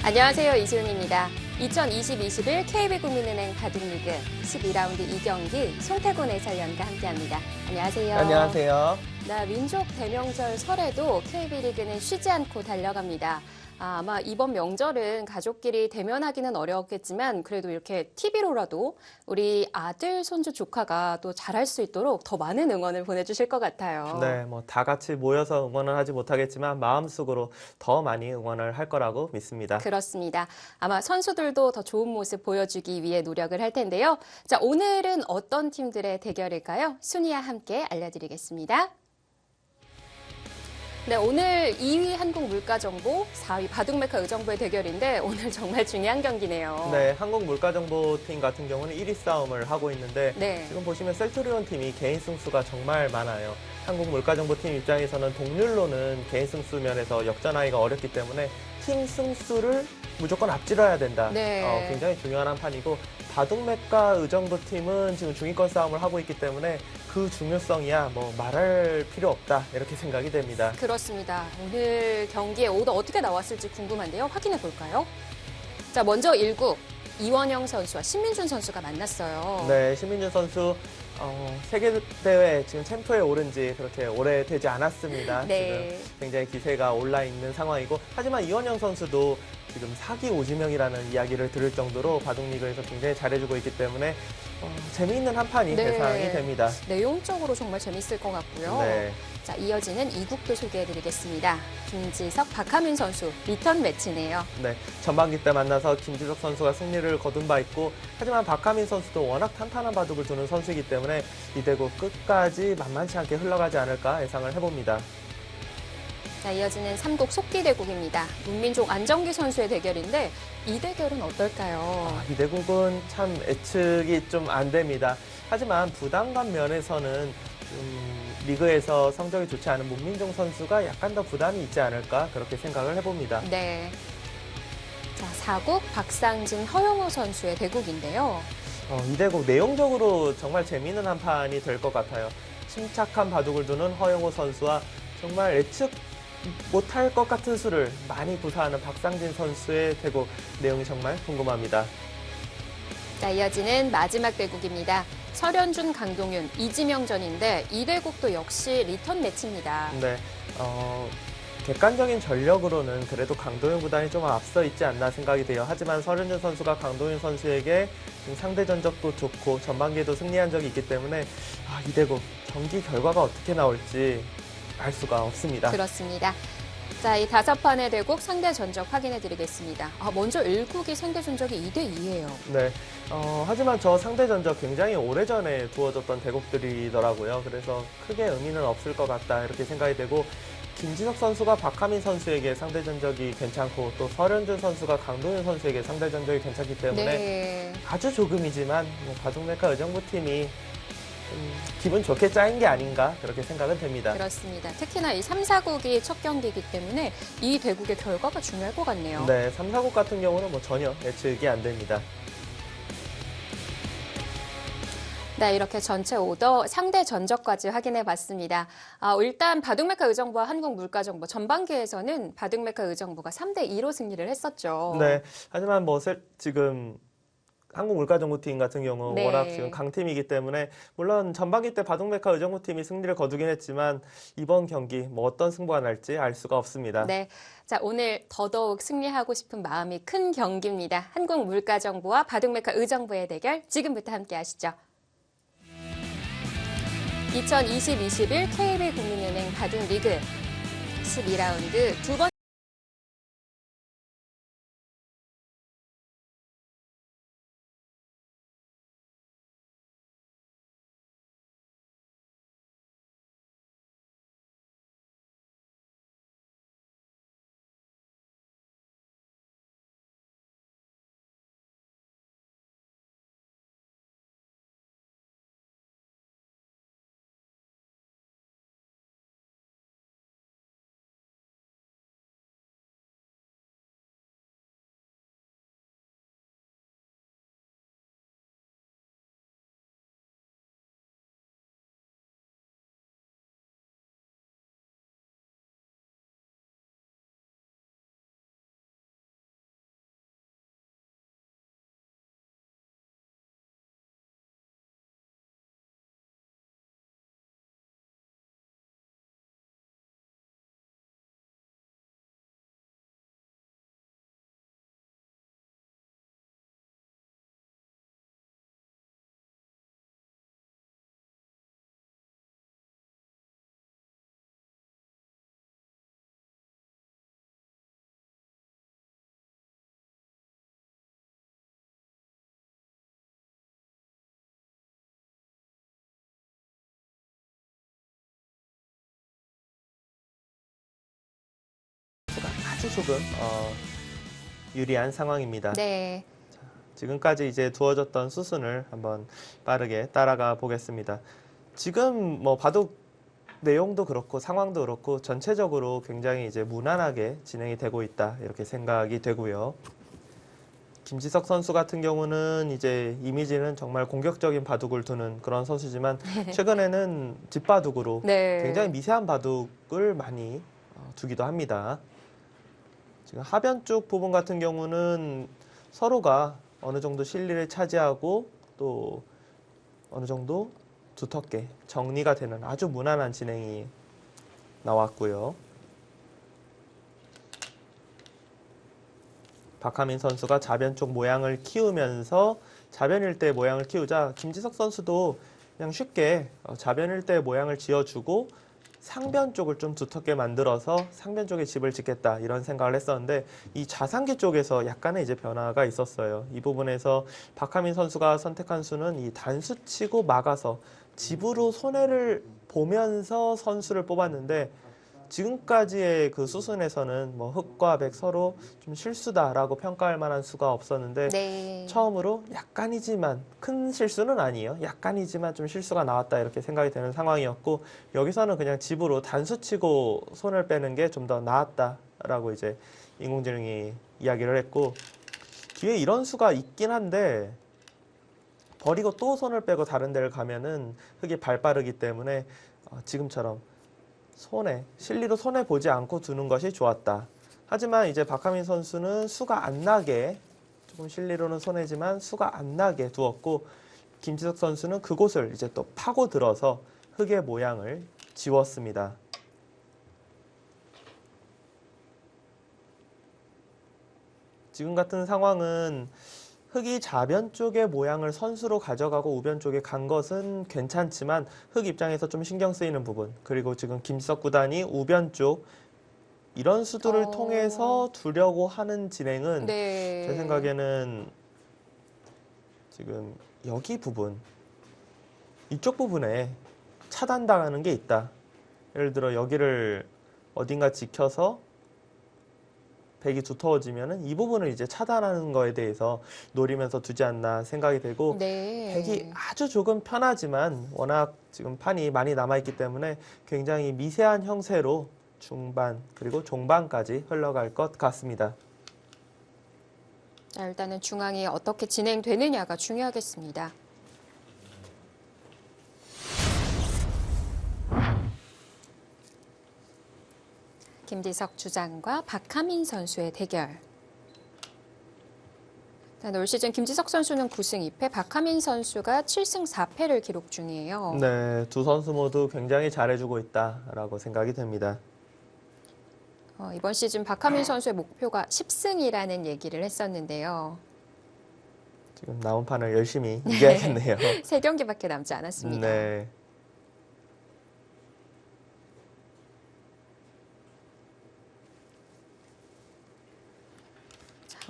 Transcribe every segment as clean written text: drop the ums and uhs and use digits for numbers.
안녕하세요. 이수은입니다. 2020-21 KB국민은행 바둑리그 12라운드 2경기 송태곤 해설위원과 함께합니다. 안녕하세요. 안녕하세요. 네, 민족 대명절 설에도 KB리그는 쉬지 않고 달려갑니다. 아마 이번 명절은 가족끼리 대면하기는 어려웠겠지만 그래도 이렇게 TV로라도 우리 아들, 손주, 조카가 또 잘할 수 있도록 더 많은 응원을 보내주실 것 같아요. 네, 다 같이 모여서 응원은 하지 못하겠지만 마음속으로 더 많이 응원을 할 거라고 믿습니다. 그렇습니다. 아마 선수들도 더 좋은 모습 보여주기 위해 노력을 할 텐데요. 자, 오늘은 어떤 팀들의 대결일까요? 순위와 함께 알려드리겠습니다. 네, 오늘 2위 한국물가정보, 4위 바둑메카 의정부의 대결인데 오늘 정말 중요한 경기네요. 네, 한국물가정보팀 같은 경우는 1위 싸움을 하고 있는데 네. 지금 보시면 셀트리온 팀이 개인 승수가 정말 많아요. 한국물가정보팀 입장에서는 동률로는 개인 승수 면에서 역전하기가 어렵기 때문에 팀 승수를 무조건 앞질러야 된다. 네. 굉장히 중요한 한 판이고 바둑메카 의정부팀은 지금 중위권 싸움을 하고 있기 때문에 그 중요성이야 말할 필요 없다 이렇게 생각이 됩니다. 그렇습니다. 오늘 경기에 오더 어떻게 나왔을지 궁금한데요. 확인해 볼까요? 자, 먼저 1국 이원영 선수와 신민준 선수가 만났어요. 네, 신민준 선수 세계대회 지금 챔프에 오른 지 그렇게 오래되지 않았습니다. 네. 지금 굉장히 기세가 올라 있는 상황이고 하지만 이원영 선수도 지금 사기 오지명이라는 이야기를 들을 정도로 바둑리그에서 굉장히 잘해주고 있기 때문에 재미있는 한 판이 네. 예상이 됩니다. 내용적으로 정말 재밌을 것 같고요. 네. 자, 이어지는 2국도 소개해드리겠습니다. 김지석, 박하민 선수 리턴 매치네요. 네, 전반기 때 만나서 김지석 선수가 승리를 거둔 바 있고 하지만 박하민 선수도 워낙 탄탄한 바둑을 두는 선수이기 때문에 이 대국 끝까지 만만치 않게 흘러가지 않을까 예상을 해봅니다. 자, 이어지는 3국 속기대국입니다. 문민종 안정기 선수의 대결인데 이 대결은 어떨까요? 이 대국은 참 예측이 좀 안 됩니다. 하지만 부담감 면에서는 리그에서 성적이 좋지 않은 문민종 선수가 약간 더 부담이 있지 않을까 그렇게 생각을 해봅니다. 네. 자, 4국 박상진, 허영호 선수의 대국인데요. 이 대국 내용적으로 정말 재미있는 한 판이 될 것 같아요. 침착한 바둑을 두는 허영호 선수와 정말 예측 못할 것 같은 수를 많이 구사하는 박상진 선수의 대국 내용이 정말 궁금합니다. 자, 이어지는 마지막 대국입니다. 설현준, 강동윤, 이지명전인데 이 대국도 역시 리턴 매치입니다. 네, 객관적인 전력으로는 그래도 강동윤 구단이 좀 앞서 있지 않나 생각이 돼요. 하지만 설현준 선수가 강동윤 선수에게 지금 상대 전적도 좋고 전반기에도 승리한 적이 있기 때문에 이 대국 경기 결과가 어떻게 나올지 알 수가 없습니다. 그렇습니다. 자, 이 5판의 대국 상대 전적 확인해 드리겠습니다. 먼저 1국이 상대 전적이 2대2예요. 네, 하지만 저 상대 전적 굉장히 오래전에 두어졌던 대국들이더라고요. 그래서 크게 의미는 없을 것 같다 이렇게 생각이 되고 김지석 선수가 박하민 선수에게 상대 전적이 괜찮고 또 설현준 선수가 강동윤 선수에게 상대 전적이 괜찮기 때문에 네. 아주 조금이지만 바둑메카 의정부팀이 기분 좋게 짜인 게 아닌가 그렇게 생각은 됩니다. 그렇습니다. 특히나 이 3, 4국이 첫 경기이기 때문에 이 대국의 결과가 중요할 것 같네요. 네, 3, 4국 같은 경우는 전혀 예측이 안 됩니다. 네, 이렇게 전체 오더 상대 전적까지 확인해 봤습니다. 일단 바둑메카 의정부와 한국물가정보 전반기에서는 바둑메카 의정부가 3대2로 승리를 했었죠. 네, 하지만 지금 한국물가정보팀 같은 경우 네. 워낙 지금 강팀이기 때문에 물론 전반기 때 바둑메카 의정부팀이 승리를 거두긴 했지만 이번 경기 어떤 승부가 날지 알 수가 없습니다. 네, 자, 오늘 더더욱 승리하고 싶은 마음이 큰 경기입니다. 한국물가정보와 바둑메카 의정부의 대결 지금부터 함께 하시죠. 2020-21 KB국민은행 바둑리그 12라운드 두 번째 수습은 유리한 상황입니다. 네. 지금까지 이제 두어졌던 수순을 한번 빠르게 따라가 보겠습니다. 지금 뭐 바둑 내용도 그렇고 상황도 그렇고 전체적으로 굉장히 이제 무난하게 진행이 되고 있다 이렇게 생각이 되고요. 김지석 선수 같은 경우는 이제 이미지는 정말 공격적인 바둑을 두는 그런 선수지만 최근에는 뒷바둑으로 네. 굉장히 미세한 바둑을 많이 두기도 합니다. 지금 하변 쪽 부분 같은 경우는 서로가 어느 정도 실리를 차지하고 또 어느 정도 두텁게 정리가 되는 아주 무난한 진행이 나왔고요. 박하민 선수가 좌변 쪽 모양을 키우면서 좌변 일대 모양을 키우자 김지석 선수도 그냥 쉽게 좌변 일대 모양을 지어주고 상변 쪽을 좀 두텁게 만들어서 상변 쪽에 집을 짓겠다 이런 생각을 했었는데 이 좌상기 쪽에서 약간의 이제 변화가 있었어요. 이 부분에서 박하민 선수가 선택한 수는 이 단수 치고 막아서 집으로 손해를 보면서 선수를 뽑았는데 지금까지의 그 수순에서는 뭐 흑과 백 서로 좀 실수다라고 평가할 만한 수가 없었는데 네. 처음으로 약간이지만 큰 실수는 아니에요. 약간이지만 좀 실수가 나왔다 이렇게 생각이 되는 상황이었고 여기서는 그냥 집으로 단수 치고 손을 빼는 게 좀 더 나았다라고 이제 인공지능이 이야기를 했고 뒤에 이런 수가 있긴 한데 버리고 또 손을 빼고 다른 데를 가면은 흑이 발빠르기 때문에 지금처럼 실리로 손해 보지 않고 두는 것이 좋았다. 하지만 이제 박하민 선수는 수가 안 나게 조금 실리로는 손해지만 수가 안 나게 두었고 김지석 선수는 그곳을 이제 또 파고 들어서 흑의 모양을 지웠습니다. 지금 같은 상황은 흑이 좌변 쪽의 모양을 선수로 가져가고 우변 쪽에 간 것은 괜찮지만 흑 입장에서 좀 신경 쓰이는 부분 그리고 지금 김지석 구단이 우변 쪽 이런 수들을 통해서 두려고 하는 진행은 네. 제 생각에는 지금 여기 부분 이쪽 부분에 차단당하는 게 있다. 예를 들어 여기를 어딘가 지켜서 백이 두터워지면은 이 부분을 이제 차단하는 거에 대해서 노리면서 두지 않나 생각이 되고 네. 백이 아주 조금 편하지만 워낙 지금 판이 많이 남아있기 때문에 굉장히 미세한 형태로 중반 그리고 종반까지 흘러갈 것 같습니다. 자, 일단은 중앙이 어떻게 진행되느냐가 중요하겠습니다. 김지석 주장과 박하민 선수의 대결. 올 시즌 김지석 선수는 9승 2패, 박하민 선수가 7승 4패를 기록 중이에요. 네, 두 선수 모두 굉장히 잘해주고 있다라고 생각이 됩니다. 이번 시즌 박하민 선수의 목표가 10승이라는 얘기를 했었는데요. 지금 나온 판을 열심히 이겨야겠네요. 3경기밖에 남지 않았습니다. 네.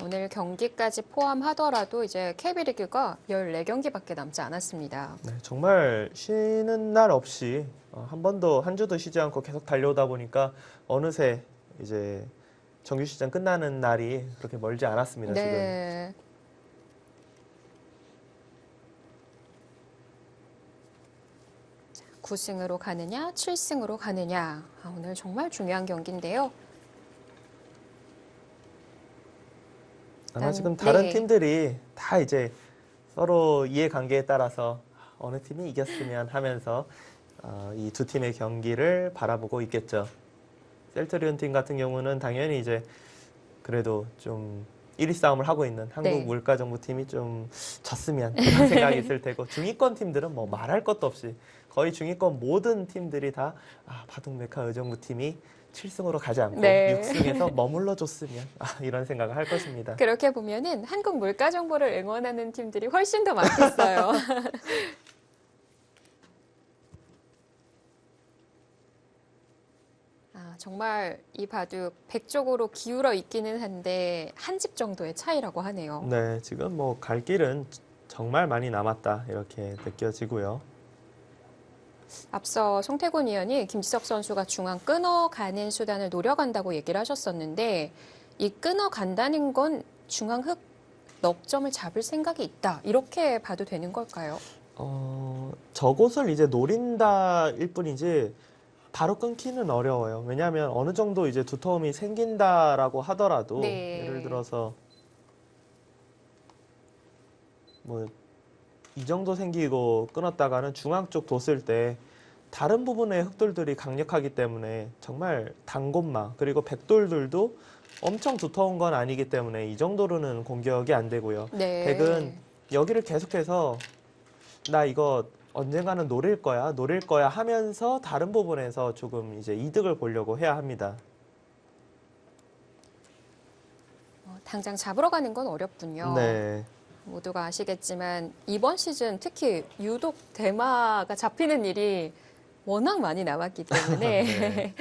오늘 경기까지 포함하더라도 이제 KB리그가 14경기밖에 남지 않았습니다. 네, 정말 쉬는 날 없이 한 주도 쉬지 않고 계속 달려오다 보니까 어느새 이제 정규 시즌 끝나는 날이 그렇게 멀지 않았습니다. 네. 지금 9승으로 가느냐, 7승으로 가느냐. 오늘 정말 중요한 경기인데요. 아마 지금 다른 네. 팀들이 다 이제 서로 이해관계에 따라서 어느 팀이 이겼으면 하면서 이 두 팀의 경기를 바라보고 있겠죠. 셀트리온 팀 같은 경우는 당연히 이제 그래도 좀 1위 싸움을 하고 있는 한국 네. 물가정부팀이 좀 졌으면 그런 생각이 있을 테고 중위권 팀들은 뭐 말할 것도 없이 거의 중위권 모든 팀들이 다 바둑 메카 의정부팀이 7승으로 가지 않고 네. 6승에서 머물러 줬으면 이런 생각을 할 것입니다. 그렇게 보면은 한국 물가정보를 응원하는 팀들이 훨씬 더 많겠어요. 정말 이 바둑 100쪽으로 기울어 있기는 한데 한 집 정도의 차이라고 하네요. 네, 지금 뭐 갈 길은 정말 많이 남았다 이렇게 느껴지고요. 앞서 송태곤 의원이 김지석 선수가 중앙 끊어가는 수단을 노려간다고 얘기를 하셨었는데 이 끊어간다는 건 중앙 흑 넉 점을 잡을 생각이 있다. 이렇게 봐도 되는 걸까요? 저곳을 이제 노린다일 뿐이지 바로 끊기는 어려워요. 왜냐하면 어느 정도 이제 두터움이 생긴다라고 하더라도 예를 네. 들어서 뭐 이 정도 생기고 끊었다가는 중앙 쪽 뒀을 때 다른 부분의 흑돌들이 강력하기 때문에 정말 단골마 그리고 백돌들도 엄청 두터운 건 아니기 때문에 이 정도로는 공격이 안 되고요. 백은 네. 여기를 계속해서 나 이거 언젠가는 노릴 거야 하면서 다른 부분에서 조금 이제 이득을 보려고 해야 합니다. 당장 잡으러 가는 건 어렵군요. 네. 모두가 아시겠지만 이번 시즌 특히 유독 대마가 잡히는 일이 워낙 많이 남았기 때문에 네.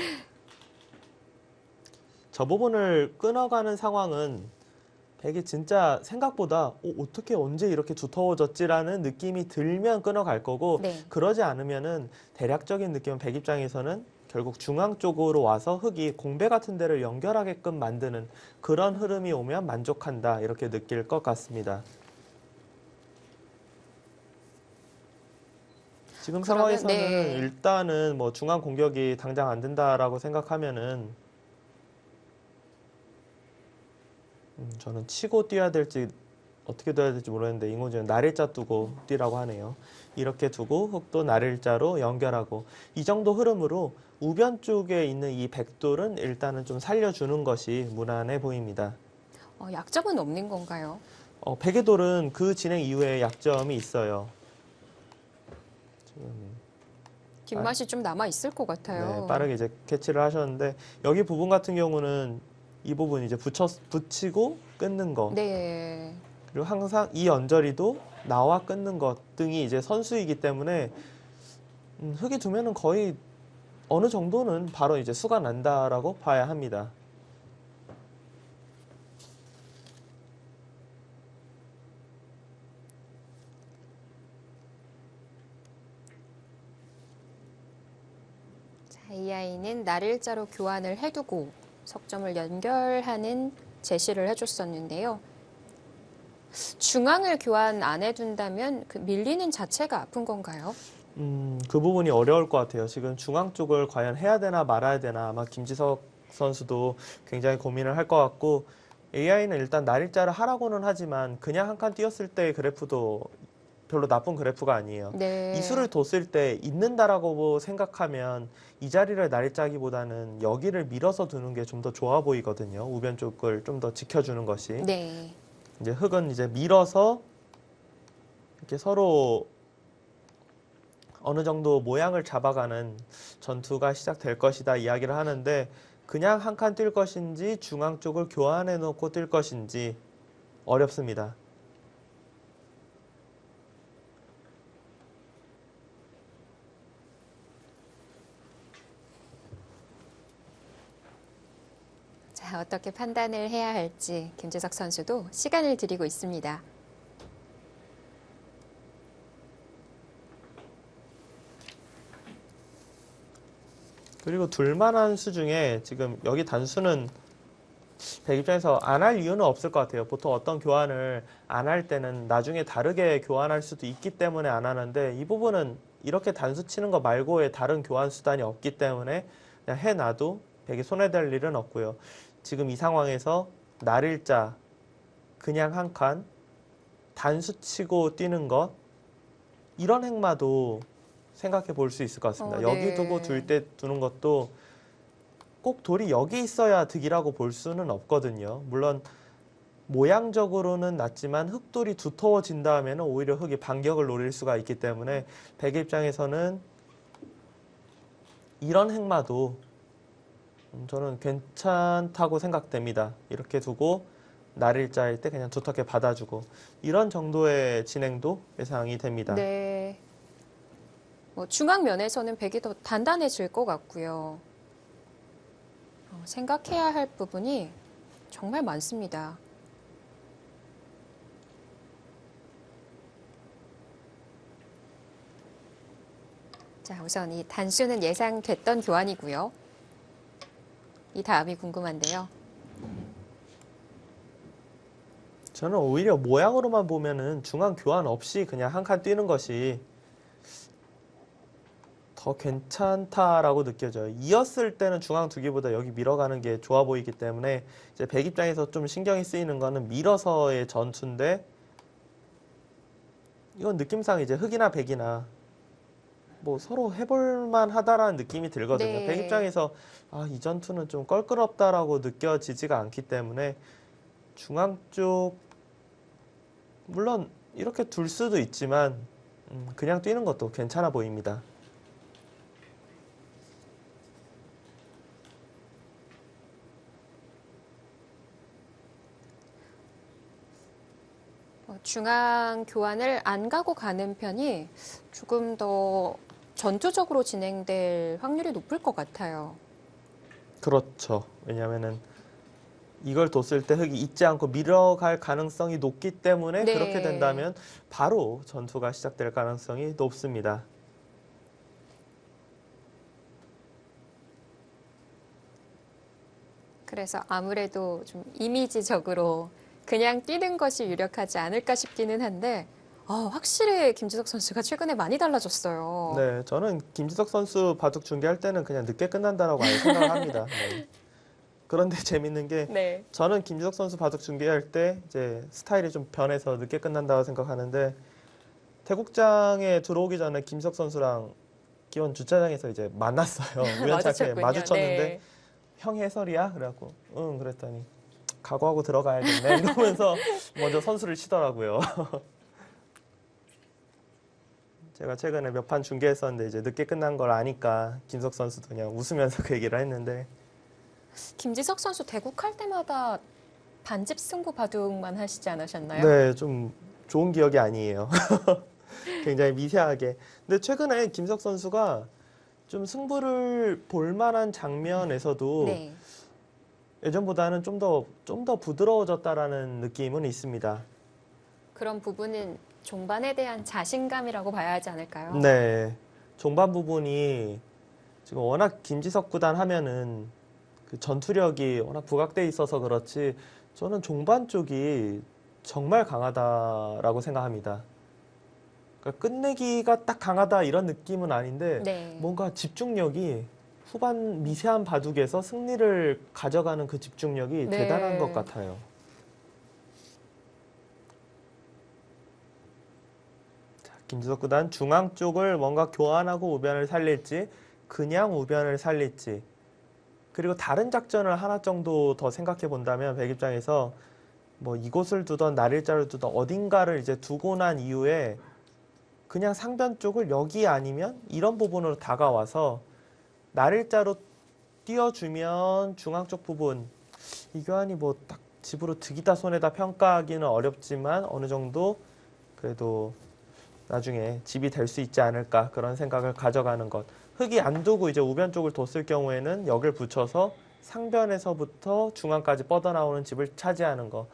저 부분을 끊어가는 상황은 백이 진짜 생각보다 어떻게 언제 이렇게 두터워졌지라는 느낌이 들면 끊어갈 거고 네. 그러지 않으면은 대략적인 느낌은 백 입장에서는 결국 중앙 쪽으로 와서 흑이 공배 같은 데를 연결하게끔 만드는 그런 흐름이 오면 만족한다 이렇게 느낄 것 같습니다. 지금 그러면 상황에서는 네. 일단은 뭐 중앙 공격이 당장 안 된다라고 생각하면은 저는 치고 뛰어야 될지 어떻게 둬야 될지 모르겠는데 이모지는 날일자 두고 뛰라고 하네요. 이렇게 두고 흑도 날일자로 연결하고 이 정도 흐름으로 우변 쪽에 있는 이 백돌은 일단은 좀 살려주는 것이 무난해 보입니다. 약점은 없는 건가요? 백의 돌은 그 진행 이후에 약점이 있어요. 지금 뒷맛이 좀 남아 있을 것 같아요. 네, 빠르게 이제 캐치를 하셨는데 여기 부분 같은 경우는 이 부분 이제 붙이고 끊는 거 네. 그리고 항상 이 언저리도 나와 끊는 것 등이 이제 선수이기 때문에 흙이 두면은 거의 어느 정도는 바로 이제 수가 난다라고 봐야 합니다. 자, 이 아이는 날일자로 교환을 해두고 석점을 연결하는 제시를 해줬었는데요. 중앙을 교환 안 해둔다면 그 밀리는 자체가 아픈 건가요? 그 부분이 어려울 것 같아요. 지금 중앙 쪽을 과연 해야 되나 말아야 되나 아마 김지석 선수도 굉장히 고민을 할 것 같고 AI는 일단 날일자를 하라고는 하지만 그냥 한 칸 띄었을 때의 그래프도 별로 나쁜 그래프가 아니에요. 네. 이 수를 뒀을 때 있는다라고 생각하면 이 자리를 날짜기보다는 여기를 밀어서 두는 게 좀 더 좋아 보이거든요. 우변 쪽을 좀 더 지켜주는 것이. 네. 이제 흑은 이제 밀어서 이렇게 서로 어느 정도 모양을 잡아가는 전투가 시작될 것이다 이야기를 하는데 그냥 한 칸 뛸 것인지 중앙 쪽을 교환해 놓고 뛸 것인지 어렵습니다. 자, 어떻게 판단을 해야 할지 김재석 선수도 시간을 드리고 있습니다. 그리고 둘만한 수 중에 지금 여기 단수는 백 입장에서 안 할 이유는 없을 것 같아요. 보통 어떤 교환을 안 할 때는 나중에 다르게 교환할 수도 있기 때문에 안 하는데 이 부분은 이렇게 단수 치는 거 말고의 다른 교환 수단이 없기 때문에 그냥 해놔도 백이 손해될 일은 없고요. 지금 이 상황에서 날일자 그냥 한 칸 단수 치고 뛰는 것 이런 행마도 생각해 볼 수 있을 것 같습니다. 네. 여기 두고 둘 때 두는 것도 꼭 돌이 여기 있어야 득이라고 볼 수는 없거든요. 물론 모양적으로는 낫지만 흑돌이 두터워진다면 오히려 흑이 반격을 노릴 수가 있기 때문에 백의 입장에서는 이런 행마도 저는 괜찮다고 생각됩니다. 이렇게 두고 날일자일 때 그냥 두텁게 받아주고 이런 정도의 진행도 예상이 됩니다. 네. 중앙 면에서는 백이 더 단단해질 것 같고요. 생각해야 할 부분이 정말 많습니다. 자, 우선 이 단수는 예상됐던 교환이고요. 이 다음이 궁금한데요. 저는 오히려 모양으로만 보면은 중앙 교환 없이 그냥 한 칸 뛰는 것이 더 괜찮다라고 느껴져요. 이었을 때는 중앙 두기보다 여기 밀어가는 게 좋아 보이기 때문에 이제 백 입장에서 좀 신경이 쓰이는 거는 밀어서의 전투인데 이건 느낌상 이제 흑이나 백이나 뭐 서로 해볼만 하다라는 느낌이 들거든요. 네. 백 입장에서 아, 이 전투는 좀 껄끄럽다라고 느껴지지가 않기 때문에 중앙 쪽 물론 이렇게 둘 수도 있지만 그냥 뛰는 것도 괜찮아 보입니다. 중앙 교환을 안 가고 가는 편이 조금 더 전투적으로 진행될 확률이 높을 것 같아요. 그렇죠. 왜냐하면은 이걸 뒀을 때 흑이 잊지 않고 밀어갈 가능성이 높기 때문에 네. 그렇게 된다면 바로 전투가 시작될 가능성이 높습니다. 그래서 아무래도 좀 이미지적으로 그냥 뛰는 것이 유력하지 않을까 싶기는 한데 확실히 김지석 선수가 최근에 많이 달라졌어요. 네, 저는 김지석 선수 바둑 중계할 때는 그냥 늦게 끝난다라고 아예 생각을 합니다. 네. 그런데 재밌는 게 네. 저는 김지석 선수 바둑 중계할 때 이제 스타일이 좀 변해서 늦게 끝난다고 생각하는데 태국장에 들어오기 전에 김지석 선수랑 기원 주차장에서 이제 만났어요. 우연찮게 마주쳤군요. 마주쳤는데 네. 형 해설이야? 그래갖고 응 그랬더니 각오하고 들어가야겠네 이러면서 먼저 선수를 치더라고요. 제가 최근에 몇 판 중계했었는데 이제 늦게 끝난 걸 아니까 김석 선수도 그냥 웃으면서 그 얘기를 했는데 김지석 선수 대국할 때마다 반집 승부 바둑만 하시지 않으셨나요? 네, 좀 좋은 기억이 아니에요. 굉장히 미세하게. 근데 최근에 김석 선수가 좀 승부를 볼 만한 장면에서도 네. 예전보다는 좀 더 부드러워졌다라는 느낌은 있습니다. 그런 부분은 종반에 대한 자신감이라고 봐야 하지 않을까요? 네. 종반 부분이 지금 워낙 김지석 구단 하면은 그 전투력이 워낙 부각돼 있어서 그렇지 저는 종반 쪽이 정말 강하다라고 생각합니다. 그러니까 끝내기가 딱 강하다 이런 느낌은 아닌데 네. 뭔가 집중력이 후반 미세한 바둑에서 승리를 가져가는 그 집중력이 네. 대단한 것 같아요. 자, 김지석 구단 중앙 쪽을 뭔가 교환하고 우변을 살릴지 그냥 우변을 살릴지 그리고 다른 작전을 하나 정도 더 생각해 본다면 백 입장에서 뭐 이곳을 두던 날일자를 두던 어딘가를 이제 두고 난 이후에 그냥 상변 쪽을 여기 아니면 이런 부분으로 다가와서 날일자로 띄워주면 중앙 쪽 부분 이 교환이 뭐 딱 집으로 득이다 손해다 평가하기는 어렵지만 어느 정도 그래도 나중에 집이 될 수 있지 않을까 그런 생각을 가져가는 것. 흙이 안 두고 이제 우변 쪽을 뒀을 경우에는 역을 붙여서 상변에서부터 중앙까지 뻗어나오는 집을 차지하는 것.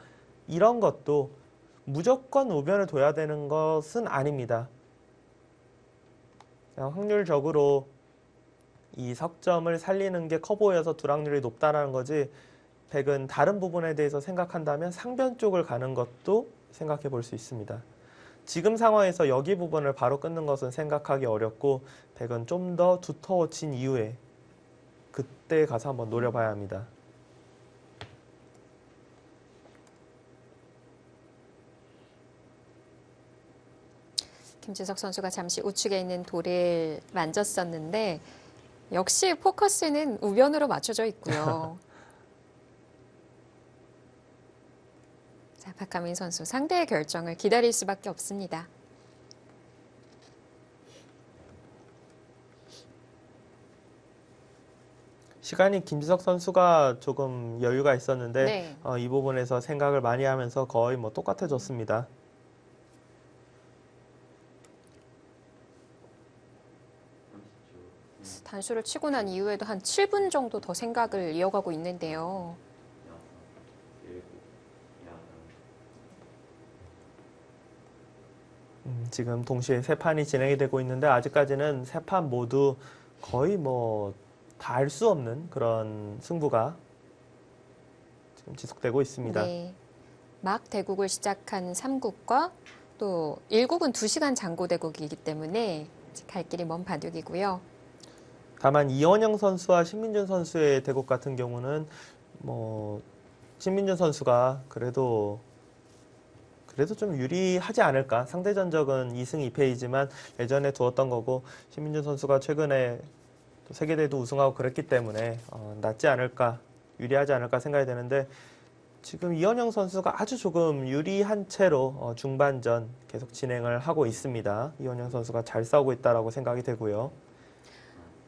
이런 것도 무조건 우변을 둬야 되는 것은 아닙니다. 그냥 확률적으로 이 석점을 살리는 게 커 보여서 두락률이 높다는 거지 백은 다른 부분에 대해서 생각한다면 상변 쪽을 가는 것도 생각해 볼 수 있습니다. 지금 상황에서 여기 부분을 바로 끊는 것은 생각하기 어렵고 백은 좀 더 두터워진 이후에 그때 가서 한번 노려봐야 합니다. 김지석 선수가 잠시 우측에 있는 돌을 만졌었는데 역시 포커스는 우변으로 맞춰져 있고요. 자, 박하민 선수 상대의 결정을 기다릴 수밖에 없습니다. 시간이 김지석 선수가 조금 여유가 있었는데 네. 이 부분에서 생각을 많이 하면서 거의 뭐 똑같아졌습니다. 단수를 치고 난 이후에도 한 7분 정도 더 생각을 이어가고 있는데요. 지금 동시에 세 판이 진행이 되고 있는데 아직까지는 세 판 모두 거의 뭐 다 알 수 없는 그런 승부가 지금 지속되고 있습니다. 네. 막 대국을 시작한 3국과 또 1국은 2시간 장고 대국이기 때문에 갈 길이 먼 바둑이고요. 다만 이원영 선수와 신민준 선수의 대국 같은 경우는 뭐 신민준 선수가 그래도 좀 유리하지 않을까. 상대 전적은 2승 2패이지만 예전에 두었던 거고 신민준 선수가 최근에 또 세계대회도 우승하고 그랬기 때문에 낫지 않을까, 유리하지 않을까 생각이 되는데 지금 이원영 선수가 아주 조금 유리한 채로 중반전 계속 진행을 하고 있습니다. 이원영 선수가 잘 싸우고 있다라고 생각이 되고요.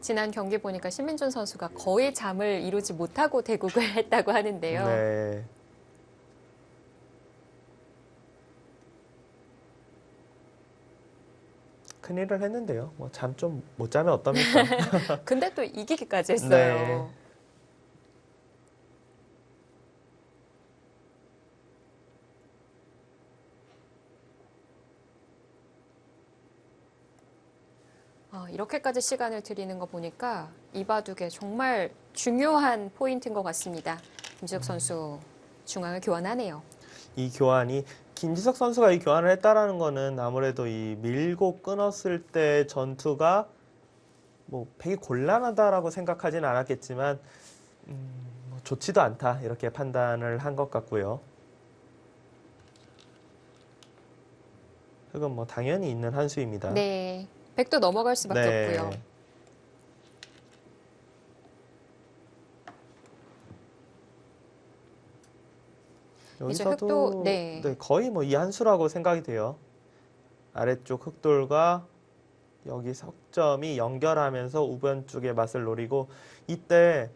지난 경기 보니까 신민준 선수가 거의 잠을 이루지 못하고 대국을 했다고 하는데요. 네. 큰일을 했는데요. 뭐 잠 좀 못 자면 어떻습니까? 근데 또 이기기까지 했어요. 네. 이렇게까지 시간을 들이는 거 보니까 이 바둑에 정말 중요한 포인트인 것 같습니다. 김지석 선수 중앙을 교환하네요. 이 교환이 김지석 선수가 이 교환을 했다라는 거는 아무래도 이 밀고 끊었을 때 전투가 뭐 되게 곤란하다라고 생각하진 않았겠지만 뭐 좋지도 않다 이렇게 판단을 한 것 같고요. 그건 뭐 당연히 있는 한 수입니다. 네. 100도 넘어갈 수밖에 네. 없고요. 이제 여기서도 흑도, 네. 거의 뭐 이 한 수라고 생각이 돼요. 아래쪽 흑돌과 여기 석점이 연결하면서 우변 쪽의 맛을 노리고 이때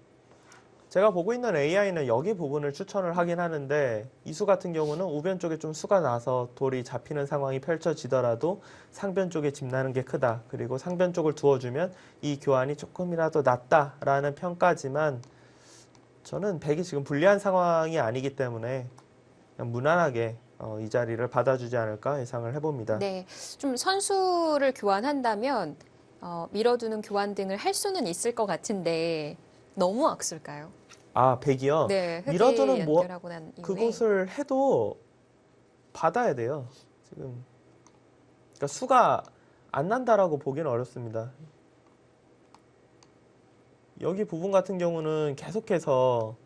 제가 보고 있는 AI는 여기 부분을 추천을 하긴 하는데 이수 같은 경우는 우변 쪽에 좀 수가 나서 돌이 잡히는 상황이 펼쳐지더라도 상변 쪽에 집 나는 게 크다. 그리고 상변 쪽을 두어주면 이 교환이 조금이라도 낫다라는 평가지만 저는 백이 지금 불리한 상황이 아니기 때문에 그냥 무난하게 이 자리를 받아주지 않을까 예상을 해봅니다. 네. 좀 선수를 교환한다면 밀어두는 교환 등을 할 수는 있을 것 같은데 너무 악술까요? 아, 백이요? 네. 흑이 밀어두는 뭐 연결하고 난 이후에. 그곳을 해도 받아야 돼요. 지금 그러니까 수가 안 난다라고 보기는 어렵습니다. 여기 부분 같은 경우는 계속해서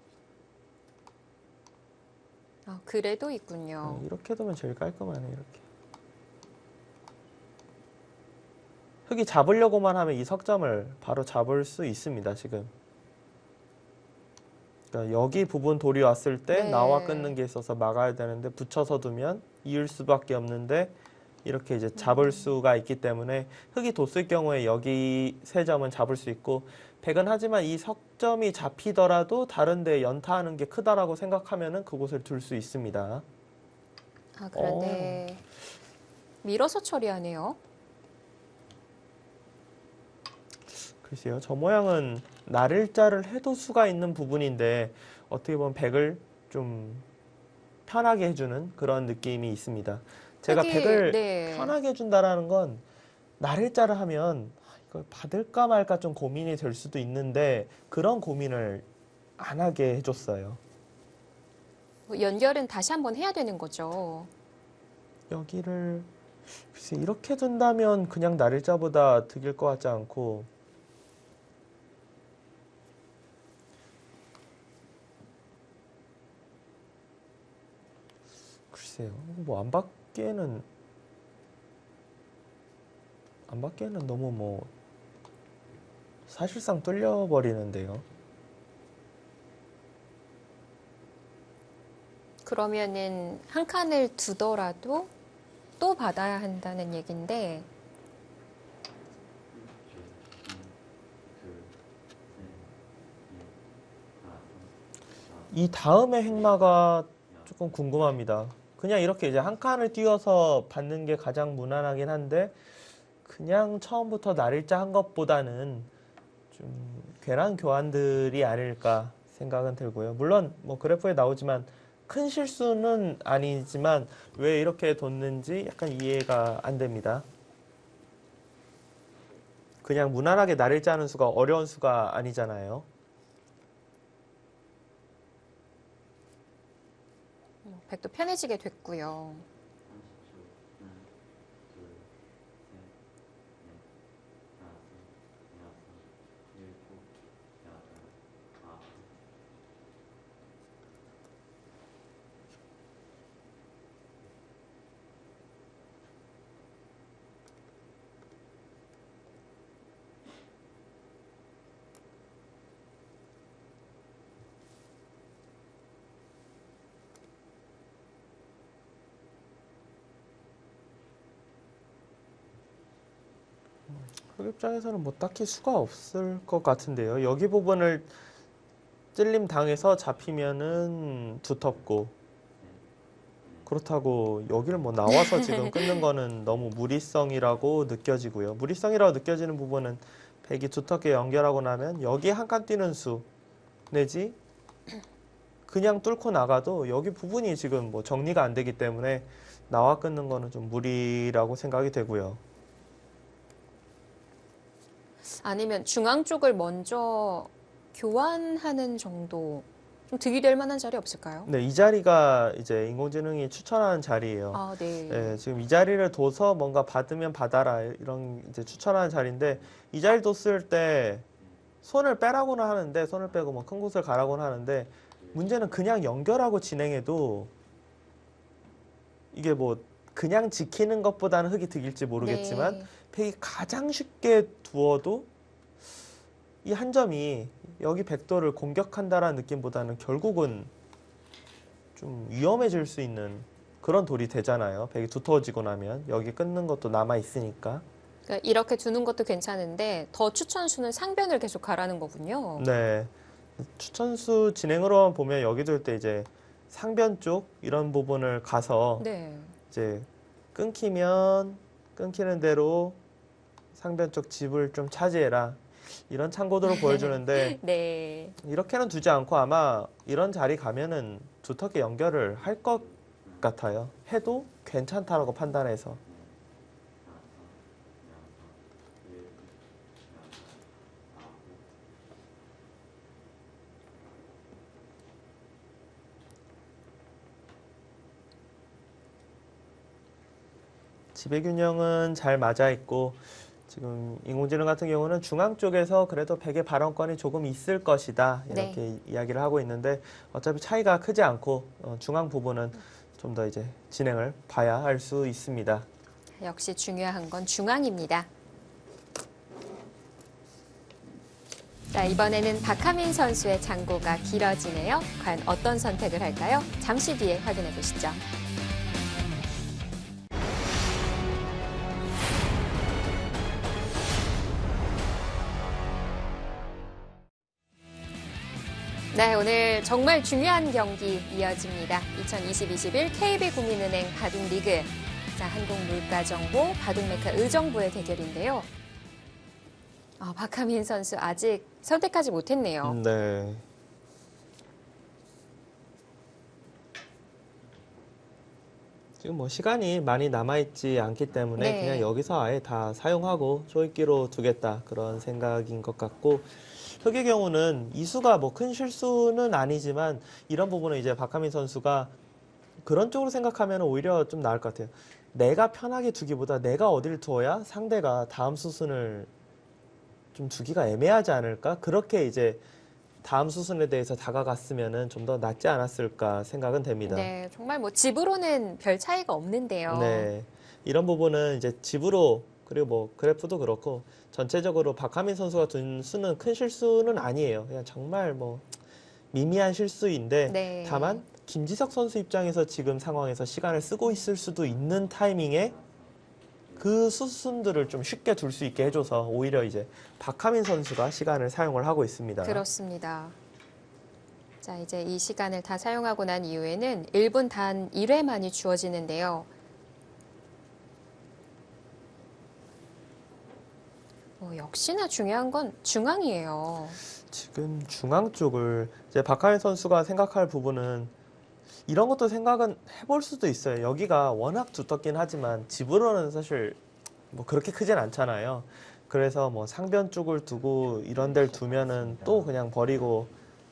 그래도 있군요. 이렇게 두면 제일 깔끔하네. 이렇게 흑이 잡으려고만 하면 이 석점을 바로 잡을 수 있습니다. 지금 그러니까 여기 부분 돌이 왔을 때 네. 나와 끊는 게 있어서 막아야 되는데 붙여서 두면 이을 수밖에 없는데 이렇게 이제 잡을 수가 있기 때문에 흑이 뒀을 경우에 여기 세 점은 잡을 수 있고 백은 하지만 이 석점이 잡히더라도 다른 데 연타하는 게 크다라고 생각하면은 그곳을 둘 수 있습니다. 그런데 밀어서 처리하네요. 글쎄요. 저 모양은 날일자를 해도 수가 있는 부분인데 어떻게 보면 백을 좀 편하게 해주는 그런 느낌이 있습니다. 제가 흑이, 백을 네. 편하게 해준다라는 건 날일자를 하면 이걸 받을까 말까 좀 고민이 될 수도 있는데 그런 고민을 안 하게 해줬어요. 연결은 다시 한번 해야 되는 거죠. 여기를 글쎄 이렇게 둔다면 그냥 날일자보다 득일 것 같지 않고 글쎄요. 뭐 안 받기에는 너무 뭐 사실상 뚫려버리는데요. 그러면은 한 칸을 두더라도 또 받아야 한다는 얘긴데 이 다음의 행마가 조금 궁금합니다. 그냥 이렇게 이제 한 칸을 띄워서 받는 게 가장 무난하긴 한데 그냥 처음부터 날일자 한 것보다는 좀 괜한 교환들이 아닐까 생각은 들고요. 물론 뭐 그래프에 나오지만 큰 실수는 아니지만 왜 이렇게 뒀는지 약간 이해가 안 됩니다. 그냥 무난하게 날을 짜는 수가 어려운 수가 아니잖아요. 백도 편해지게 됐고요. 흑 입장에서는 뭐 딱히 수가 없을 것 같은데요. 여기 부분을 찔림 당해서 잡히면은 두텁고 그렇다고 여기를 뭐 나와서 지금 끊는 거는 너무 무리성이라고 느껴지고요. 무리성이라고 느껴지는 부분은 백이 두텁게 연결하고 나면 여기 한 칸 뛰는 수 내지 그냥 뚫고 나가도 여기 부분이 지금 뭐 정리가 안 되기 때문에 나와 끊는 거는 좀 무리라고 생각이 되고요. 아니면 중앙 쪽을 먼저 교환하는 정도 좀 득이 될 만한 자리 없을까요? 네, 이 자리가 이제 인공지능이 추천하는 자리예요. 아, 네. 네, 지금 이 자리를 둬서 뭔가 받으면 받아라 이런 이제 추천하는 자리인데 이 자리 뒀을 때 손을 빼라고는 하는데 손을 빼고 뭐 큰 곳을 가라고는 하는데 문제는 그냥 연결하고 진행해도 이게 뭐 그냥 지키는 것보다는 흙이 득일지 모르겠지만 네. 백이 가장 쉽게 두어도 이 한 점이 여기 백도를 공격한다라는 느낌보다는 결국은 좀 위험해질 수 있는 그런 돌이 되잖아요. 백이 두터워지고 나면 여기 끊는 것도 남아 있으니까. 그러니까 이렇게 두는 것도 괜찮은데 더 추천수는 상변을 계속 가라는 거군요. 네. 추천수 진행으로만 보면 여기 둘 때 이제 상변 쪽 이런 부분을 가서 네. 이제 끊기면 끊기는 대로 상변 쪽 집을 좀 차지해라. 이런 참고도로 보여주는데 네. 이렇게는 두지 않고 아마 이런 자리 가면은 두텁게 연결을 할 것 같아요. 해도 괜찮다라고 판단해서. 지배균형은 잘 맞아 있고 지금 인공지능 같은 경우는 중앙 쪽에서 그래도 백의 발언권이 조금 있을 것이다 이렇게 네. 이야기를 하고 있는데 어차피 차이가 크지 않고 중앙 부분은 좀 더 이제 진행을 봐야 할 수 있습니다. 역시 중요한 건 중앙입니다. 자, 이번에는 박하민 선수의 장고가 길어지네요. 과연 어떤 선택을 할까요? 잠시 뒤에 확인해 보시죠. 네, 오늘 정말 중요한 경기 이어집니다. 2020-21 KB국민은행 바둑리그. 자, 한국물가정보, 바둑메카 의정부의 대결인데요. 아, 박하민 선수 아직 선택하지 못했네요. 네. 지금 뭐 시간이 많이 남아있지 않기 때문에 네. 그냥 여기서 아예 다 사용하고 초읽기로 두겠다 그런 생각인 것 같고 흑의 경우는 이수가 뭐 큰 실수는 아니지만 이런 부분은 이제 박하민 선수가 그런 쪽으로 생각하면 오히려 좀 나을 것 같아요. 내가 편하게 두기보다 내가 어디를 두어야 상대가 다음 수순을 좀 두기가 애매하지 않을까? 그렇게 이제 다음 수순에 대해서 다가갔으면은 좀 더 낫지 않았을까 생각은 됩니다. 네, 정말 뭐 집으로는 별 차이가 없는데요. 네. 이런 부분은 이제 집으로 그리고 뭐 그래프도 그렇고 전체적으로 박하민 선수가 둔 수는 큰 실수는 아니에요. 그냥 정말 뭐 미미한 실수인데 네. 다만 김지석 선수 입장에서 지금 상황에서 시간을 쓰고 있을 수도 있는 타이밍에 그 수순들을 좀 쉽게 둘 수 있게 해줘서 오히려 이제 박하민 선수가 시간을 사용을 하고 있습니다. 그렇습니다. 자, 이제 이 시간을 다 사용하고 난 이후에는 1분 단 1회만이 주어지는데요. 역시나 중요한 건 중앙이에요. 지금 중앙 쪽을 이제 박하민 선수가 생각할 부분은 이런 것도 생각은 해볼 수도 있어요. 여기가 워낙 두텁긴 하지만 집으로는 사실 뭐 그렇게 크진 않잖아요. 그래서 뭐 상변 쪽을 두고 이런 데를 두면은 또 그냥 버리고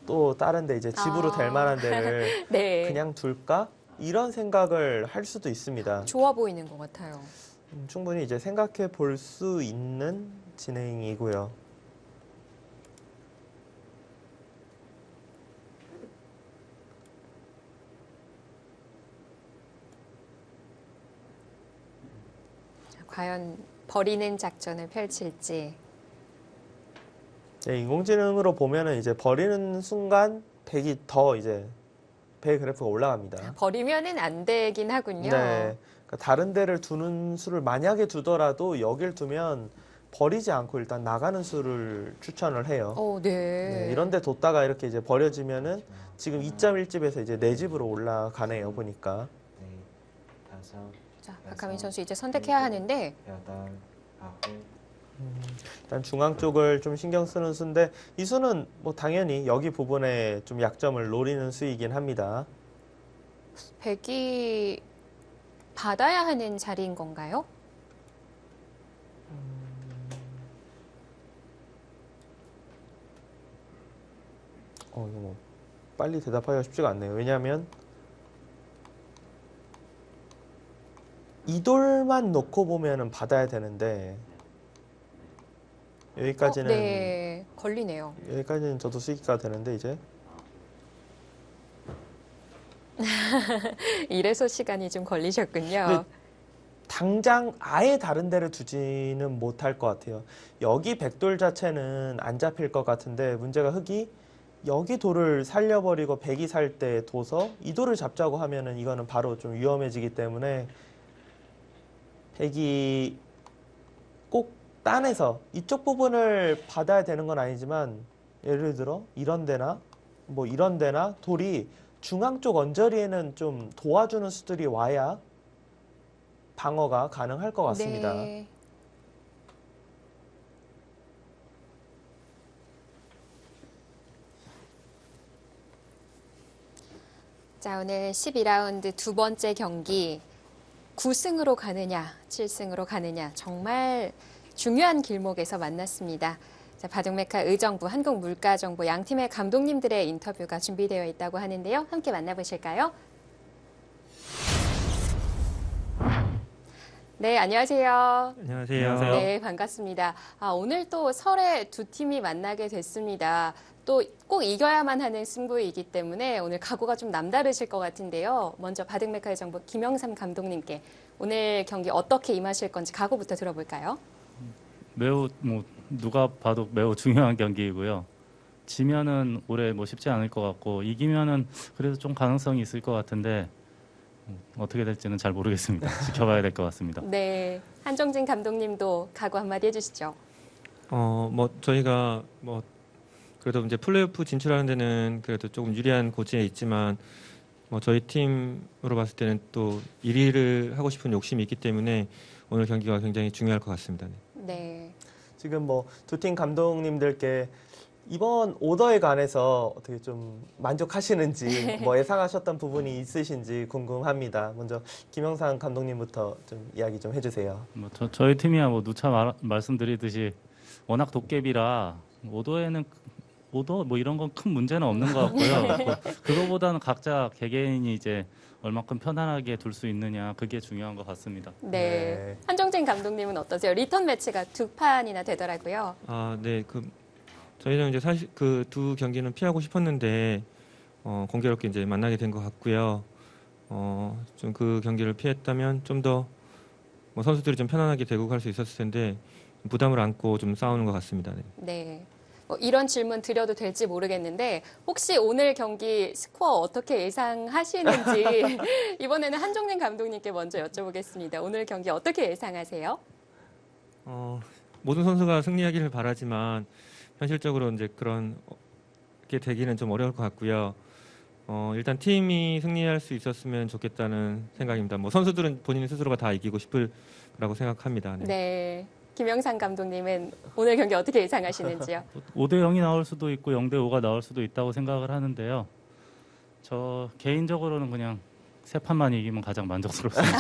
또 다른 데 이제 집으로 될 만한 데를 네. 그냥 둘까? 이런 생각을 할 수도 있습니다. 좋아 보이는 것 같아요. 충분히 이제 생각해 볼 수 있는 진행이고요. 과연 버리는 작전을 펼칠지. 네, 인공지능으로 보면은 이제 버리는 순간 100이 더 이제 100 그래프가 올라갑니다. 버리면은 안 되긴 하군요. 네. 그러니까 다른 데를 두는 수를 만약에 두더라도 여길 두면 버리지 않고 일단 나가는 수를 추천을 해요. 네. 네, 이런 데 뒀다가 이렇게 이제 버려지면은 지금 2.1집에서 이제 4집으로 올라가네요, 보니까. 자, 박하민 선수 이제 선택해야 하는데 일단 중앙 쪽을 좀 신경 쓰는 수인데 이 수는 뭐 당연히 여기 부분에 좀 약점을 노리는 수이긴 합니다. 100이 받아야 하는 자리인 건가요? 이거 뭐 빨리 대답하기가 쉽지가 않네요. 왜냐하면 이 돌만 놓고 보면은 받아야 되는데 여기까지는 네, 걸리네요. 여기까지는 저도 수익가 되는데 이제 이래서 시간이 좀 걸리셨군요. 네. 당장 아예 다른 데를 두지는 못할 것 같아요. 여기 백돌 자체는 안 잡힐 것 같은데 문제가 흙이 여기 돌을 살려버리고 백이 살 때 둬서 이 돌을 잡자고 하면은 이거는 바로 좀 위험해지기 때문에 백이 꼭 따내서 이쪽 부분을 받아야 되는 건 아니지만 예를 들어 이런 데나 뭐 이런 데나 돌이 중앙 쪽 언저리에는 좀 도와주는 수들이 와야 방어가 가능할 것 같습니다. 네. 자, 오늘 12라운드 두 번째 경기 9승으로 가느냐, 7승으로 가느냐 정말 중요한 길목에서 만났습니다. 자, 바둑메카 의정부, 한국물가정보 양 팀의 감독님들의 인터뷰가 준비되어 있다고 하는데요. 함께 만나보실까요? 네, 안녕하세요. 안녕하세요. 네, 반갑습니다. 오늘 또 설에 두 팀이 만나게 됐습니다. 또 꼭 이겨야만 하는 승부이기 때문에 오늘 각오가 좀 남다르실 것 같은데요. 먼저 바둑메카의 정보 김영삼 감독님께 오늘 경기 어떻게 임하실 건지 각오부터 들어볼까요? 매우 누가 봐도 매우 중요한 경기이고요. 지면은 올해 쉽지 않을 것 같고 이기면은 그래도 좀 가능성이 있을 것 같은데 어떻게 될지는 잘 모르겠습니다. 지켜봐야 될 것 같습니다. 네, 한정진 감독님도 각오 한마디 해주시죠. 저희가 그래도 이제 플레이오프 진출하는 데는 그래도 조금 유리한 고지에 있지만 저희 팀으로 봤을 때는 또 1위를 하고 싶은 욕심이 있기 때문에 오늘 경기가 굉장히 중요할 것 같습니다. 네. 지금 뭐 두 팀 감독님들께 이번 오더에 관해서 어떻게 좀 만족하시는지 뭐 예상하셨던 부분이 있으신지 궁금합니다. 먼저 김영상 감독님부터 좀 이야기 좀 해주세요. 저희 팀이야 누차 말씀드리듯이 워낙 도깨비라 오더 이런 건 큰 문제는 없는 것 같고요. 그거보다는 각자 개개인이 이제 얼마큼 편안하게 둘 수 있느냐 그게 중요한 것 같습니다. 네. 네. 한정진 감독님은 어떠세요? 리턴 매치가 두 판이나 되더라고요. 네. 저희는 이제 사실 그 두 경기는 피하고 싶었는데 공교롭게 이제 만나게 된 것 같고요. 좀 그 경기를 피했다면 좀 더 선수들이 좀 편안하게 대국할 수 있었을 텐데 부담을 안고 좀 싸우는 것 같습니다. 네. 네. 이런 질문 드려도 될지 모르겠는데 혹시 오늘 경기 스코어 어떻게 예상하시는지 이번에는 한정진 감독님께 먼저 여쭤보겠습니다. 오늘 경기 어떻게 예상하세요? 모든 선수가 승리하기를 바라지만 현실적으로 이제 그렇게 되기는 좀 어려울 것 같고요. 일단 팀이 승리할 수 있었으면 좋겠다는 생각입니다. 선수들은 본인 스스로가 다 이기고 싶을 거라고 생각합니다. 네. 네. 김영상 감독님은 오늘 경기 어떻게 예상하시는지요? 5대 0이 나올 수도 있고 0대 5가 나올 수도 있다고 생각을 하는데요. 저 개인적으로는 그냥 세 판만 이기면 가장 만족스럽습니다.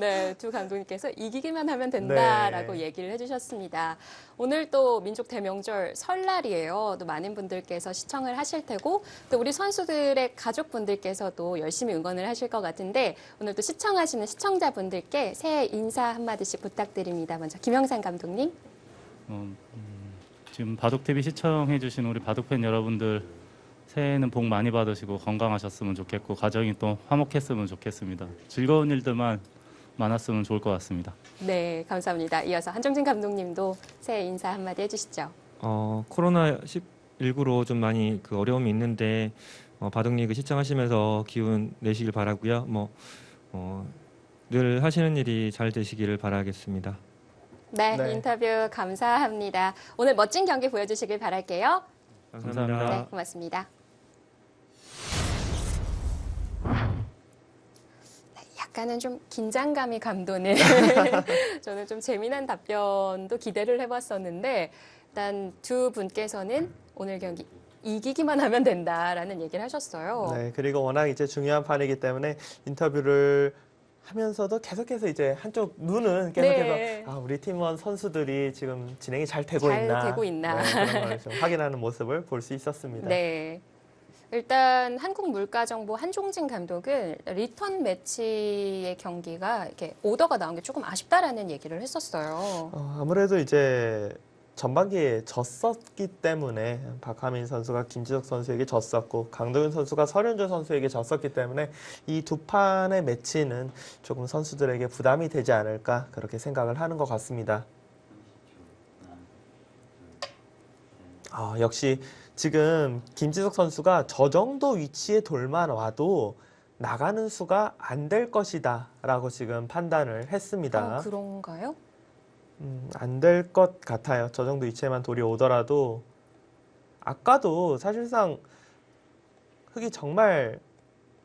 네, 두 감독님께서 이기기만 하면 된다라고 네. 얘기를 해주셨습니다. 오늘 또 민족 대명절 설날이에요. 또 많은 분들께서 시청을 하실 테고 또 우리 선수들의 가족분들께서도 열심히 응원을 하실 것 같은데 오늘 또 시청하시는 시청자분들께 새해 인사 한마디씩 부탁드립니다. 먼저 김영상 감독님. 지금 바둑TV 시청해주신 우리 바둑팬 여러분들 새해에는 복 많이 받으시고 건강하셨으면 좋겠고 가정이 또 화목했으면 좋겠습니다. 즐거운 일들만 많았으면 좋을 것 같습니다. 네, 감사합니다. 이어서 한정진 감독님도 새해 인사 한마디 해주시죠. 코로나19로 좀 많이 그 어려움이 있는데 바둑리그 시청하시면서 기운 내시길 바라고요. 늘 하시는 일이 잘 되시기를 바라겠습니다. 네, 네. 인터뷰 감사합니다. 오늘 멋진 경기 보여주시길 바랄게요. 감사합니다. 네, 고맙습니다. 네, 약간은 좀 긴장감이 감도는 저는 좀 재미난 답변도 기대를 해봤었는데 일단 두 분께서는 오늘 경기 이기기만 하면 된다라는 얘기를 하셨어요. 네, 그리고 워낙 이제 중요한 판이기 때문에 인터뷰를 하면서도 계속해서 이제 한쪽 눈은 계속해서 네. 우리 팀원 선수들이 지금 진행이 잘 되고 잘 있나, 되고 있나. 네, 그런 걸 좀 확인하는 모습을 볼 수 있었습니다. 네. 일단 한국물가정보 한종진 감독은 리턴 매치의 경기가 이렇게 오더가 나온 게 조금 아쉽다라는 얘기를 했었어요. 아무래도 이제 전반기에 졌었기 때문에 박하민 선수가 김지석 선수에게 졌었고 강도윤 선수가 설현주 선수에게 졌었기 때문에 이 두 판의 매치는 조금 선수들에게 부담이 되지 않을까 그렇게 생각을 하는 것 같습니다. 역시 지금 김지석 선수가 저 정도 위치에 돌만 와도 나가는 수가 안 될 것이다 라고 지금 판단을 했습니다. 그런가요? 안 될 것 같아요. 저 정도 위치에만 돌이 오더라도 아까도 사실상 흙이 정말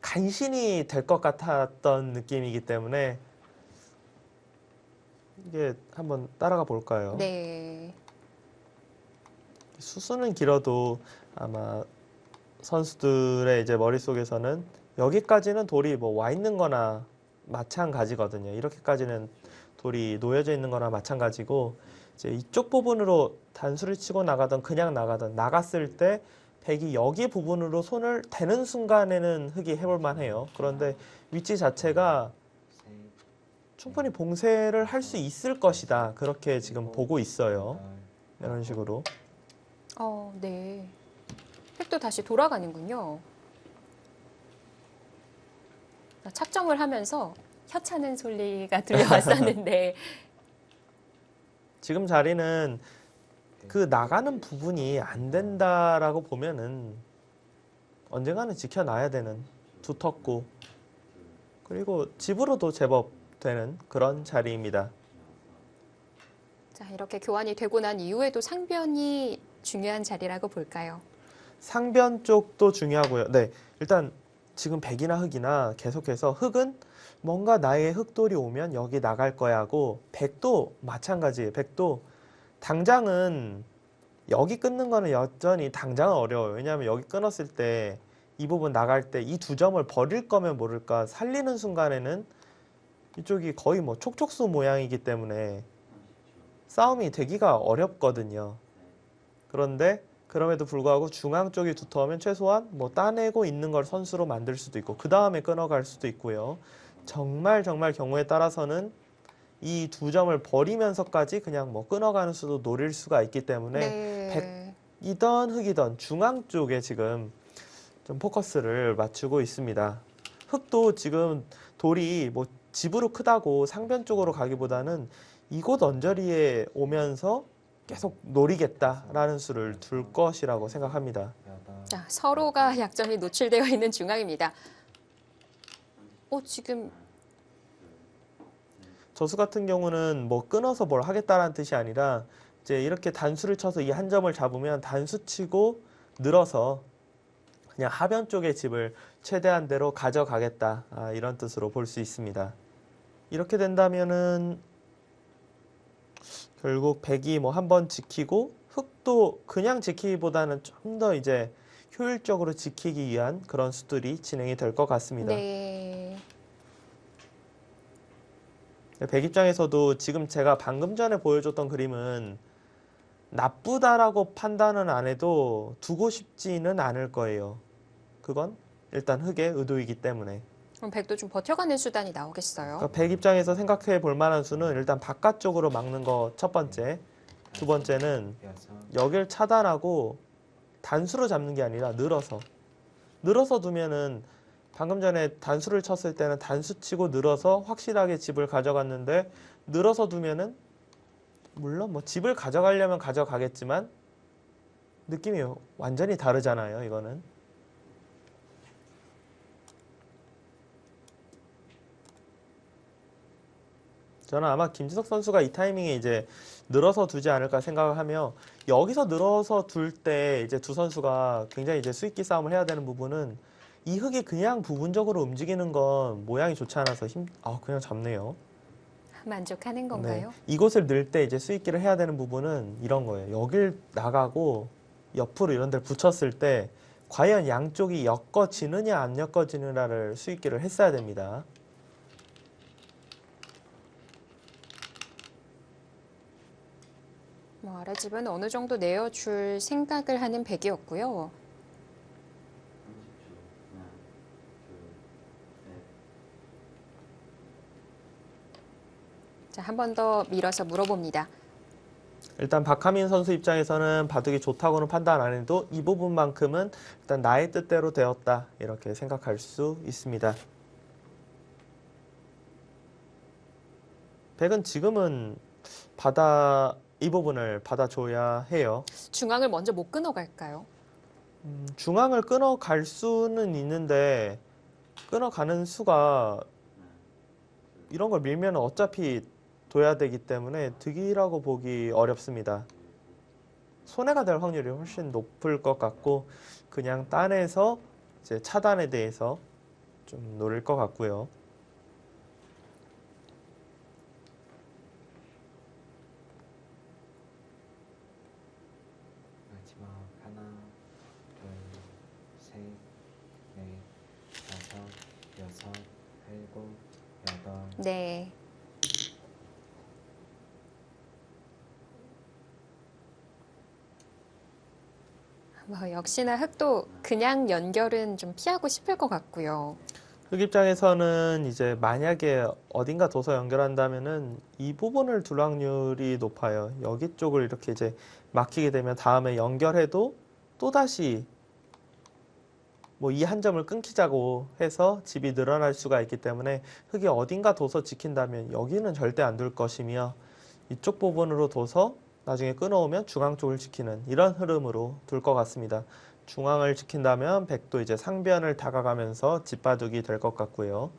간신히 될 것 같았던 느낌이기 때문에 이게 한번 따라가 볼까요? 네. 수수는 길어도 아마 선수들의 이제 머릿속에서는 여기까지는 돌이 뭐 와 있는 거나 마찬가지거든요. 이렇게까지는 돌이 놓여져 있는 거나 마찬가지고 이제 이쪽 부분으로 단수를 치고 나가던 그냥 나가던 나갔을 때 백이 여기 부분으로 손을 대는 순간에는 흙이 해볼 만해요. 그런데 위치 자체가 충분히 봉쇄를 할 수 있을 것이다. 그렇게 지금 보고 있어요. 이런 식으로. 네. 획도 다시 돌아가는군요. 착정을 하면서 혀차는 소리가 들려왔었는데 지금 자리는 그 나가는 부분이 안 된다라고 보면은 언젠가는 지켜놔야 되는 두텁고 그리고 집으로도 제법 되는 그런 자리입니다. 자, 이렇게 교환이 되고 난 이후에도 상변이 중요한 자리라고 볼까요? 상변 쪽도 중요하고요. 네, 일단 지금 백이나 흙이나 계속해서 흙은 뭔가 나의 흙돌이 오면 여기 나갈 거야 하고 백도 마찬가지예요. 백도 당장은 여기 끊는 거는 여전히 당장은 어려워요. 왜냐하면 여기 끊었을 때 이 부분 나갈 때 이 두 점을 버릴 거면 모를까 살리는 순간에는 이쪽이 거의 뭐 촉촉수 모양이기 때문에 싸움이 되기가 어렵거든요. 그런데 그럼에도 불구하고 중앙 쪽이 두터우면 최소한 뭐 따내고 있는 걸 선수로 만들 수도 있고 그 다음에 끊어갈 수도 있고요. 정말 경우에 따라서는 이 두 점을 버리면서까지 그냥 뭐 끊어가는 수도 노릴 수가 있기 때문에 네. 백이던 흙이던 중앙 쪽에 지금 좀 포커스를 맞추고 있습니다. 흙도 지금 돌이 뭐 집으로 크다고 상변 쪽으로 가기보다는 이곳 언저리에 오면서 계속 노리겠다라는 수를 둘 것이라고 생각합니다. 자, 서로가 약점이 노출되어 있는 중앙입니다. 지금 저수 같은 경우는 뭐 끊어서 뭘 하겠다라는 뜻이 아니라 이제 이렇게 단수를 쳐서 이 한 점을 잡으면 단수 치고 늘어서 그냥 하변 쪽의 집을 최대한대로 가져가겠다 이런 뜻으로 볼 수 있습니다. 이렇게 된다면은 결국 백이 뭐 한 번 지키고 흙도 그냥 지키기보다는 좀 더 이제 효율적으로 지키기 위한 그런 수들이 진행이 될 것 같습니다. 네. 백 입장에서도 지금 제가 방금 전에 보여줬던 그림은 나쁘다라고 판단은 안 해도 두고 싶지는 않을 거예요. 그건 일단 흑의 의도이기 때문에. 그럼 백도 좀 버텨가는 수단이 나오겠어요. 그러니까 백 입장에서 생각해 볼 만한 수는 일단 바깥쪽으로 막는 거 첫 번째. 두 번째는 여길 차단하고 단수로 잡는 게 아니라 늘어서 두면은 방금 전에 단수를 쳤을 때는 단수 치고 늘어서 확실하게 집을 가져갔는데 늘어서 두면은 물론 뭐 집을 가져가려면 가져가겠지만 느낌이 완전히 다르잖아요, 이거는. 저는 아마 김지석 선수가 이 타이밍에 이제 늘어서 두지 않을까 생각을 하며 여기서 늘어서 둘 때 이제 두 선수가 굉장히 이제 수익기 싸움을 해야 되는 부분은 이 흙이 그냥 부분적으로 움직이는 건 모양이 좋지 않아서 그냥 잡네요. 만족하는 네. 건가요? 이곳을 넣을 때 이제 수익기를 해야 되는 부분은 이런 거예요. 여길 나가고 옆으로 이런 데를 붙였을 때 과연 양쪽이 엮어지느냐 안 엮어지느냐를 수익기를 했어야 됩니다. 뭐 아랫집은 어느 정도 내어줄 생각을 하는 백이었고요. 자, 한 번 더 밀어서 물어봅니다. 일단 박하민 선수 입장에서는 바둑이 좋다고는 판단 안 해도 이 부분만큼은 일단 나의 뜻대로 되었다 이렇게 생각할 수 있습니다. 백은 지금은 이 부분을 받아줘야 해요. 중앙을 먼저 못 끊어갈까요? 중앙을 끊어갈 수는 있는데 끊어가는 수가 이런 걸 밀면 어차피 둬야 되기 때문에 득이라고 보기 어렵습니다. 손해가 될 확률이 훨씬 높을 것 같고 그냥 딴에서 이제 차단에 대해서 좀 노릴 것 같고요. 마지막 하나, 둘, 셋, 넷, 다섯, 여섯, 일곱, 여덟. 네. 뭐 역시나 흑도 그냥 연결은 좀 피하고 싶을 것 같고요. 흑 입장에서는 이제 만약에 어딘가 둬서 연결한다면은 이 부분을 둘 확률이 높아요. 여기 쪽을 이렇게 이제 막히게 되면 다음에 연결해도 또다시 뭐 이 한 점을 끊기자고 해서 집이 늘어날 수가 있기 때문에 흑이 어딘가 둬서 지킨다면 여기는 절대 안 둘 것이며 이쪽 부분으로 둬서 나중에 끊어오면 중앙 쪽을 지키는 이런 흐름으로 둘 것 같습니다. 중앙을 지킨다면 백도 이제 상변을 다가가면서 집바둑이 될 것 같고요.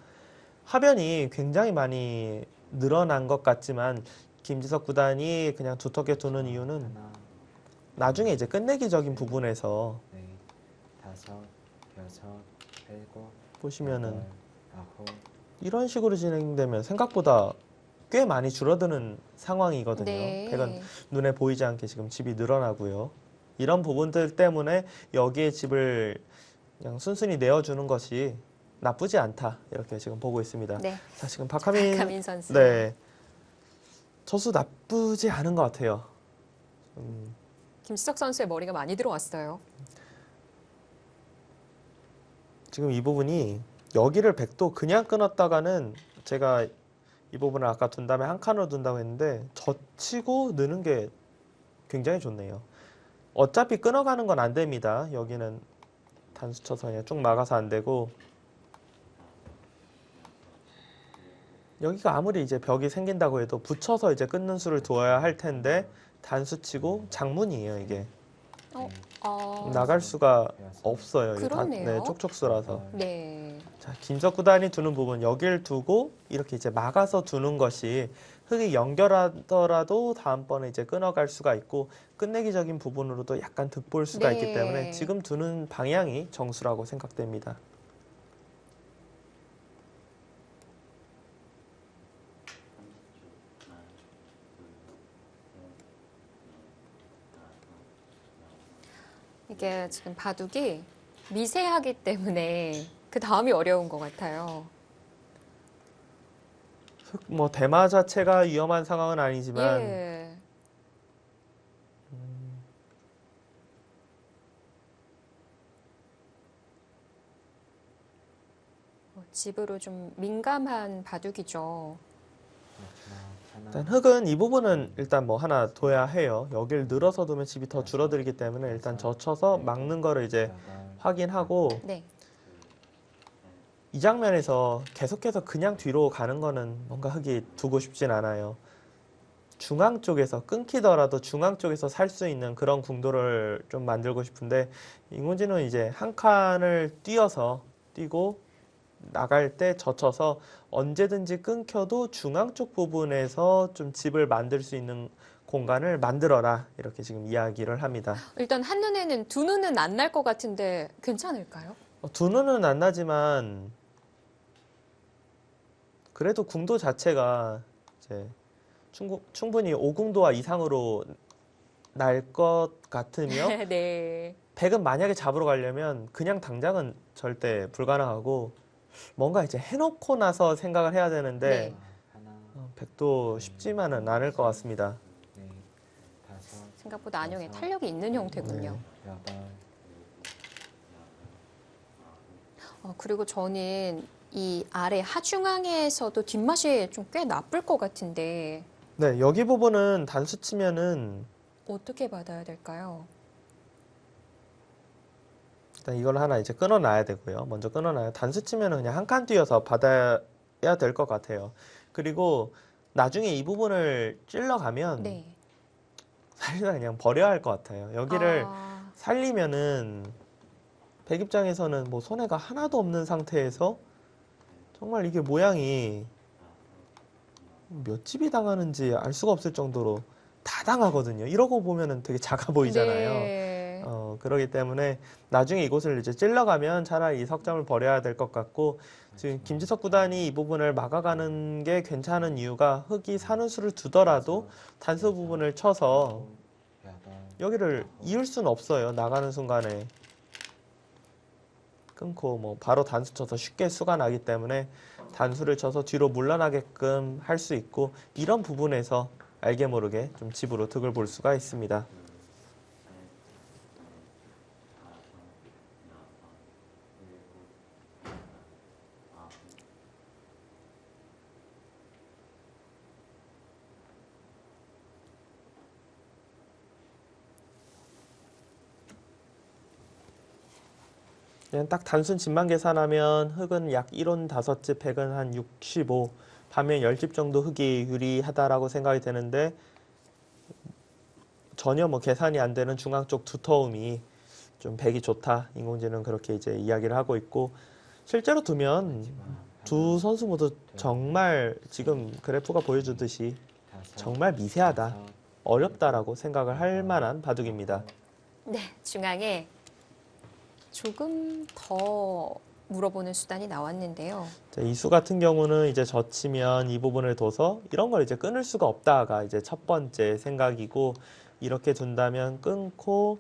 하변이 굉장히 많이 늘어난 것 같지만 김지석 구단이 그냥 두텁게 두는 이유는 하나, 나중에 이제 끝내기적인 부분에서 넷, 다섯, 여섯, 일곱, 보시면은 여덟, 아홉. 이런 식으로 진행되면 생각보다 꽤 많이 줄어드는 상황이거든요. 네. 백은 눈에 보이지 않게 지금 집이 늘어나고요. 이런 부분들 때문에 여기에 집을 그냥 순순히 내어주는 것이 나쁘지 않다. 이렇게 지금 보고 있습니다. 네. 자, 지금 박하민, 박하민 선수. 네. 저수 나쁘지 않은 것 같아요. 김수석 선수의 머리가 많이 들어왔어요. 지금 이 부분이 여기를 백도 그냥 끊었다가는 제가 이 부분을 아까 둔 다음에 한 칸으로 둔다고 했는데 젖히고 느는 게 굉장히 좋네요. 어차피 끊어가는 건 안 됩니다. 여기는 단수 쳐서 그냥 쭉 막아서 안 되고 여기가 아무리 이제 벽이 생긴다고 해도 붙여서 이제 끊는 수를 두어야 할 텐데 단수 치고 장문이에요 이게. 나갈 수가 없어요. 이게 그렇네요. 네, 촉촉수라서. 네. 자, 김석 구단이 두는 부분 여길 두고 이렇게 이제 막아서 두는 것이 흙이 연결하더라도 다음번에 이제 끊어갈 수가 있고 끝내기적인 부분으로도 약간 득볼 수가 네. 있기 때문에 지금 두는 방향이 정수라고 생각됩니다. 이게 지금 바둑이 미세하기 때문에 그 다음이 어려운 것 같아요. 뭐 대마 자체가 위험한 상황은 아니지만 예. 집으로 좀 민감한 바둑이죠. 마지막 하나, 일단 흙은 이 부분은 일단 뭐 하나 둬야 해요. 여기를 늘어서 두면 집이 더 줄어들기 때문에 일단 젖혀서 막는 거를 이제 여덟, 확인하고 네. 이 장면에서 계속해서 그냥 뒤로 가는 거는 뭔가 흙이 두고 싶진 않아요. 중앙 쪽에서 끊기더라도 중앙 쪽에서 살 수 있는 그런 궁도를 좀 만들고 싶은데 인공지능은 이제 한 칸을 뛰고 나갈 때 젖혀서 언제든지 끊겨도 중앙 쪽 부분에서 좀 집을 만들 수 있는 공간을 만들어라 이렇게 지금 이야기를 합니다. 일단 한눈에는 두 눈은 안 날 것 같은데 괜찮을까요? 두 눈은 안 나지만 그래도 궁도 자체가 이제 충분히 5궁도와 이상으로 날 것 같으며 네. 백은 만약에 잡으러 가려면 그냥 당장은 절대 불가능하고 뭔가 이제 해놓고 나서 생각을 해야 되는데 네. 하나, 백도 쉽지만은 않을 것 같습니다. 넷, 다섯, 생각보다 안영에 탄력이 있는 형태군요. 여덟, 그리고 저는 이 아래 하중앙에서도 뒷맛이 좀 꽤 나쁠 것 같은데 네, 여기 부분은 단수 치면은 어떻게 받아야 될까요? 일단 이걸 하나 이제 끊어놔야 되고요. 먼저 끊어놔요. 단수 치면은 그냥 한 칸 뛰어서 받아야 될 것 같아요. 그리고 나중에 이 부분을 찔러가면 네. 사실상 그냥 버려야 할 것 같아요. 여기를 아, 살리면은 백 입장에서는 뭐 손해가 하나도 없는 상태에서 정말 이게 모양이 몇 집이 당하는지 알 수가 없을 정도로 다 당하거든요. 이러고 보면은 되게 작아 보이잖아요. 네. 그러기 때문에 나중에 이곳을 이제 찔러가면 차라리 이 석점을 버려야 될 것 같고 지금 김지석 구단이 이 부분을 막아가는 게 괜찮은 이유가 흙이 사는 수를 두더라도 단수 부분을 쳐서 여덟, 여기를 이을 수는 없어요. 나가는 순간에 끊고 뭐 바로 단수 쳐서 쉽게 수가 나기 때문에 단수를 쳐서 뒤로 물러나게끔 할 수 있고 이런 부분에서 알게 모르게 좀 집으로 득을 볼 수가 있습니다. 그냥 딱 단순 집만 계산하면 흙은 약 1원 5집, 백은 한 65, 반면 10집 정도 흙이 유리하다라고 생각이 되는데 전혀 뭐 계산이 안 되는 중앙 쪽 두터움이 좀 백이 좋다. 인공지능은 그렇게 이제 이야기를 하고 있고 실제로 두면 두 선수 모두 정말 지금 그래프가 보여주듯이 다섯, 정말 미세하다. 여섯, 어렵다라고 생각을 할 만한 바둑입니다. 네, 중앙에 조금 더 물어보는 수단이 나왔는데요. 이 수 같은 경우는 이제 젖히면 이 부분을 둬서 이런 걸 이제 끊을 수가 없다가 이제 첫 번째 생각이고 이렇게 둔다면 끊고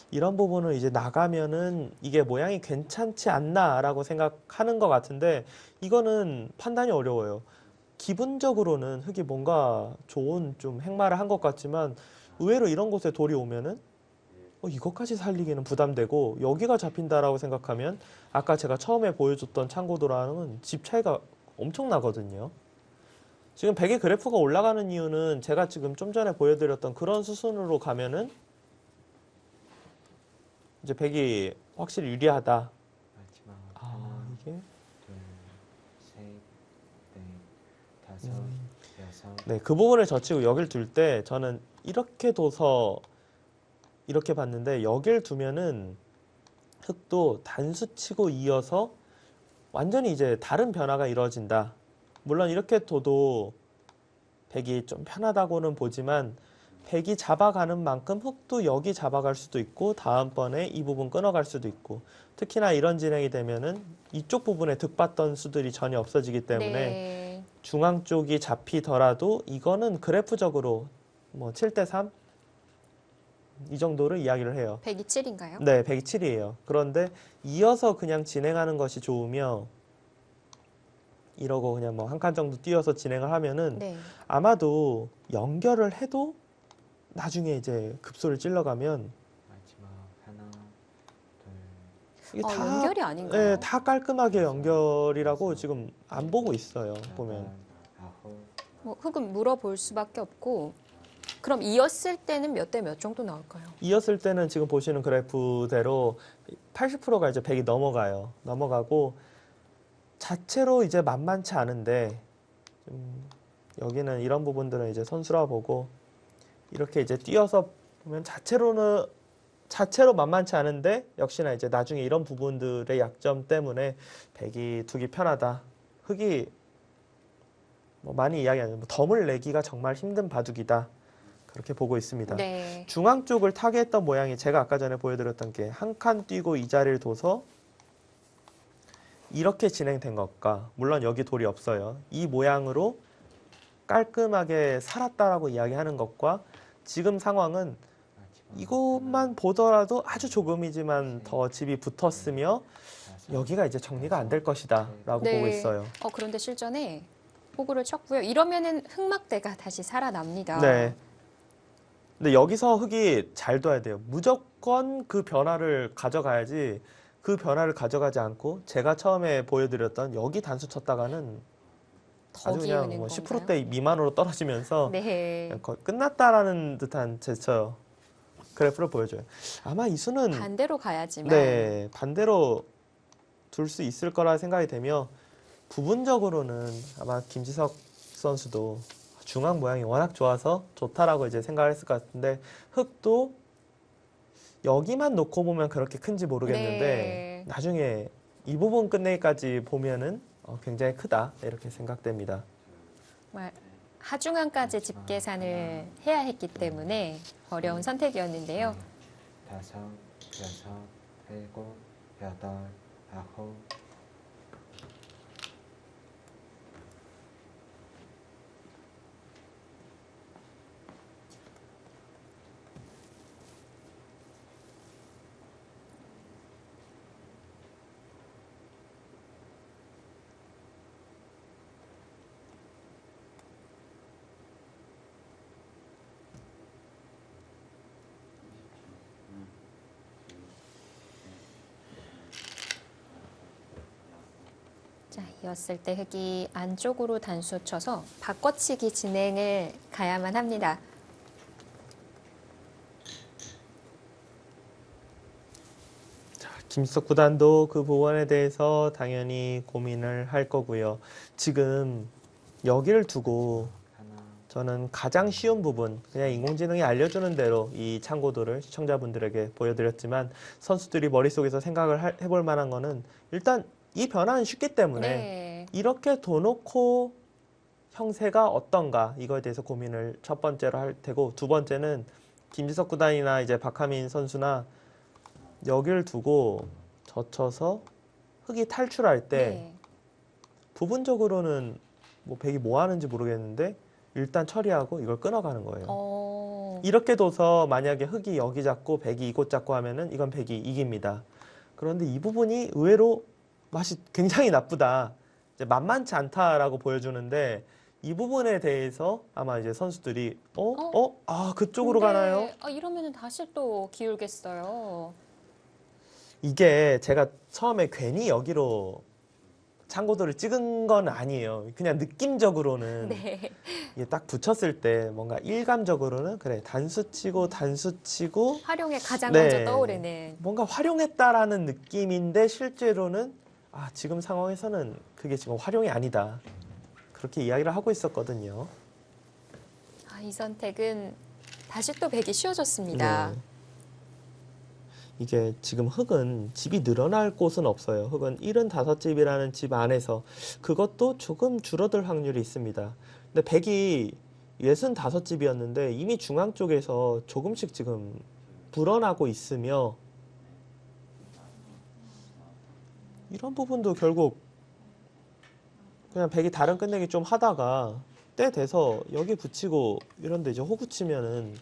이런 부분을 이제 나가면은 이게 모양이 괜찮지 않나라고 생각하는 것 같은데 이거는 판단이 어려워요. 기분적으로는 흙이 뭔가 좋은 좀 행마를 한 것 같지만 의외로 이런 곳에 돌이 오면은 이것까지 살리기는 부담되고 여기가 잡힌다라고 생각하면 아까 제가 처음에 보여줬던 창고도랑은 집 차이가 엄청나거든요. 지금 백의 그래프가 올라가는 이유는 제가 지금 좀 전에 보여드렸던 그런 수순으로 가면은 이제 백이 확실히 유리하다. 마지막 아, 하나, 이게 둘, 셋, 넷, 다섯, 여섯, 네, 그 부분을 젖히고 여길 둘 때 저는 이렇게 둬서 이렇게 봤는데 여길 두면은 흙도 단수 치고 이어서 완전히 이제 다른 변화가 이루어진다. 물론 이렇게 둬도 백이 좀 편하다고는 보지만 백이 잡아가는 만큼 흙도 여기 잡아갈 수도 있고 다음번에 이 부분 끊어갈 수도 있고 특히나 이런 진행이 되면은 이쪽 부분에 득봤던 수들이 전혀 없어지기 때문에 네. 중앙 쪽이 잡히더라도 이거는 그래프적으로 뭐 7대3 이 정도를 이야기를 해요. 102 7인가요? 네, 107이에요. 그런데 이어서 그냥 진행하는 것이 좋으며 이러고 그냥 뭐 한 칸 정도 띄어서 진행을 하면은 네. 아마도 연결을 해도 나중에 이제 급소를 찔러가면 마지막 하나, 둘, 이게 다 연결이 아닌가요? 네, 다 깔끔하게 연결이라고 지금 안 보고 있어요. 보면. 여덟, 아홉, 뭐 흙은 물어볼 수밖에 없고 그럼 이었을 때는 몇 대 몇 정도 나올까요? 이었을 때는 지금 보시는 그래프대로 80%가 이제 100이 넘어가요. 넘어가고 자체로 이제 만만치 않은데 여기는 이런 부분들은 이제 선수라 보고 이렇게 이제 띄어서 보면 자체로 만만치 않은데 역시나 이제 나중에 이런 부분들의 약점 때문에 100이 두기 편하다. 흙이 뭐 많이 이야기하는 뭐 덤을 내기가 정말 힘든 바둑이다. 그렇게 보고 있습니다. 네. 중앙 쪽을 타겟했던 모양이 제가 아까 전에 보여드렸던 게 한 칸 뛰고 이 자리를 둬서 이렇게 진행된 것과 물론 여기 돌이 없어요. 이 모양으로 깔끔하게 살았다라고 이야기하는 것과 지금 상황은 마지막 이것만 보더라도 아주 조금이지만 더 집이 붙었으며 다섯, 여기가 이제 정리가 안 될 것이다 라고 네. 보고 있어요. 그런데 실전에 호구를 쳤고요. 이러면은 흙막대가 다시 살아납니다. 네. 근데 여기서 흙이 잘 둬야 돼요. 무조건 그 변화를 가져가야지 그 변화를 가져가지 않고 제가 처음에 보여드렸던 여기 단수 쳤다가는 더 아주 기우는 그냥 뭐 건가요? 10%대 미만으로 떨어지면서 네. 그냥 거의 끝났다라는 듯한 제스처 그래프를 보여줘요. 아마 이 수는 반대로 가야지만 네, 반대로 둘 수 있을 거라 생각이 되며 부분적으로는 아마 김지석 선수도 중앙 모양이 워낙 좋아서 좋다라고 이제 생각을 했을 것 같은데 흙도 여기만 놓고 보면 그렇게 큰지 모르겠는데 네. 나중에 이 부분 끝내기까지 보면은 굉장히 크다 이렇게 생각됩니다. 정말 하중항까지 집계산을 해야 했기 때문에 어려운 선택이었는데요. 다섯, 여섯, 일곱, 여덟, 아홉, 자, 이었을 때 흙이 안쪽으로 단수 쳐서 바꿔치기 진행을 가야만 합니다. 김지석 구단도 그 부분에 대해서 당연히 고민을 할 거고요. 지금 여기를 두고 하나, 저는 가장 쉬운 부분, 그냥 인공지능이 알려주는 대로 이 참고도를 시청자분들에게 보여드렸지만 선수들이 머릿속에서 생각을 해볼 만한 거는 일단 이 변화는 쉽기 때문에 네. 이렇게 둬놓고 형세가 어떤가 이거에 대해서 고민을 첫 번째로 할 테고 두 번째는 김지석 구단이나 이제 박하민 선수나 여기를 두고 젖혀서 흙이 탈출할 때 네. 부분적으로는 뭐 백이 뭐 하는지 모르겠는데 일단 처리하고 이걸 끊어가는 거예요. 이렇게 둬서 만약에 흙이 여기 잡고 백이 이곳 잡고 하면은 이건 백이 이깁니다. 그런데 이 부분이 의외로 맛이 굉장히 나쁘다. 이제 만만치 않다라고 보여주는데 이 부분에 대해서 아마 이제 선수들이 그쪽으로 근데, 가나요? 이러면은 다시 또 기울겠어요. 이게 제가 처음에 괜히 여기로 참고도를 찍은 건 아니에요. 그냥 느낌적으로는 네. 이게 딱 붙였을 때 뭔가 일감적으로는 그래 단수 치고 활용에 가장 네. 먼저 떠오르는. 뭔가 활용했다라는 느낌인데 실제로는 지금 상황에서는 그게 지금 활용이 아니다. 그렇게 이야기를 하고 있었거든요. 이 선택은 다시 또 백이 쉬워졌습니다. 네. 이게 지금 흙은 집이 늘어날 곳은 없어요. 흙은 75집이라는 집 안에서 그것도 조금 줄어들 확률이 있습니다. 근데 백이 65집이었는데 이미 중앙 쪽에서 조금씩 지금 불어나고 있으며 이런 부분도 결국 그냥 백이 다른 끝내기 좀 하다가 때 돼서 여기 붙이고 이런데 이제 호구 치면은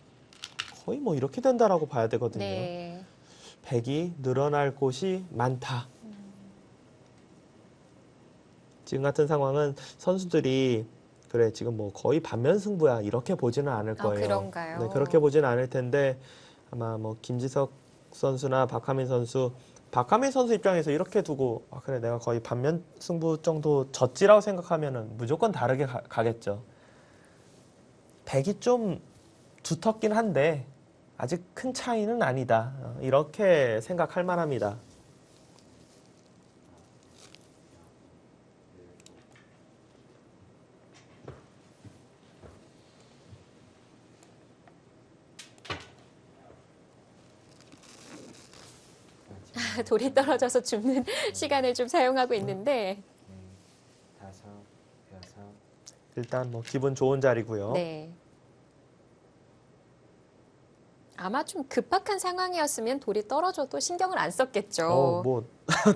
거의 뭐 이렇게 된다라고 봐야 되거든요. 네. 백이 늘어날 곳이 많다. 지금 같은 상황은 선수들이 그래 지금 뭐 거의 반면 승부야 이렇게 보지는 않을 아, 거예요. 그런가요? 네, 그렇게 보지는 않을 텐데 아마 뭐 김지석 선수나 박하민 선수 입장에서 이렇게 두고 아, 그래 내가 거의 반면 승부 정도 졌지라고 생각하면은 무조건 다르게 가겠죠. 백이 좀 두텁긴 한데 아직 큰 차이는 아니다. 이렇게 생각할 만합니다. 돌이 떨어져서 줍는 시간을 좀 사용하고 있는데, 넷, 다섯, 여섯, 일단 뭐 기분 좋은 자리고요. 네. 아마 좀 급박한 상황이었으면 돌이 떨어져도 신경을 안 썼겠죠. 뭐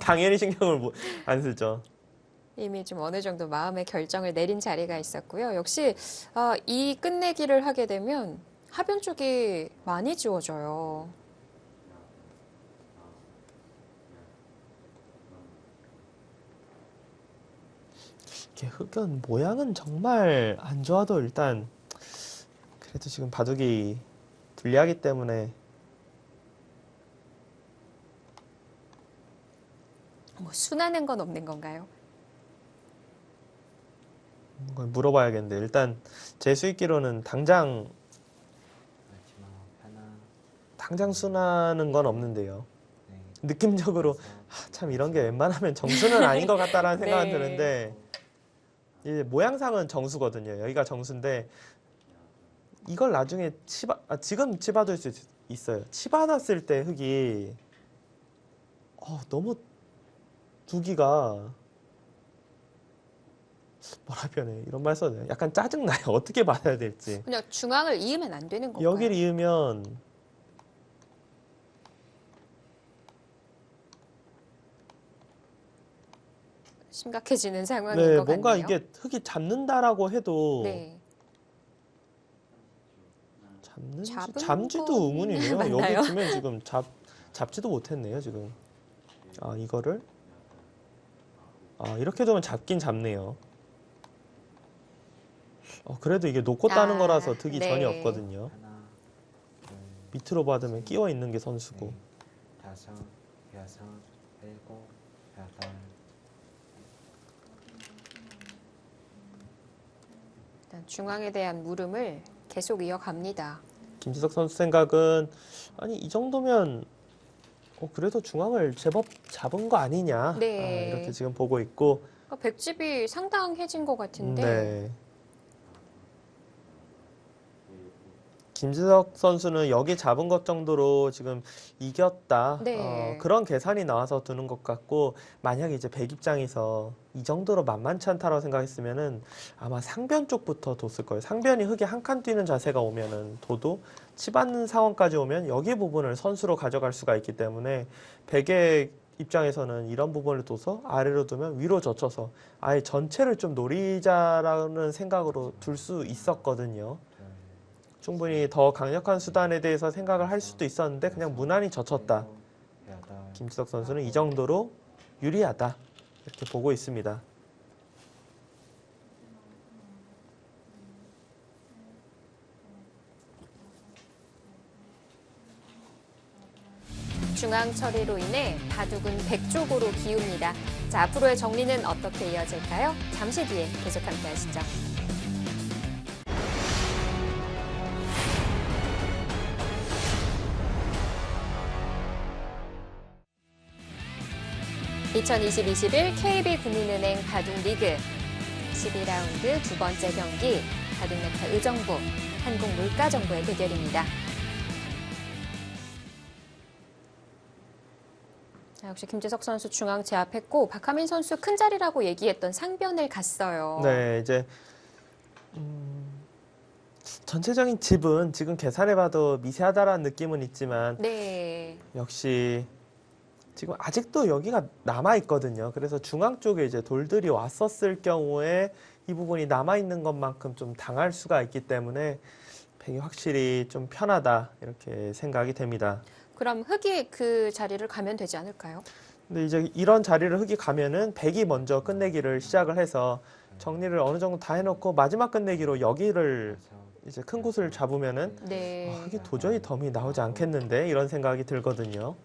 당연히 신경을 안 쓰죠. 이미 좀 어느 정도 마음의 결정을 내린 자리가 있었고요. 역시 이 끝내기를 하게 되면 하변 쪽이 많이 지워져요. 이렇게 흑연 모양은 정말 안 좋아도 일단 그래도 지금 바둑이 불리하기 때문에 뭐 순하는 건 없는 건가요? 그걸 물어봐야겠는데 일단 제 수익기로는 당장 마지막 하나, 순하는 건 없는데요. 넷, 느낌적으로 다섯, 참 이런 게 웬만하면 정수는 아닌 것 같다라는 생각은 네. 드는데 이제 모양상은 정수거든요. 여기가 정수인데 이걸 나중에 지금 치받을 수 있어요. 치받았을 때 흙이 너무 두기가 뭐라 표현해 이런 말 써도 돼요. 약간 짜증나요. 어떻게 받아야 될지. 그냥 중앙을 이으면 안 되는 건가요? 여기를 이으면 심각해지는 상황인 네, 것 뭔가 같네요. 이게 흙이 잡는다라고 해도 네. 잡은 잠지도 건 의문이네요. 맞나요? 여기 두면 지금 잡지도 못했네요. 지금 이거를 이렇게 두면 잡긴 잡네요. 그래도 이게 놓고 따는 거라서 득이 네. 전혀 없거든요. 하나, 둘, 밑으로 받으면 끼워 있는 게 선수고. 넷, 다섯, 여섯, 일곱, 여덟, 일단 중앙에 대한 물음을 계속 이어갑니다. 김지석 선수 생각은 아니 이 정도면 그래도 중앙을 제법 잡은 거 아니냐. 네. 이렇게 지금 보고 있고. 그러니까 백집이 상당해진 것 같은데. 네. 김지석 선수는 여기 잡은 것 정도로 지금 이겼다. 네. 그런 계산이 나와서 두는 것 같고 만약에 이제 백 입장에서 이 정도로 만만치 않다라고 생각했으면은 아마 상변 쪽부터 뒀을 거예요. 상변이 흙에 한 칸 뛰는 자세가 오면은 둬도 치받는 상황까지 오면 여기 부분을 선수로 가져갈 수가 있기 때문에 백의 입장에서는 이런 부분을 둬서 아래로 두면 위로 젖혀서 아예 전체를 좀 노리자라는 생각으로 둘 수 있었거든요. 둘, 충분히 더 강력한 수단에 대해서 생각을 할 수도 있었는데 그냥 무난히 젖혔다. 일곱, 여덟, 김지석 선수는 이 정도로 유리하다. 이렇게 보고 있습니다. 중앙 처리로 인해 바둑은 백 쪽으로 기웁니다. 자, 앞으로의 정리는 어떻게 이어질까요? 잠시 뒤에 계속 함께 하시죠. (2020-21) KB국민은행 바둑리그 12라운드 두 번째 경기 바둑메타 의정부, 한국물가정부의 대결입니다. 자, 역시 김지석 선수 중앙 제압했고 박하민 선수 큰 자리라고 얘기했던 상변을 갔어요. 네, 이제 전체적인 집은 지금 계산해봐도 미세하다라는 느낌은 있지만 네. 역시 지금 아직도 여기가 남아 있거든요. 그래서 중앙 쪽에 이제 돌들이 왔었을 경우에 이 부분이 남아 있는 것만큼 좀 당할 수가 있기 때문에 백이 확실히 좀 편하다 이렇게 생각이 됩니다. 그럼 흑이 그 자리를 가면 되지 않을까요? 근데 이제 이런 자리를 흑이 가면은 백이 먼저 끝내기를 시작을 해서 정리를 어느 정도 다 해놓고 마지막 끝내기로 여기를 이제 큰 곳을 잡으면은 네. 흑이 도저히 덤이 나오지 않겠는데 이런 생각이 들거든요.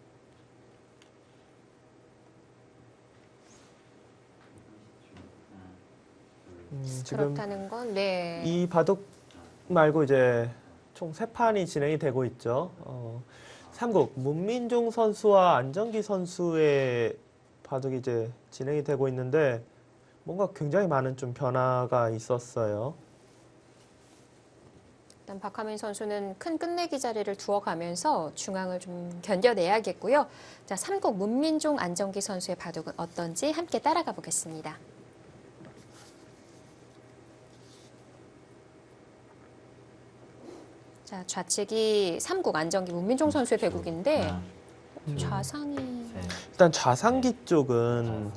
지금 그렇다는 건 네. 이 바둑 말고 이제 총 3판이 진행이 되고 있죠. 3국 문민종 선수와 안정기 선수의 바둑이 이제 진행이 되고 있는데 뭔가 굉장히 많은 좀 변화가 있었어요. 일단 박하민 선수는 큰 끝내기 자리를 두어가면서 중앙을 좀 견뎌내야겠고요. 자, 3국 문민종 안정기 선수의 바둑은 어떤지 함께 따라가 보겠습니다. 자, 좌측이 3국 안정기 문민종 선수의 배국인데 좌상이 일단 좌상기 쪽은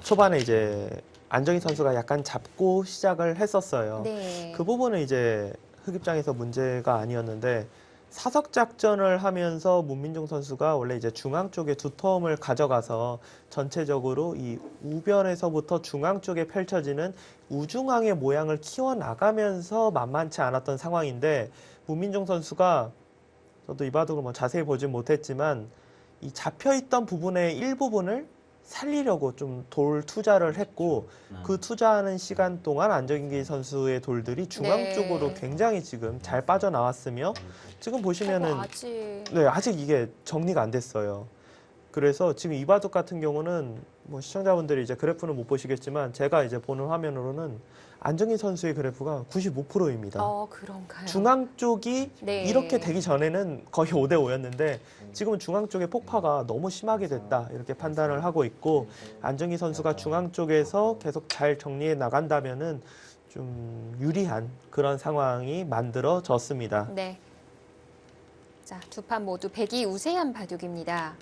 초반에 이제 안정기 선수가 약간 잡고 시작을 했었어요. 네. 그 부분은 이제 흑 입장에서 문제가 아니었는데 사석 작전을 하면서 문민종 선수가 원래 이제 중앙 쪽에 두터움을 가져가서 전체적으로 이 우변에서부터 중앙 쪽에 펼쳐지는 우중앙의 모양을 키워 나가면서 만만치 않았던 상황인데 문민종 선수가 저도 이 바둑을 뭐 자세히 보진 못했지만 이 잡혀 있던 부분의 일부분을 살리려고 좀 돌 투자를 했고 그 투자하는 시간 동안 안정기 선수의 돌들이 중앙 네. 쪽으로 굉장히 지금 잘 빠져나왔으며 지금 보시면은 아직 네, 아직 이게 정리가 안 됐어요. 그래서 지금 이 바둑 같은 경우는 뭐 시청자분들이 이제 그래프는 못 보시겠지만 제가 이제 보는 화면으로는 안정기 선수의 그래프가 95%입니다. 그런가요? 중앙 쪽이 네. 이렇게 되기 전에는 거의 5대 5였는데 지금은 중앙 쪽의 폭파가 너무 심하게 됐다 이렇게 판단을 하고 있고 안정기 선수가 중앙 쪽에서 계속 잘 정리해 나간다면은 좀 유리한 그런 상황이 만들어졌습니다. 네. 자, 두 판 모두 백이 우세한 바둑입니다.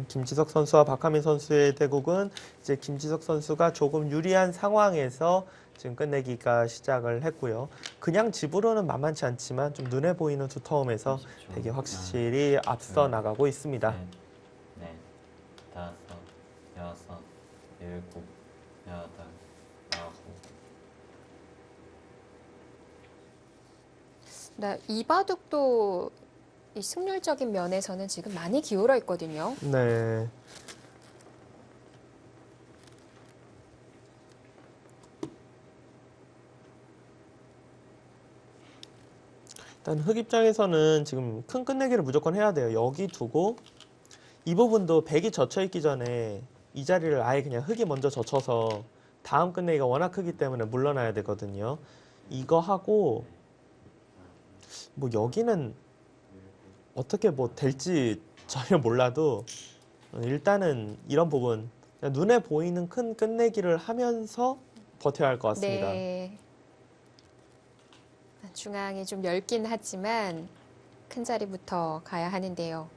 김지석 선수와 박하민 선수의 대국은 이제 김지석 선수가 조금 유리한 상황에서 지금 끝내기가 시작을 했고요. 그냥 집으로는 만만치 않지만 좀 눈에 보이는 두터움에서 되게 확실히 앞서 나가고 있습니다. 넷, 다섯, 여섯, 일곱, 여덟, 아홉. 네, 이 바둑도 이 승률적인 면에서는 지금 많이 기울어 있거든요. 네. 일단 흑 입장에서는 지금 큰 끝내기를 무조건 해야 돼요. 여기 두고 이 부분도 백이 젖혀 있기 전에 이 자리를 아예 그냥 흑이 먼저 젖혀서 다음 끝내기가 워낙 크기 때문에 물러나야 되거든요. 이거 하고 뭐 여기는 어떻게 뭐 될지 전혀 몰라도 일단은 이런 부분 그냥 눈에 보이는 큰 끝내기를 하면서 버텨야 할 것 같습니다. 네. 중앙이 좀 얇긴 하지만 큰 자리부터 가야 하는데요.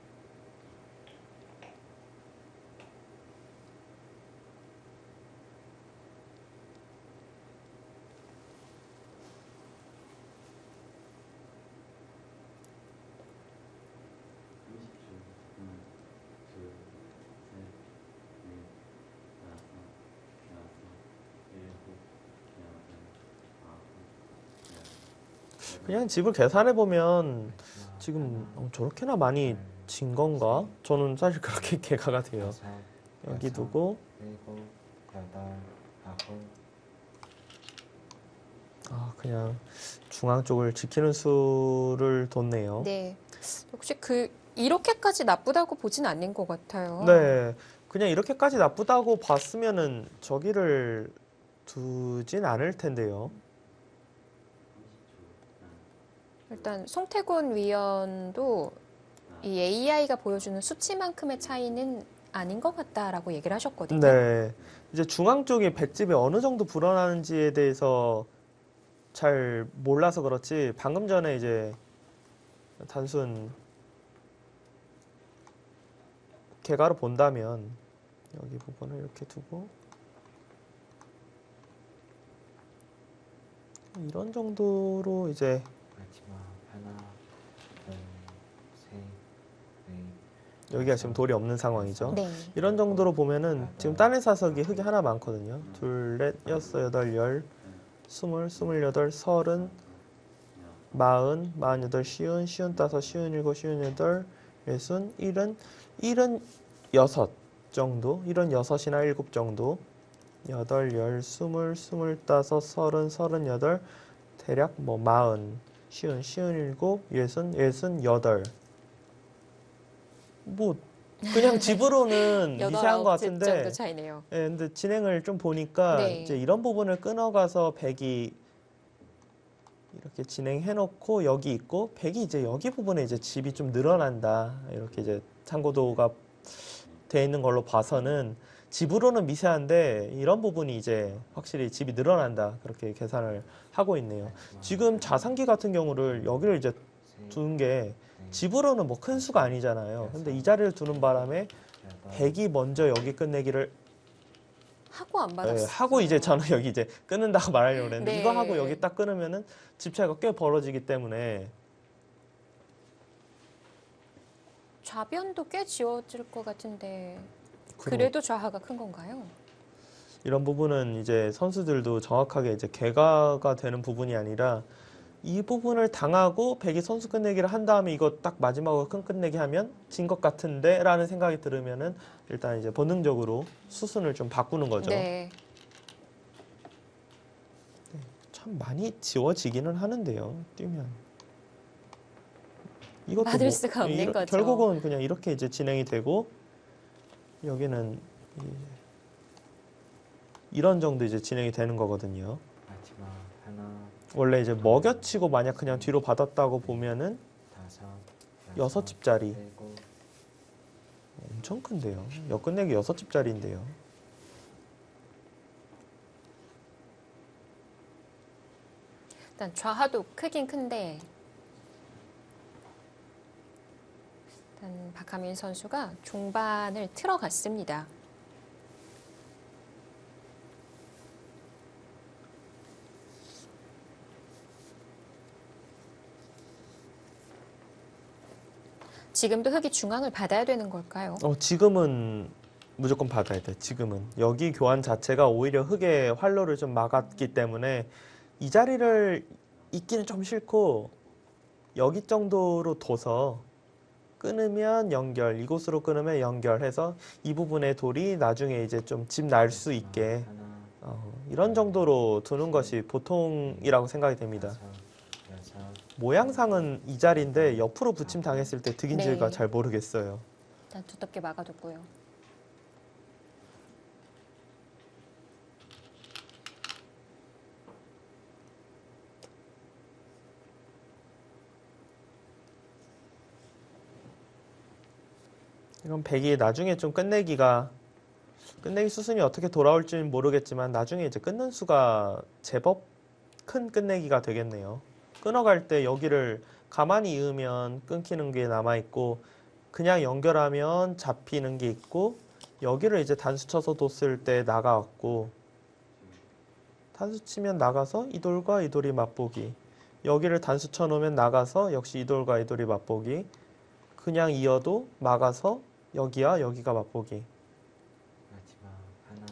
그냥 집을 계산해 보면 지금 저렇게나 많이 진 건가? 저는 사실 그렇게 계가가 돼요. 여기 두고 일곱, 여덟, 아홉. 그냥 중앙 쪽을 지키는 수를 뒀네요. 네. 혹시 이렇게까지 나쁘다고 보진 않는 것 같아요. 네, 그냥 이렇게까지 나쁘다고 봤으면은 저기를 두진 않을 텐데요. 일단 송태곤 위원도 이 AI가 보여주는 수치만큼의 차이는 아닌 것 같다라고 얘기를 하셨거든요. 네, 이제 중앙 쪽에 백집이 어느 정도 불어나는지에 대해서 잘 몰라서 그렇지 방금 전에 이제 단순 개가로 본다면 여기 부분을 이렇게 두고 이런 정도로 이제 마지막 하나, 둘, 셋, 넷, 여기가 지금 돌이 없는 상황이죠. 네. 이런 정도로 보면은 지금 딴의 사석이 흙이 하나 많거든요. 둘, 넷, 여섯, 여덟, 열, 스물, 스물여덟, 서른, 마흔, 마흔여덟, 쉬운, 쉬운 다섯, 쉬운 일곱, 쉬운 여덟, 예순, 일흔, 일흔 여섯 정도, 일흔 여섯이나 일곱 정도, 여덟, 열, 스물, 스물다섯, 서른, 서른여덟, 대략 뭐 마흔, 쉬운, 쉬운 일곱, 예순, 예순 여덟. 뭐 그냥 집으로는 여덟, 미세한 것 아홉 집 정도 같은데, 차이네요. 예, 근데 진행을 좀 보니까 네. 이제 이런 부분을 끊어가서 100이 이렇게 진행해놓고 여기 있고 100이 이제 여기 부분에 이제 집이 좀 늘어난다 이렇게 이제 참고도가 돼 있는 걸로 봐서는 집으로는 미세한데 이런 부분이 이제 확실히 집이 늘어난다 그렇게 계산을 하고 있네요. 지금 자산기 같은 경우를 여기를 이제 두는 게 집으로는 뭐 큰 수가 아니잖아요. 근데 이 자리를 두는 바람에 100이 먼저 여기 끝내기를 하고 안 받았어요. 하고 이제 저는 여기 이제 끊는다고 말하려고 그랬는데 네. 이거 하고 여기 딱 끊으면은 집 차이가 꽤 벌어지기 때문에 좌변도 꽤 지워질 것 같은데 그런- 그래도 좌하가 큰 건가요? 이런 부분은 이제 선수들도 정확하게 이제 개가가 되는 부분이 아니라 이 부분을 당하고 100이 선수 끝내기를 한 다음에 이거 딱 마지막으로 큰 끝내기 하면 진 것 같은데 라는 생각이 들으면은 일단 이제 본능적으로 수순을 좀 바꾸는 거죠. 네. 참 많이 지워지기는 하는데요. 뛰면. 이것도 받을 수가 없는 거죠. 결국은 그냥 이렇게 이제 진행이 되고 여기는 이런 정도 이제 진행이 되는 거거든요. 마지막 하나, 원래 이제 먹여치고 만약 그냥 뒤로 받았다고 보면은 다섯, 여섯 집짜리 일곱, 엄청 큰데요. 역끝내기 여섯 집짜리인데요. 일단 좌하도 크긴 큰데 일단 박하민 선수가 종반을 틀어갔습니다. 지금도 흙이 중앙을 받아야 되는 걸까요? 지금은 무조건 받아야 돼. 지금은 여기 교환 자체가 오히려 흙의 활로를 좀 막았기 때문에 이 자리를 있기는 좀 싫고 여기 정도로 둬서 끊으면 연결, 이곳으로 끊으면 연결해서 이 부분의 돌이 나중에 이제 좀 집 날 수 있게 하나, 이런 정도로 두는 것이 보통이라고 생각이 됩니다. 다섯, 여섯, 모양상은 이 자리인데 옆으로 붙임 당했을 때 득인지가 네. 잘 모르겠어요. 일단 두텁게 막아뒀고요. 이건 100이 나중에 좀 끝내기 수순이 어떻게 돌아올지는 모르겠지만 나중에 이제 끊는 수가 제법 큰 끝내기가 되겠네요. 끊어갈 때 여기를 가만히 이으면 끊기는 게 남아있고 그냥 연결하면 잡히는 게 있고 여기를 이제 단수 쳐서 뒀을 때 나가왔고 단수 치면 나가서 이 돌과 이 돌이 맞보기 여기를 단수 쳐놓으면 나가서 역시 이 돌과 이 돌이 맞보기 그냥 이어도 막아서 여기와 여기가 맞보기 마지막 하나,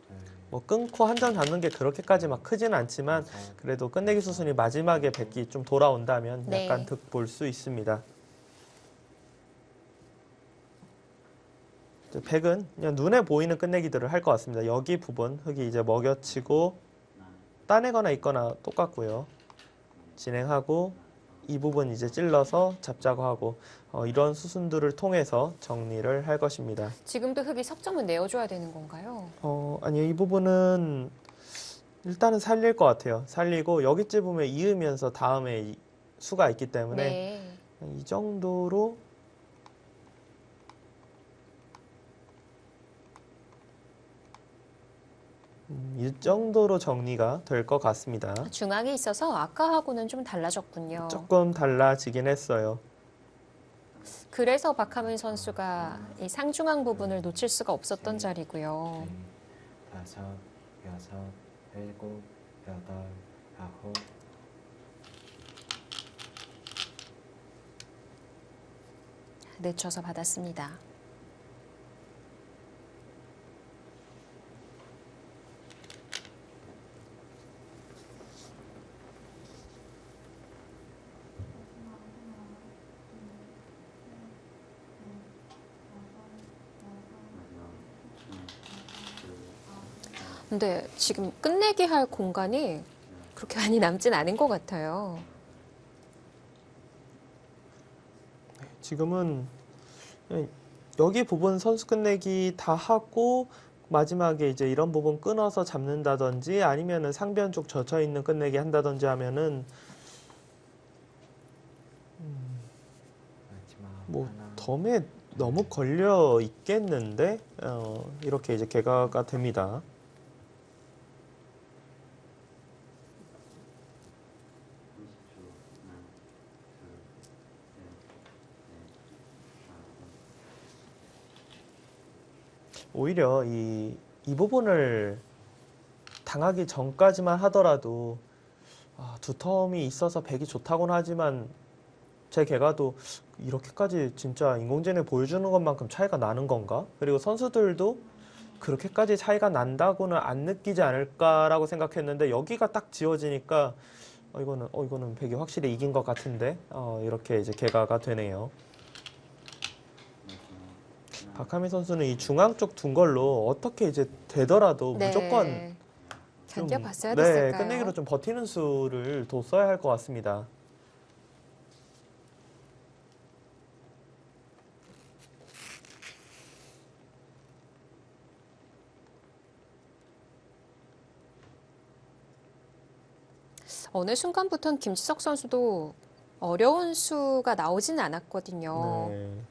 둘, 뭐 끊고 한 점 잡는 게 그렇게까지 막 크지는 않지만 여섯, 그래도 끝내기 수순이 마지막에 100기 좀 돌아온다면 네. 약간 득 볼 수 있습니다. 100은 그냥 눈에 보이는 끝내기들을 할 것 같습니다. 여기 부분 흙이 이제 먹여치고 따내거나 있거나 똑같고요. 진행하고 이 부분 이제 찔러서 잡자고 하고 이런 수순들을 통해서 정리를 할 것입니다. 지금도 흙이 석점은 내어줘야 되는 건가요? 아니요. 이 부분은 일단은 살릴 것 같아요. 살리고 여기 찝으면 이으면서 다음에 이 수가 있기 때문에 네. 이 정도로 이 정도로 정리가 될 것 같습니다. 중앙에 있어서 아까하고는 좀 달라졌군요. 조금 달라지긴 했어요. 그래서 박하민 선수가 이 상중앙 부분을 놓칠 수가 없었던 자리고요. 넷, 다섯, 여섯, 일곱, 여덟, 아홉, 늦춰서 받았습니다. 근데 지금 끝내기 할 공간이 그렇게 많이 남진 않은 것 같아요. 지금은 여기 부분 선수 끝내기 다 하고 마지막에 이제 이런 부분 끊어서 잡는다든지 아니면은 상변 쪽 젖혀 있는 끝내기 한다든지 하면은 마지막 뭐 하나, 덤에 너무 걸려 있겠는데 이렇게 이제 개가가 됩니다. 오히려 이 부분을 당하기 전까지만 하더라도 두 텀이 있어서 백이 좋다고는 하지만 제 개가도 이렇게까지 진짜 인공지능이 보여주는 것만큼 차이가 나는 건가? 그리고 선수들도 그렇게까지 차이가 난다고는 안 느끼지 않을까라고 생각했는데 여기가 딱 지워지니까 이거는 백이 확실히 이긴 것 같은데 이렇게 이제 개가가 되네요. 박하민 선수는 이 중앙 쪽 둔 걸로 어떻게 이제 되더라도 무조건 좀, 견뎌봤어야 네, 됐을까요? 끝내기로 좀 버티는 수를 더 써야 할 것 같습니다. 어느 순간부터는 김지석 선수도 어려운 수가 나오지는 않았거든요. 네.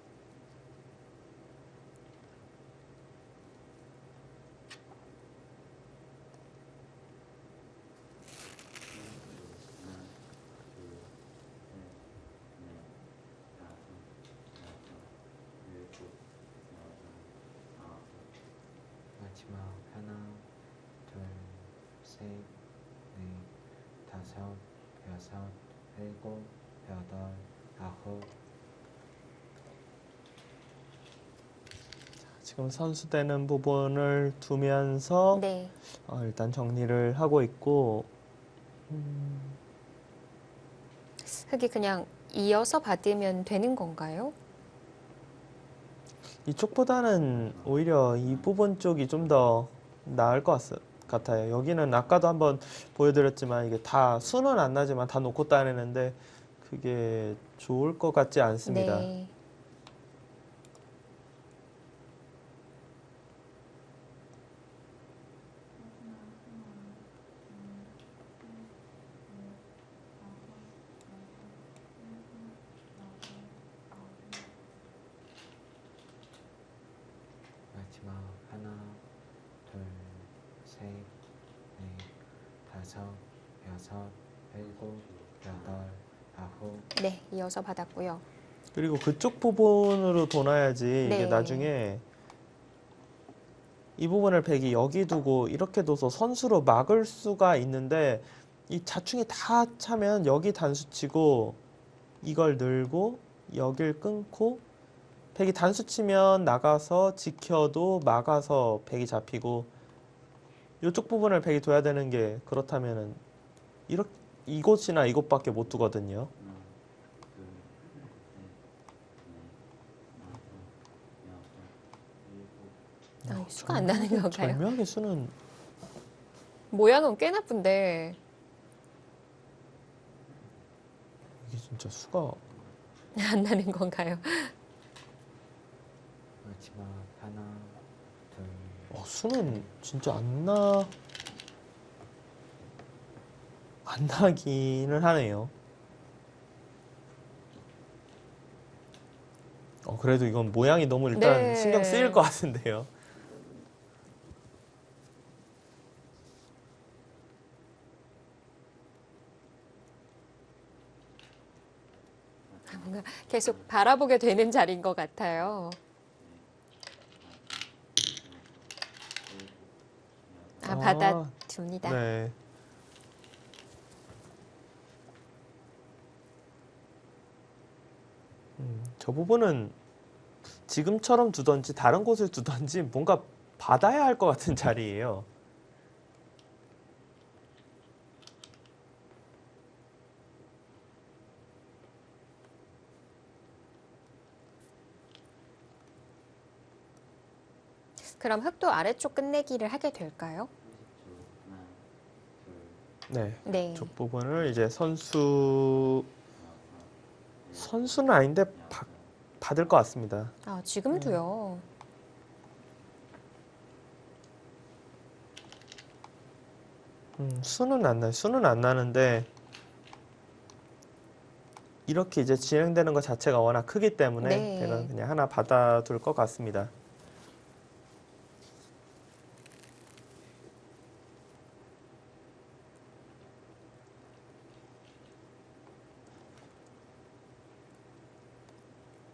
마지막 하나, 둘, 셋, 넷, 다섯, 여섯, 일곱, 여덟, 아홉. 지금 선수되는 부분을 두면서 네. 일단 정리를 하고 있고 흙이 그냥 이어서 받으면 되는 건가요? 이쪽보다는 오히려 이 부분 쪽이 좀 더 나을 것 같아요. 여기는 아까도 한번 보여드렸지만 이게 다 수는 안 나지만 다 놓고 따내는데 그게 좋을 것 같지 않습니다. 네. 마지막 하나, 둘, 셋, 넷, 다섯, 여섯, 일곱, 여덟, 아홉. 네, 이어서 받았고요. 그리고 그쪽 부분으로 도놔야지 이게 네. 나중에 이 부분을 백이 여기 두고 이렇게 둬서 선수로 막을 수가 있는데 이 자충이 다 차면 여기 단수 치고 이걸 늘고 여길 끊고 백이 단수 치면 나가서 지켜도 막아서 백이 잡히고 이쪽 부분을 백이 둬야 되는 게 그렇다면은 이곳이나 이곳밖에 못 두거든요. 수가 안 나는 건가요? 절묘하게 수는 모양은 꽤 나쁜데 이게 진짜 수가 안 나는 건가요? 마지막 하나, 둘, 수는 진짜 안 나기는 하네요. 그래도 이건 모양이 너무 일단 네. 신경 쓰일 것 같은데요. 뭔가 계속 바라보게 되는 자리인 것 같아요. 받아줍니다. 네. 저 부분은 지금처럼 두던지 다른 곳을 두던지 뭔가 받아야 할 것 같은 자리예요. 그럼 흑도 아래쪽 끝내기를 하게 될까요? 30초. 하나, 둘, 네. 네. 쪽 부분을 이제 선수는 아닌데 받을 것 같습니다. 아, 지금도요. 수는 안 나요. 수는 안 나는데 이렇게 이제 진행되는 것 자체가 워낙 크기 때문에 네. 제가 그냥 하나 받아둘 것 같습니다.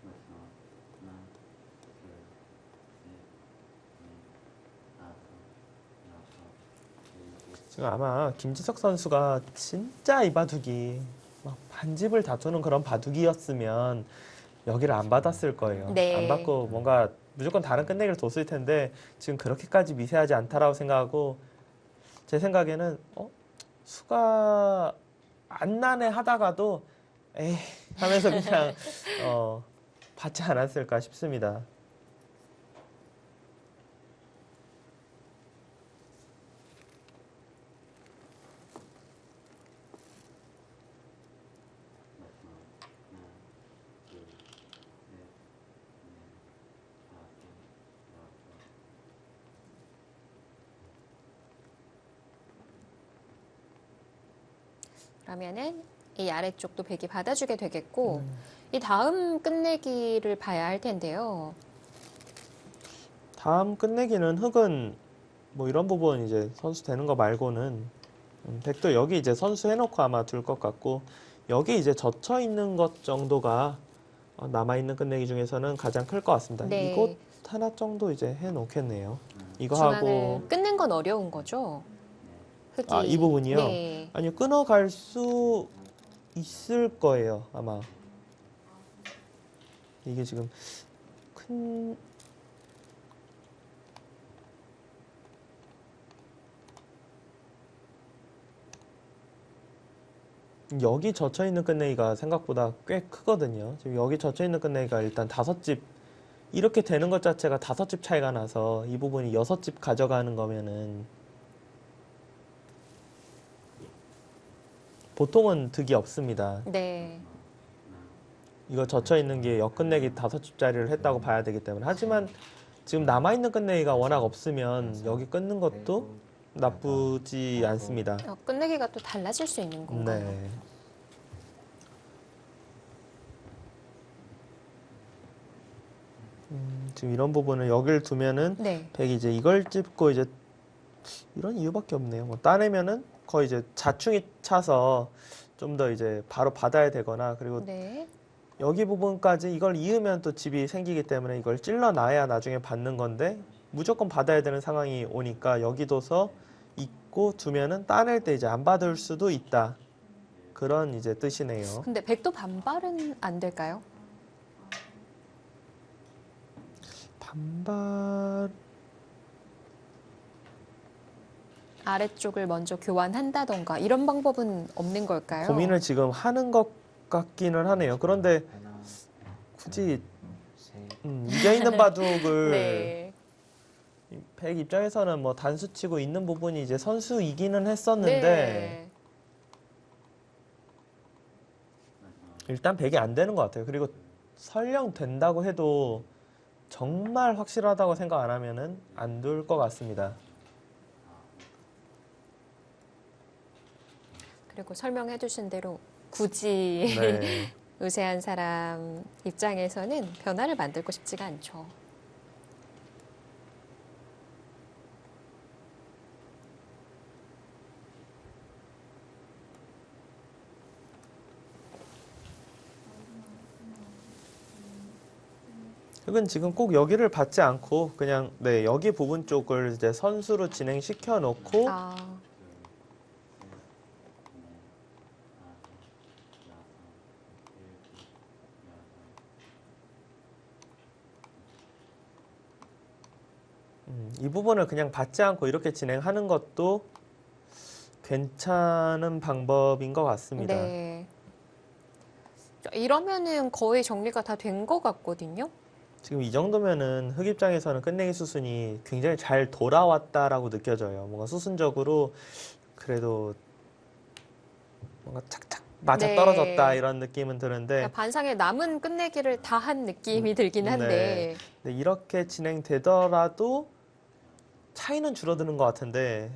여섯, 하나, 둘, 셋, 넷, 다섯, 여섯, 일곱. 지금 아마 김지석 선수가 진짜 이 바둑이 막 반집을 다투는 그런 바둑이었으면 여기를 안 받았을 거예요. 네. 안 받고 뭔가 무조건 다른 끝내기를 뒀을 텐데 지금 그렇게까지 미세하지 않다라고 생각하고 제 생각에는 수가 안 나네 하다가도 에이 하면서 그냥 받지 않았을까 싶습니다. 그러면은 이 아래쪽도 백이 받아주게 되겠고 이 다음 끝내기를 봐야 할 텐데요. 다음 끝내기는 흑은 뭐 이런 부분 이제 선수 되는 거 말고는 백도 여기 이제 선수 해놓고 아마 둘 것 같고 여기 이제 젖혀 있는 것 정도가 남아 있는 끝내기 중에서는 가장 클 것 같습니다. 네. 이곳 하나 정도 이제 해놓겠네요. 이거 중앙을 하고 끊는 건 어려운 거죠. 흑이. 이 부분이요? 네. 아니요 끊어갈 수 있을 거예요 아마. 이게 지금 큰 여기 젖혀 있는 끝내기가 생각보다 꽤 크거든요. 지금 여기 젖혀 있는 끝내기가 일단 5집 이렇게 되는 것 자체가 5집 차이가 나서 이 부분이 6집 가져가는 거면은 보통은 득이 없습니다. 네. 이거 젖혀 있는 게 역끝내기 5집짜리를 했다고 봐야 되기 때문에 하지만 지금 남아있는 끝내기가 워낙 없으면 여기 끊는 것도 나쁘지 않습니다. 끝내기가 또 달라질 수 있는 건가요? 네. 지금 이런 부분을 여기를 두면은 네. 백이 이제 이걸 찝고 이제 이런 이유밖에 없네요. 뭐 따내면은 거의 이제 자충이 차서 좀 더 이제 바로 받아야 되거나 그리고 네. 여기 부분까지 이걸 이으면 또 집이 생기기 때문에 이걸 찔러놔야 나중에 받는 건데 무조건 받아야 되는 상황이 오니까 여기 둬서 있고 두면은 따낼 때 이제 안 받을 수도 있다. 그런 이제 뜻이네요. 근데 백도 반발은 안 될까요? 반발 아래쪽을 먼저 교환한다던가 이런 방법은 없는 걸까요? 고민을 지금 하는 것 같기는 하네요. 그런데 하나, 굳이 셋, 이겨있는 바둑을 네. 백 입장에서는 뭐 단수 치고 있는 부분이 이제 선수 이기는 했었는데 네. 일단 백이 안 되는 것 같아요. 그리고 설령 된다고 해도 정말 확실하다고 생각 안 하면은 안 될 것 같습니다. 그리고 설명해 주신 대로 굳이 네. 의세한 사람 입장에서는 변화를 만들고 싶지가 않죠. 흑은 지금 꼭 여기를 받지 않고 그냥 네 여기 부분 쪽을 이제 선수로 진행시켜 놓고 아, 이 부분을 그냥 받지 않고 이렇게 진행하는 것도 괜찮은 방법인 것 같습니다. 네. 이러면은 거의 정리가 다 된 것 같거든요. 지금 이 정도면은 흑 입장에서는 끝내기 수순이 굉장히 잘 돌아왔다라고 느껴져요. 뭔가 수순적으로 그래도 뭔가 착착 맞아 네. 떨어졌다 이런 느낌은 드는데 그러니까 반상에 남은 끝내기를 다 한 느낌이 들긴 한데. 근데 이렇게 진행되더라도 차이는 줄어드는 것 같은데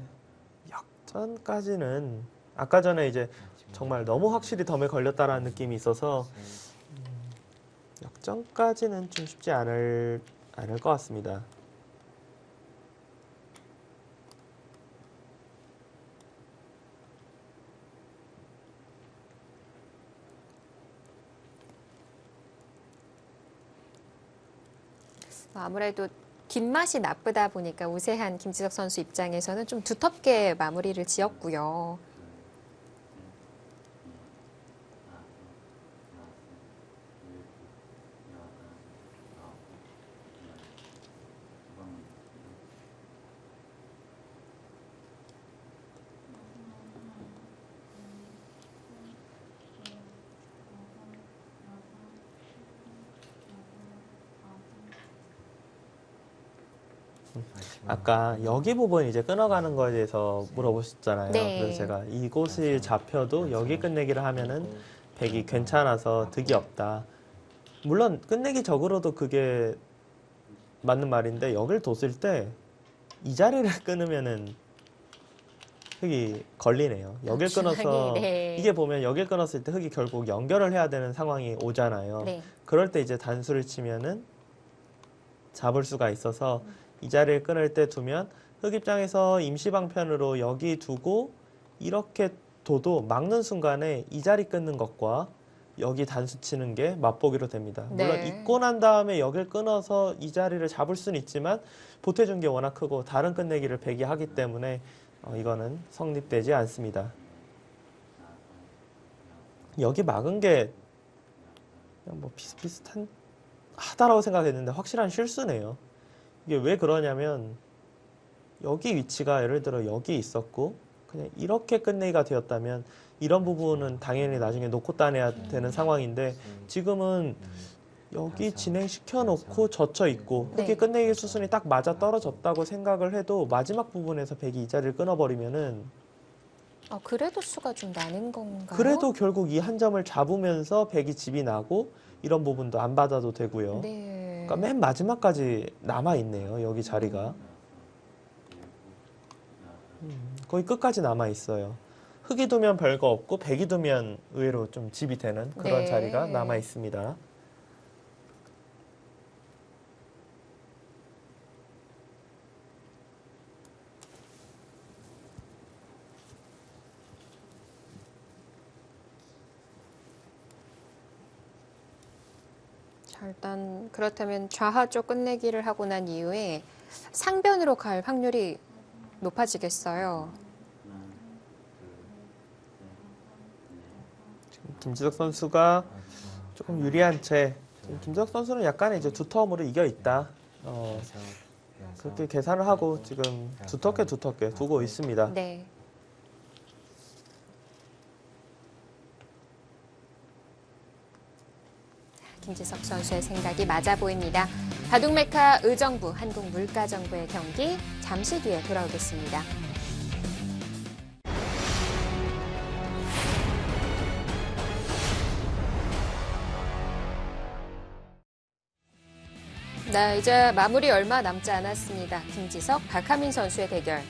역전까지는 아까 전에 이제 정말 너무 확실히 덤에 걸렸다라는 느낌이 있어서 역전까지는 좀 쉽지 않을 것 같습니다. 아무래도 뒷맛이 나쁘다 보니까 우세한 김지석 선수 입장에서는 좀 두텁게 마무리를 지었고요. 아까 여기 부분 이제 끊어가는 거에 대해서 물어보셨잖아요. 네. 그래서 제가 이곳을 잡혀도 여기 끝내기를 하면은 백이 괜찮아서 득이 없다. 물론 끝내기적으로도 그게 맞는 말인데 여길 뒀을 때 이 자리를 끊으면은 흑이 걸리네요. 여길 끊어서 중앙이, 네. 이게 보면 여길 끊었을 때 흑이 결국 연결을 해야 되는 상황이 오잖아요. 네. 그럴 때 이제 단수를 치면은 잡을 수가 있어서 이 자리를 끊을 때 두면 흑 입장에서 임시 방편으로 여기 두고 이렇게 둬도 막는 순간에 이 자리 끊는 것과 여기 단수 치는 게 맛보기로 됩니다. 물론 네. 입고 난 다음에 여길 끊어서 이 자리를 잡을 수는 있지만 보태준 게 워낙 크고 다른 끝내기를 백이 하기 때문에 이거는 성립되지 않습니다. 여기 막은 게 그냥 뭐 비슷비슷한 하다라고 생각했는데 확실한 실수네요. 이게 왜 그러냐면 여기 위치가 예를 들어 여기 있었고 그냥 이렇게 끝내기가 되었다면 이런 부분은 당연히 나중에 놓고 따내야 되는 상황인데 지금은 여기 진행시켜 놓고 젖혀 있고 네. 흑이 끝내기 수순이 딱 맞아 떨어졌다고 생각을 해도 마지막 부분에서 백이 이 자리를 끊어버리면은 그래도 수가 좀 나는 건가요? 그래도 결국 이 한 점을 잡으면서 백이 집이 나고 이런 부분도 안 받아도 되고요. 네. 그러니까 맨 마지막까지 남아 있네요. 여기 자리가 거의 끝까지 남아 있어요. 흑이 두면 별거 없고 백이 두면 의외로 좀 집이 되는 그런 네. 자리가 남아 있습니다. 자, 일단 그렇다면 좌하 쪽 끝내기를 하고 난 이후에 상변으로 갈 확률이 높아지겠어요. 김지석 선수가 조금 유리한 채 김지석 선수는 약간 이제 두터움으로 이겨 있다. 그렇게 계산을 하고 지금 두텁게 두고 있습니다. 네. 김지석 선수의 생각이 맞아 보입니다. 바둑메카 의정부 한국물가정부의 경기 잠시 뒤에 돌아오겠습니다. 네, 이제 마무리 얼마 남지 않았습니다. 김지석, 박하민 선수의 대결.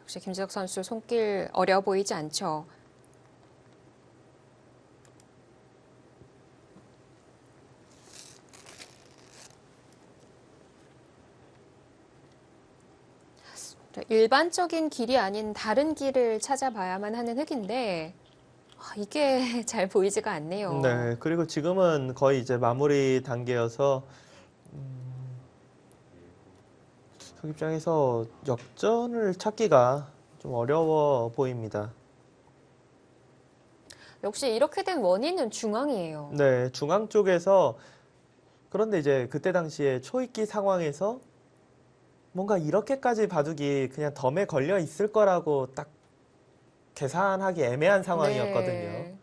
역시 김지석 선수 손길 어려 보이지 않죠. 일반적인 길이 아닌 다른 길을 찾아봐야만 하는 흑인데 이게 잘 보이지가 않네요. 네, 그리고 지금은 거의 이제 마무리 단계여서 그 입장에서 역전을 찾기가 좀 어려워 보입니다. 역시 이렇게 된 원인은 중앙이에요. 네, 중앙 쪽에서 그런데 이제 그때 당시에 초입기 상황에서 뭔가 이렇게까지 바둑이 그냥 덤에 걸려 있을 거라고 딱 계산하기 애매한 상황이었거든요. 네.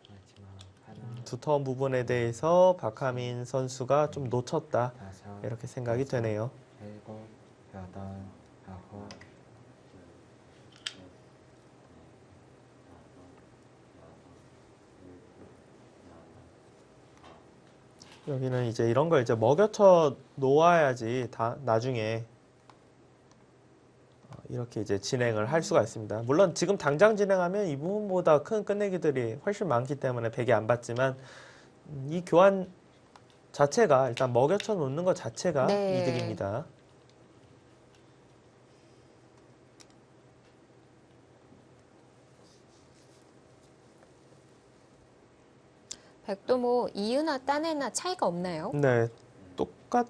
마지막 하나, 두터운 부분에 대해서 박하민 선수가 좀 놓쳤다. 다섯, 이렇게 생각이 여섯, 되네요. 일곱, 여덟, 아홉, 여기는 이제 이런 걸 이제 먹여쳐 놓아야지 다 나중에 이렇게 이제 진행을 할 수가 있습니다. 물론 지금 당장 진행하면 이 부분보다 큰 끝내기들이 훨씬 많기 때문에 100이 안 받지만 이 교환 자체가 일단 먹여쳐 놓는 것 자체가 네. 이득입니다. 백도 뭐 이으나 딴에나 차이가 없나요? 네, 똑같.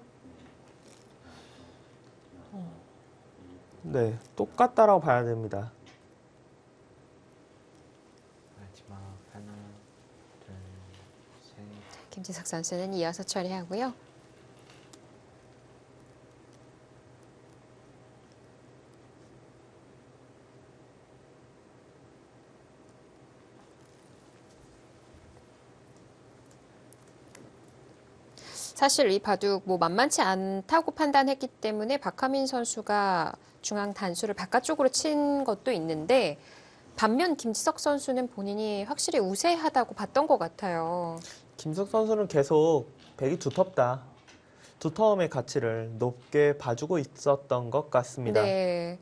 네, 똑같다라고 봐야 됩니다. 마지막 하나, 둘, 셋, 김지석 선수는 이어서 처리하고요. 사실 이 바둑 뭐 만만치 않다고 판단했기 때문에 박하민 선수가 중앙 단수를 바깥쪽으로 친 것도 있는데 반면 김지석 선수는 본인이 확실히 우세하다고 봤던 것 같아요. 김석 선수는 계속 100이 두텁다. 두터움의 가치를 높게 봐주고 있었던 것 같습니다. 네.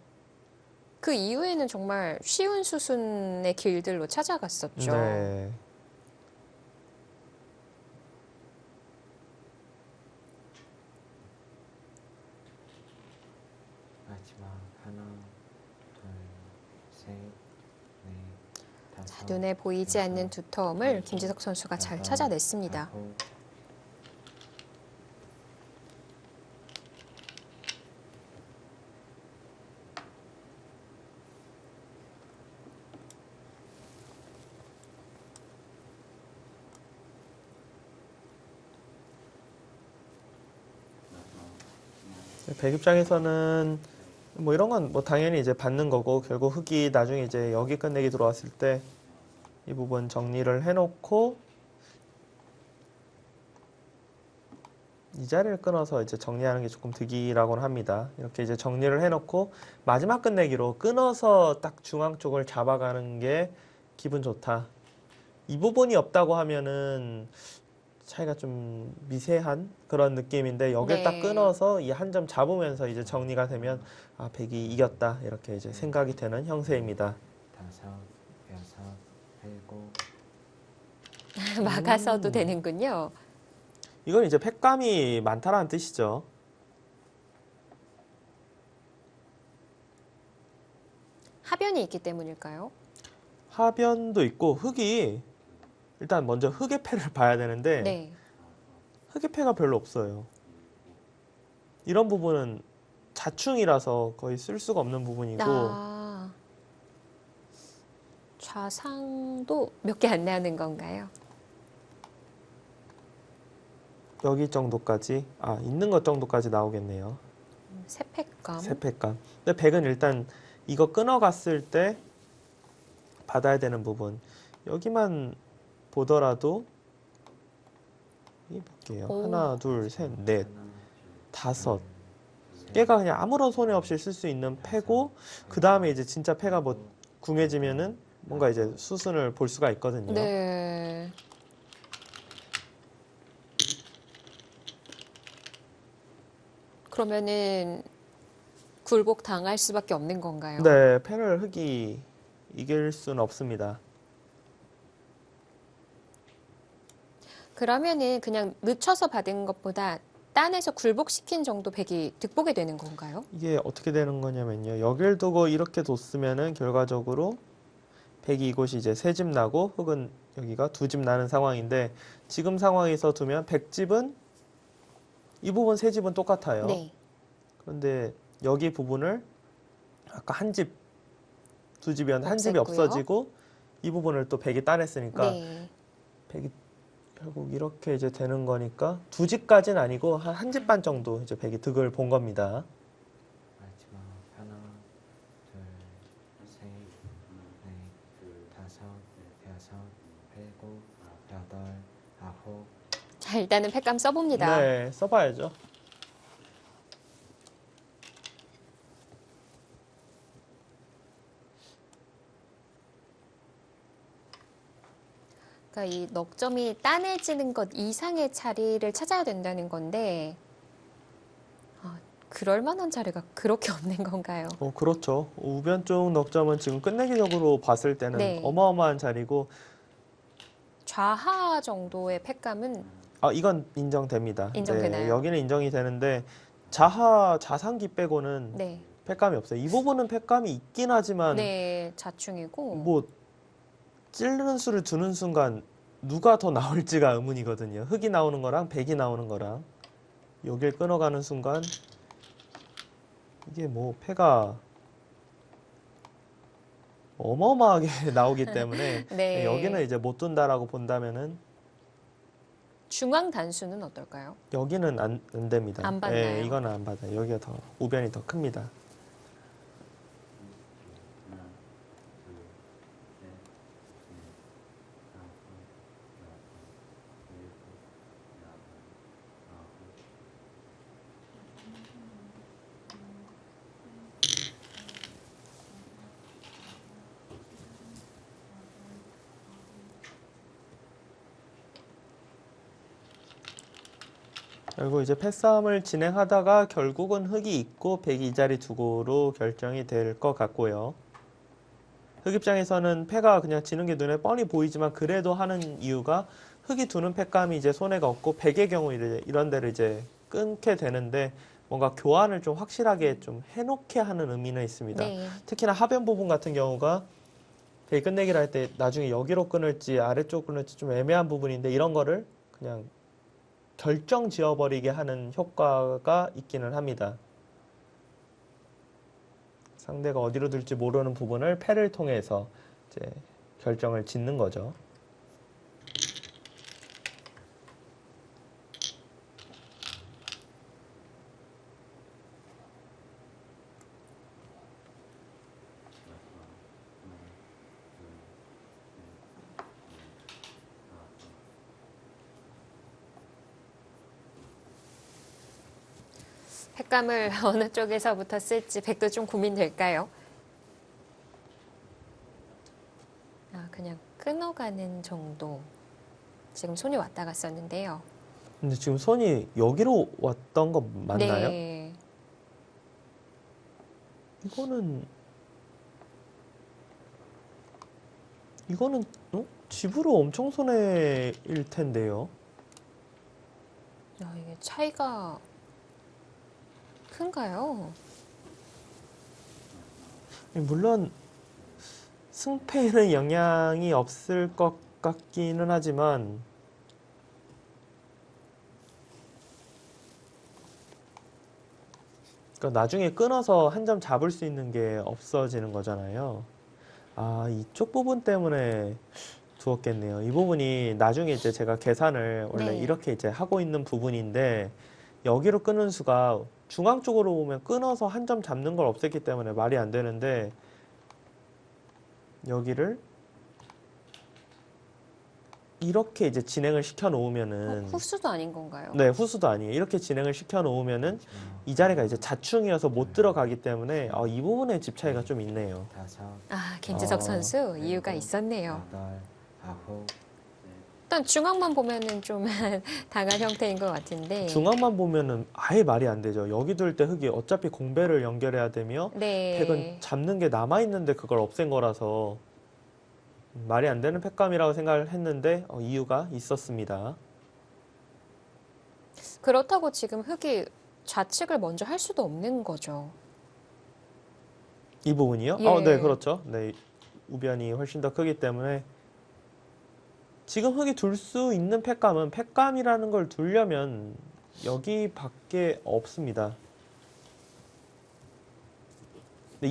그 이후에는 정말 쉬운 수순의 길들로 찾아갔었죠. 네. 마지막 하나, 둘, 셋, 넷, 다섯, 자, 눈에 보이지 않는 두터움을 김지석 선수가 잘 찾아냈습니다. 아홉, 백 입장에서는 뭐 이런 건 뭐 당연히 이제 받는 거고 결국 흑이 나중에 이제 여기 끝내기 들어왔을 때 이 부분 정리를 해놓고 이 자리를 끊어서 이제 정리하는 게 조금 득이라고는 합니다. 이렇게 이제 정리를 해놓고 마지막 끝내기로 끊어서 딱 중앙 쪽을 잡아가는 게 기분 좋다. 이 부분이 없다고 하면은 차이가 좀 미세한 그런 느낌인데 여길 네. 딱 끊어서 이 한 점 잡으면서 이제 정리가 되면 아, 백이 이겼다 이렇게 이제 생각이 되는 형세입니다. 다섯, 여섯, 일곱, 막아서도 되는군요. 이건 이제 팩감이 많다라는 뜻이죠. 하변이 있기 때문일까요? 하변도 있고 흑이 일단 먼저 흑의 패를 봐야 되는데 네. 흑의 패가 별로 없어요. 이런 부분은 자충이라서 거의 쓸 수가 없는 부분이고 아, 좌상도 몇 개 안 나는 건가요? 여기 정도까지 있는 것 정도까지 나오겠네요. 세팩감. 세패감. 근데 백은 일단 이거 끊어갔을 때 받아야 되는 부분 여기만 보더라도 이 볼게요. 오. 하나, 둘, 셋, 넷, 하나, 다섯. 셋, 얘가 그냥 아무런 손해 없이 쓸 수 있는 패고 그 다음에 이제 진짜 패가 뭐 궁해지면은 뭔가 이제 수순을 볼 수가 있거든요. 네. 그러면은 굴복 당할 수밖에 없는 건가요? 네, 패를 흑이 이길 수는 없습니다. 그러면은 그냥 늦춰서 받은 것보다 딴에서 굴복시킨 정도 백이 득보게 되는 건가요? 이게 어떻게 되는 거냐면요. 여길 두고 이렇게 뒀으면은 결과적으로 백이 이곳이 이제 세 집 나고 흑은 여기가 두 집 나는 상황인데 지금 상황에서 두면 백집은 이 부분 세 집은 똑같아요. 네. 그런데 여기 부분을 아까 한 집, 두 집이었는데 한 집이 없앴고요. 없어지고 이 부분을 또 백이 따냈으니까 네. 백이 결국 이렇게 이제 되는 거니까 두 집까지는 아니고 한 집 반 정도 이제 백이 득을 본 겁니다. 마지막 하나, 둘, 셋, 넷, 다섯, 여섯, 일곱, 여덟, 아홉. 자, 일단은 팩감 써봅니다. 네, 써봐야죠. 그러니까 이 넉점이 따내지는 것 이상의 자리를 찾아야 된다는 건데 그럴 만한 자리가 그렇게 없는 건가요? 그렇죠. 우변 쪽 넉점은 지금 끝내기적으로 봤을 때는 네. 어마어마한 자리고, 좌하 정도의 팩감은 이건 인정됩니다. 인정되나요? 네, 여기는 인정이 되는데 자하 자상기 빼고는 네, 팩감이 없어요. 이 부분은 팩감이 있긴 하지만 네 자충이고 뭐 찌르는 수를 두는 순간 누가 더 나올지가 의문이거든요. 흑이 나오는 거랑 백이 나오는 거랑 여길 끊어가는 순간 이게 뭐 패가 어마어마하게 나오기 때문에 네. 여기는 이제 못 둔다라고 본다면은 중앙 단수는 어떨까요? 여기는 안 됩니다. 안 받나요? 이거는 안 받아요. 여기가 더 우변이 더 큽니다. 하나, 둘, 셋, 넷, 다섯, 여섯, 일곱, 여덟, 아홉. 그리고 이제 패싸움을 진행하다가 결국은 흑이 있고 백이 이 자리 두고로 결정이 될 것 같고요. 흑 입장에서는 패가 그냥 지는 게 눈에 뻔히 보이지만 그래도 하는 이유가 흑이 두는 패감이 이제 손해가 없고 백의 경우 이런 데를 이제 끊게 되는데 뭔가 교환을 좀 확실하게 좀 해놓게 하는 의미는 있습니다. 네, 특히나 하변 부분 같은 경우가 백이 끝내기를 할 때 나중에 여기로 끊을지 아래쪽 끊을지 좀 애매한 부분인데 이런 거를 그냥 결정 지어버리게 하는 효과가 있기는 합니다. 상대가 어디로 둘지 모르는 부분을 패를 통해서 이제 결정을 짓는 거죠. 팩감을 어느 쪽에서부터 쓸지 백도 좀 고민될까요? 그냥 끊어가는 정도. 지금 손이 왔다 갔었는데요. 근데 지금 손이 여기로 왔던 거 맞나요? 네. 이거는 집으로 엄청 손해일 텐데요. 이게 차이가 큰가요? 물론 승패에는 영향이 없을 것 같기는 하지만 그러니까 나중에 끊어서 한 점 잡을 수 있는 게 없어지는 거잖아요. 이쪽 부분 때문에 두었겠네요. 이 부분이 나중에 이제 제가 계산을 원래 네. 이렇게 이제 하고 있는 부분인데 여기로 끊은 수가 중앙 쪽으로 오면 끊어서 한 점 잡는 걸 없앴기 때문에 말이 안 되는데 여기를 이렇게 이제 진행을 시켜 놓으면은 후수도 아닌 건가요? 네, 후수도 아니에요. 이렇게 진행을 시켜 놓으면은 이 자리가 이제 자충이어서 못 들어가기 때문에 이 부분에 집 차이가 좀 있네요. 다섯, 김지석 아, 선수 이유가 있었네요. 여덟, 아홉. 일단 중앙만 보면은 좀 당한 형태인 것 같은데. 중앙만 보면은 아예 말이 안 되죠. 여기 둘 때 흑이 어차피 공배를 연결해야 되며 네. 팩은 잡는 게 남아 있는데 그걸 없앤 거라서 말이 안 되는 팩감이라고 생각을 했는데 이유가 있었습니다. 그렇다고 지금 흑이 좌측을 먼저 할 수도 없는 거죠. 이 부분이요? 예. 네, 그렇죠. 네, 우변이 훨씬 더 크기 때문에 지금 흑이 둘 수 있는 팩감은 팩감이라는 걸 두려면 여기밖에 없습니다. 근데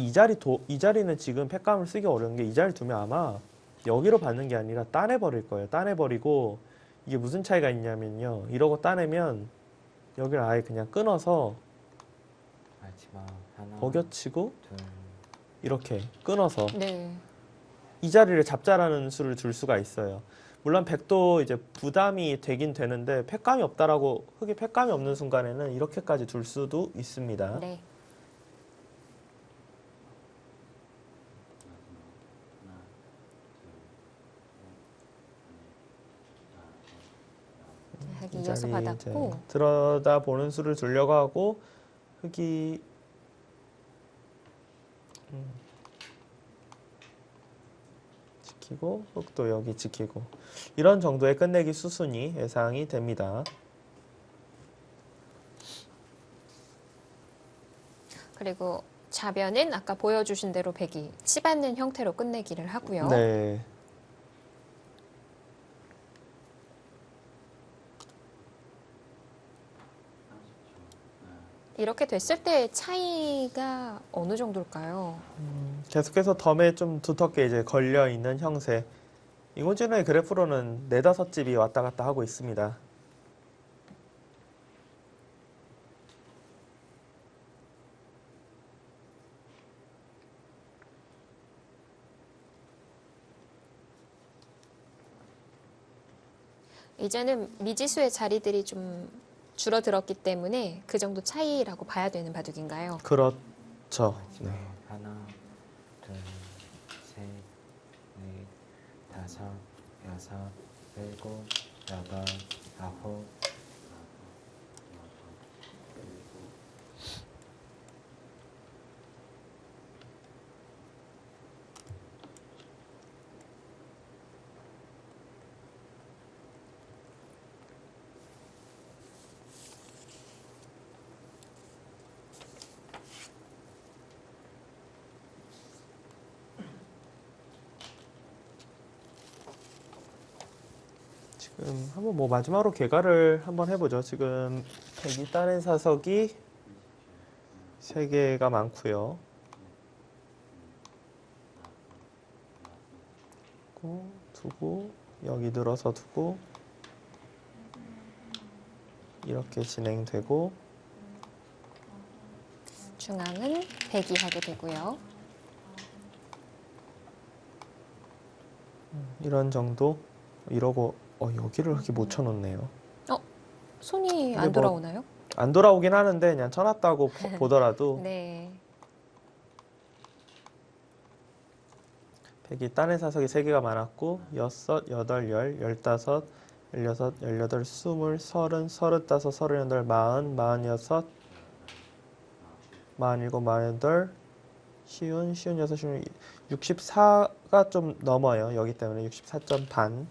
이 자리는 지금 팩감을 쓰기 어려운 게 이 자리 두면 아마 여기로 받는 게 아니라 따내버릴 거예요. 따내버리고 이게 무슨 차이가 있냐면요. 이러고 따내면 여기를 아예 그냥 끊어서 마지막 하나, 어겨치고 둘, 이렇게 끊어서 네. 이 자리를 잡자라는 수를 줄 수가 있어요. 물론 백도 이제 부담이 되긴 되는데 팩감이 없다라고 흙이 팩감이 없는 순간에는 이렇게까지 둘 수도 있습니다. 네. 흙이 이 이어서 자리 받았고 이제 들여다보는 수를 두려고 하고 흙이 지키고 흙도 여기 지키고 이런 정도의 끝내기 수순이 예상이 됩니다. 그리고 좌변은 아까 보여주신 대로 백이 치받는 형태로 끝내기를 하고요. 네. 이렇게 됐을 때 차이가 어느 정도일까요? 계속해서 덤에 좀 두텁게 이제 걸려 있는 형세. 이곤진의 그래프로는 4-5집이 왔다 갔다 하고 있습니다. 이제는 미지수의 자리들이 좀 줄어들었기 때문에 그 정도 차이라고 봐야 되는 바둑인가요? 그렇죠. 네. 하나, 둘, 셋, 넷, 다섯, 여섯, 일곱, 여덟, 아홉, 지금 한번 뭐 마지막으로 개가를 한번 해보죠. 지금 백이 따낸 사석이 3개가 많고요. 두고 여기 늘어서 두고 이렇게 진행되고 중앙은 백이 하게 되고요. 이런 정도 이러고 여기를 이렇게 못 쳐놓네요. 손이 근데 안 뭐- 돌아오나요? 안 돌아오긴 하는데 그냥 쳐놨다고 보더라도 네. 백이 딴의 사석이 3개가 많았고 6, 8, 10, 15, 16, 18, 20, 30, 35, 38, 40, 46, 47, 48, 쉬운, 56, 64가 좀 넘어요. 여기 때문에 64점 반.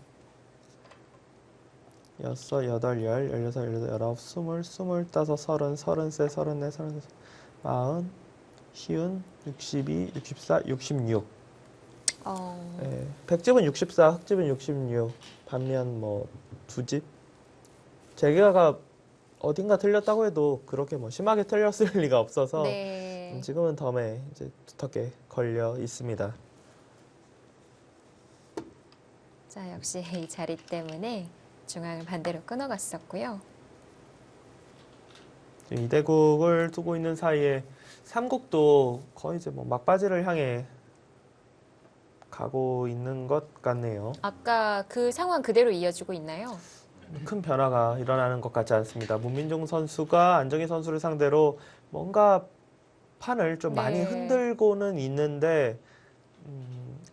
6, 8, 10, 16, 18, 19, 20, 25, 30, 33, 34, 35, 40, 쉬운, 62, 64, 66. 네, 백집은 64, 흑집은 66. 반면 뭐 2집 재계가 어딘가 틀렸다고 해도 그렇게 뭐 심하게 틀렸을 리가 없어서 네. 지금은 덤에 이제 두텁게 걸려 있습니다. 자, 역시 이 자리 때문에 중앙을 반대로 끊어갔었고요. 지금 이대국을 두고 있는 사이에 삼국도 거의 이제 뭐 막바지를 향해 가고 있는 것 같네요. 아까 그 상황 그대로 이어지고 있나요? 큰 변화가 일어나는 것 같지 않습니다. 문민종 선수가 안정희 선수를 상대로 뭔가 판을 좀 많이 네. 흔들고는 있는데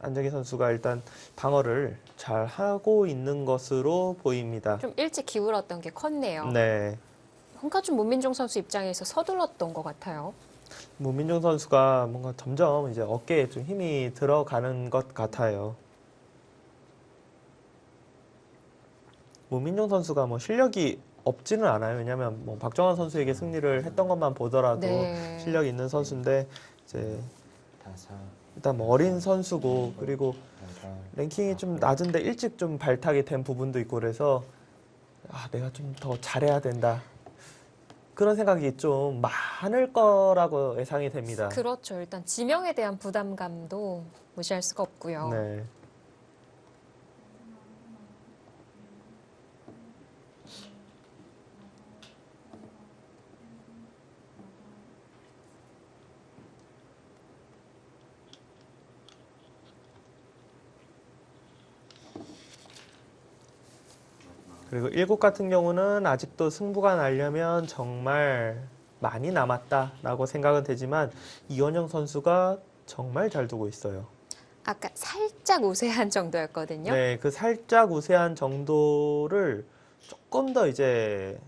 안정희 선수가 일단 방어를 잘 하고 있는 것으로 보입니다. 좀 일찍 기울었던 게 컸네요. 네, 뭔가 좀 문민종 선수 입장에서 서둘렀던 것 같아요. 문민종 선수가 뭔가 점점 이제 어깨에 좀 힘이 들어가는 것 같아요. 문민종 선수가 뭐 실력이 없지는 않아요. 왜냐하면 뭐 박정환 선수에게 승리를 했던 것만 보더라도 네. 실력 있는 선수인데 이제 다섯, 일단 뭐 어린 선수고 그리고 여덟, 랭킹이 좀 낮은데 일찍 좀 발탁이 된 부분도 있고 그래서 내가 좀 더 잘해야 된다. 그런 생각이 좀 많을 거라고 예상이 됩니다. 그렇죠. 일단 지명에 대한 부담감도 무시할 수가 없고요. 네. 그리고 1국 같은 경우는 아직도 승부가 나려면 정말 많이 남았다라고 생각은 되지만 이원영 선수가 정말 잘 두고 있어요. 아까 살짝 우세한 정도였거든요. 네, 그 살짝 우세한 정도를 조금 더 이제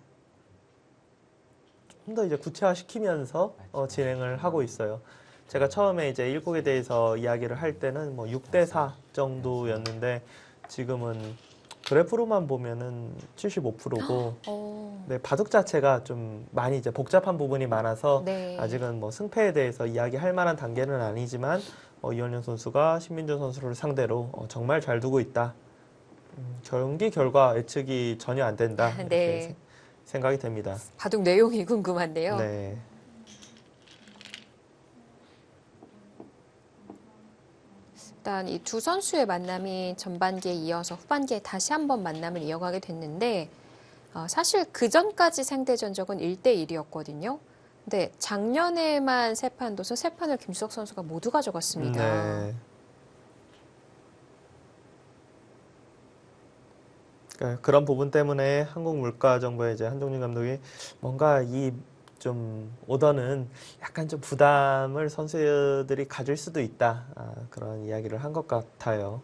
구체화시키면서 진행을 하고 있어요. 제가 처음에 이제 1국에 대해서 이야기를 할 때는 뭐 6대4 정도였는데 지금은 그래프로만 보면은 75%고 네, 바둑 자체가 좀 많이 이제 복잡한 부분이 많아서 네. 아직은 뭐 승패에 대해서 이야기할 만한 단계는 아니지만 이원영 선수가 신민준 선수를 상대로 정말 잘 두고 있다. 경기 결과 예측이 전혀 안 된다. 이렇게 네. 생각이 됩니다. 바둑 내용이 궁금한데요. 네. 일단 이 두 선수의 만남이 전반기에 이어서 후반기에 다시 한번 만남을 이어가게 됐는데 사실 그 전까지 상대 전적은 1대1이었거든요. 근데 작년에만 세 판 둬서 세 판을 김수석 선수가 모두 가져갔습니다. 네. 그러니까 그런 부분 때문에 한국물가정보의 이제 한동준 감독이 뭔가 이 좀 오더는 약간 좀 부담을 선수들이 가질 수도 있다. 그런 이야기를 한 것 같아요.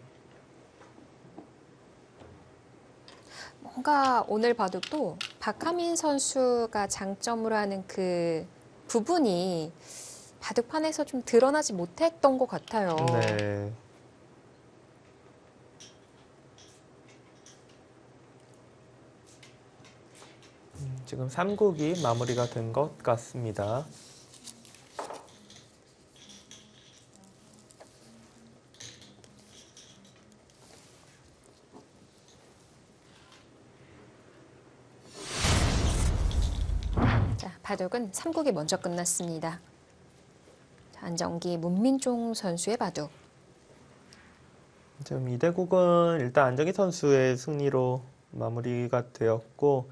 뭔가 오늘 바둑도 박하민 선수가 장점으로 하는 그 부분이 바둑판에서 좀 드러나지 못했던 것 같아요. 네. 지금 3국이 마무리가 된 것 같습니다. 자, 바둑은 3국이 먼저 끝났습니다. 자, 안정기 문민종 선수의 바둑. 지금 2대국은 일단 안정기 선수의 승리로 마무리가 되었고,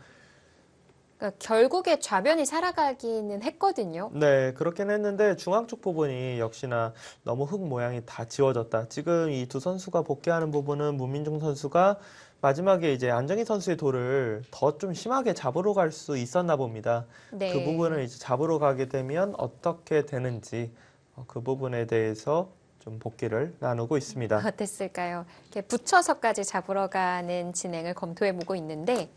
그러니까 결국에 좌변이 살아가기는 했거든요. 네, 그렇긴 했는데 중앙 쪽 부분이 역시나 너무 흙 모양이 다 지워졌다. 지금 이 두 선수가 복귀하는 부분은 문민종 선수가 마지막에 이제 안정기 선수의 돌을 더 좀 심하게 잡으러 갈 수 있었나 봅니다. 네. 그 부분을 이제 잡으러 가게 되면 어떻게 되는지 그 부분에 대해서 좀 복귀를 나누고 있습니다. 어땠을까요? 이렇게 붙여서까지 잡으러 가는 진행을 검토해보고 있는데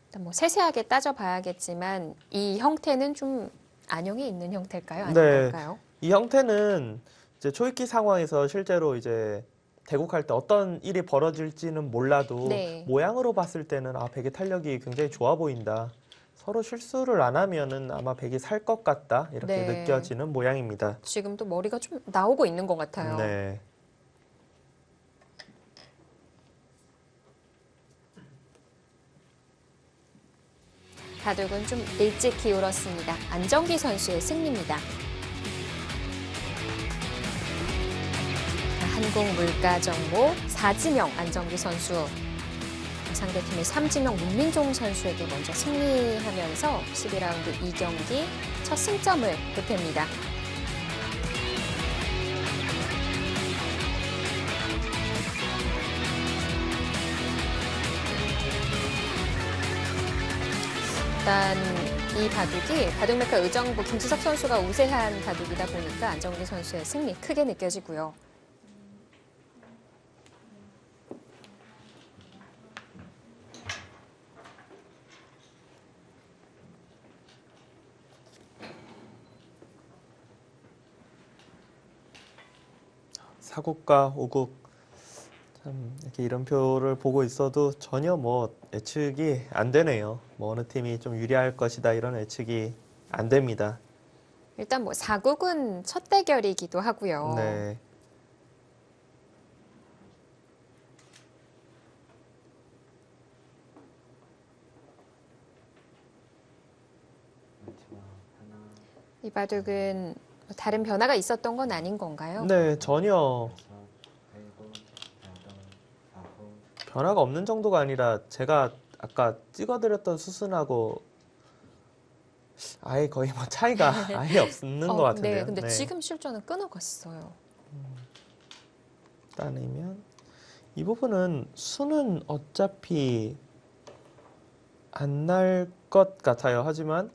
일단 뭐 세세하게 따져봐야겠지만 이 형태는 좀 안형이 있는 형태일까요? 아닌 네. 걸까요? 이 형태는 이제 초읽기 상황에서 실제로 이제 대국할 때 어떤 일이 벌어질지는 몰라도 네. 모양으로 봤을 때는 백의 탄력이 굉장히 좋아 보인다. 서로 실수를 안 하면은 아마 백이 살 것 같다. 이렇게 네. 느껴지는 모양입니다. 지금도 머리가 좀 나오고 있는 것 같아요. 네. 바둑은 좀 일찍 기울었습니다. 안정기 선수의 승리입니다. 한국물가정보 4지명 안정기 선수. 상대팀의 3지명 문민종 선수에게 먼저 승리하면서 12라운드 2경기 첫 승점을 보탭니다. 일단 이 바둑이 바둑메카 의정부 김지석 선수가 우세한 바둑이다 보니까 안정기 선수의 승리 크게 느껴지고요. 사국과 오국 참 이렇게 이름표를 보고 있어도 전혀 뭐 예측이 안 되네요. 뭐 어느 팀이 좀 유리할 것이다 이런 예측이 안 됩니다. 일단 뭐 4국은 첫 대결이기도 하고요. 네. 마지막 하나, 이 바둑은 다른 변화가 있었던 건 아닌 건가요? 네, 전혀 여섯, 일곱, 여덟, 아홉, 변화가 없는 정도가 아니라 제가 아까 찍어드렸던 수순하고 아예 거의 뭐 차이가 아예 없는 것 같은데요. 네, 근데 지금 실전은 끊어갔어요. 따내면 이 부분은 수는 어차피 안 날 것 같아요. 하지만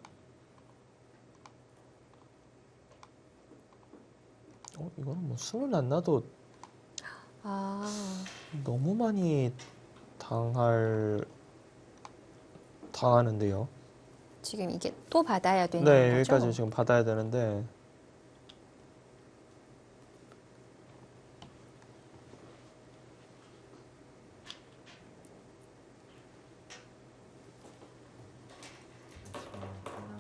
이거는 뭐 수는 안 나도 아, 너무 많이 당하는데요. 지금 이게 또 받아야 되는 네, 거죠? 여기까지 지금 받아야 되는데 하나,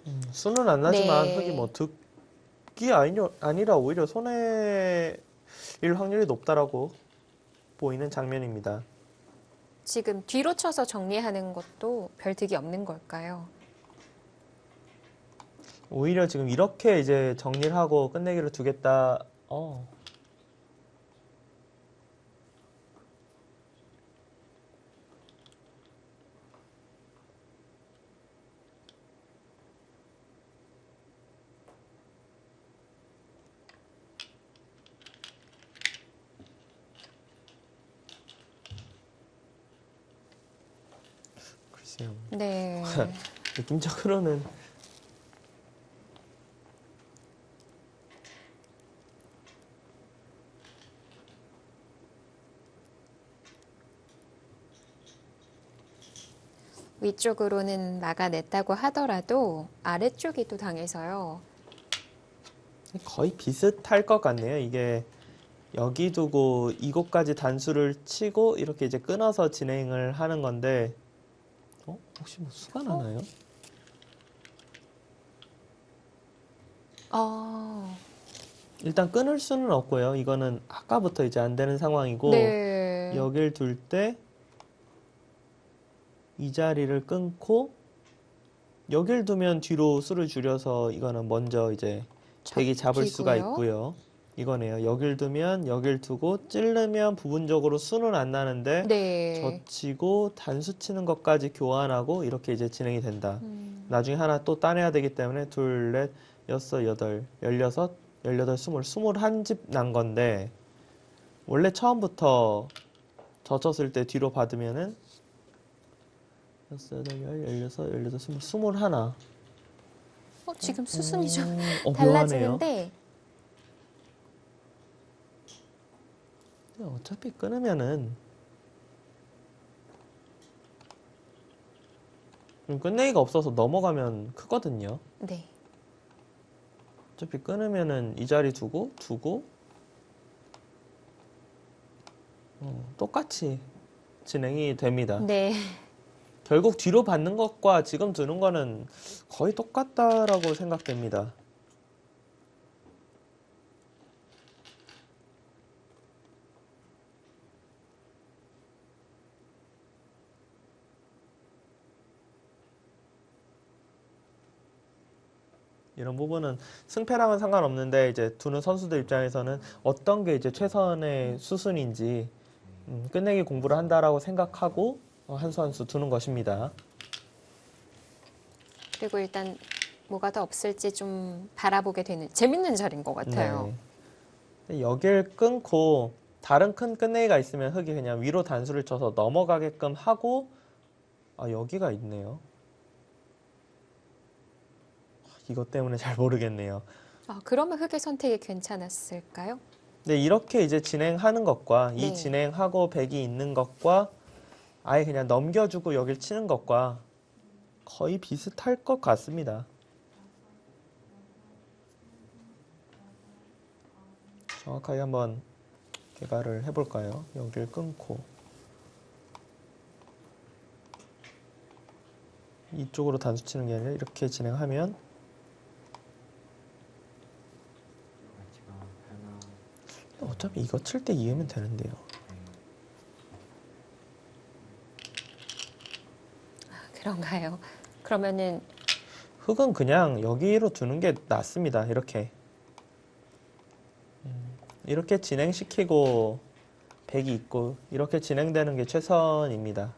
둘, 수는 안 나지만 네. 흙이 뭐 득이 아니라 오히려 손해일 확률이 높다라고 보이는 장면입니다. 지금 뒤로 쳐서 정리하는 것도 별 득이 없는 걸까요? 오히려 지금 이렇게 이제 정리를 하고 끝내기를 두겠다. 글쎄요. 네. 느낌적으로는 위쪽으로는 막아냈다고 하더라도 아래쪽이 또 당해서요. 거의 비슷할 것 같네요. 이게 여기 두고 이곳까지 단수를 치고 이렇게 이제 끊어서 진행을 하는 건데 혹시 뭐 수가 나나요? 일단 끊을 수는 없고요. 이거는 아까부터 이제 안 되는 상황이고 네. 여길 둘 때 이 자리를 끊고 여길 두면 뒤로 수를 줄여서 이거는 먼저 이제 대기 잡을 수가 잡히고요. 있고요. 이거네요. 여길 두면 여길 두고 찌르면 부분적으로 수는 안 나는데 네. 젖히고 단수 치는 것까지 교환하고 이렇게 이제 진행이 된다. 음, 나중에 하나 또 따내야 되기 때문에 둘, 넷, 여섯, 여덟, 16, 18, 20, 21집 난 건데 원래 처음부터 젖혔을 때 뒤로 받으면은 6, 8, 16, 18, 20, 21. 지금 수순이 좀 묘하네요. 달라지는데 어차피 끊으면은 끝내기가 없어서 넘어가면 크거든요. 네. 어차피 끊으면은 이 자리 두고 똑같이 진행이 됩니다. 네. 결국 뒤로 받는 것과 지금 두는 거는 거의 똑같다라고 생각됩니다. 이런 부분은 승패랑은 상관없는데 이제 두는 선수들 입장에서는 어떤 게 이제 최선의 수순인지 끝내기 공부를 한다라고 생각하고 한 수 한 수 두는 것입니다. 그리고 일단 뭐가 더 없을지 좀 바라보게 되는 재밌는 자리인 것 같아요. 네. 여길 끊고 다른 큰 끝내기가 있으면 흙이 그냥 위로 단수를 쳐서 넘어가게끔 하고 여기가 있네요. 이것 때문에 잘 모르겠네요. 그러면 흑의 선택이 괜찮았을까요? 네, 이렇게 이제 진행하는 것과 이 네. 진행하고 백이 있는 것과 아예 그냥 넘겨주고 여길 치는 것과 거의 비슷할 것 같습니다. 정확하게 한번 개괄을 해볼까요? 여길 끊고 이쪽으로 단수 치는 게 아니라 이렇게 진행하면 마지막 하나, 어차피 이거 칠 때 이으면 되는데요. 그런가요? 그러면은 흙은 그냥 여기로 두는 게 낫습니다. 이렇게 진행시키고 백이 있고 이렇게 진행되는 게 최선입니다.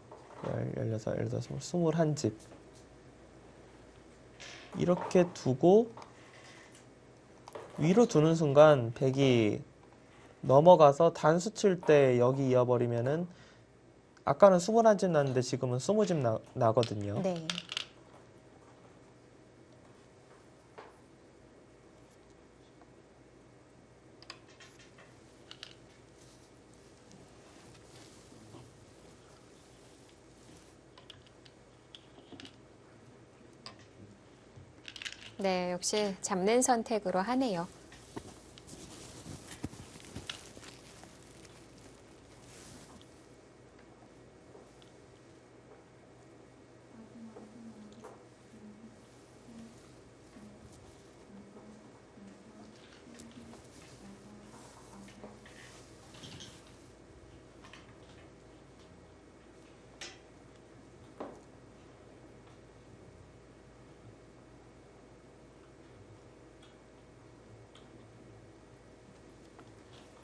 16, 18, 21집 이렇게 두고 위로 두는 순간 백이 넘어가서 단수 칠 때 여기 이어버리면은 아까는 21집 났는데 지금은 20집 나거든요. 네. 네, 역시 잡는 선택으로 하네요.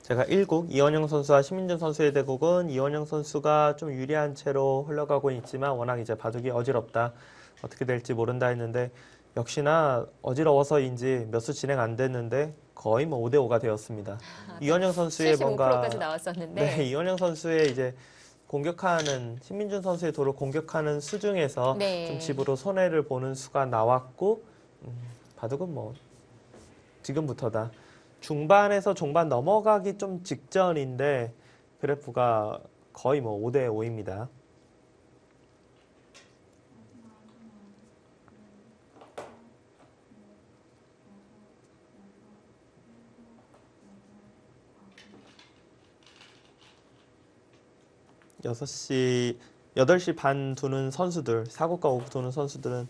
제가 1국 이원영 선수와 심민준 선수의 대국은 이원영 선수가 좀 유리한 채로 흘러가고 있지만 워낙 이제 바둑이 어지럽다. 어떻게 될지 모른다 했는데 역시나 어지러워서인지 몇 수 진행 안 됐는데 거의 뭐 5대5가 되었습니다. 이원영 선수의 75%까지 뭔가 나왔었는데. 네, 이원영 선수의 이제 공격하는 신민준 선수의 도를 공격하는 수 중에서 네. 좀 집으로 손해를 보는 수가 나왔고 바둑은 뭐 지금부터다. 중반에서 종반 넘어가기 좀 직전인데 그래프가 거의 뭐 5대5입니다. 여덟 시 반 두는 선수들, 4국과 5국 두는 선수들은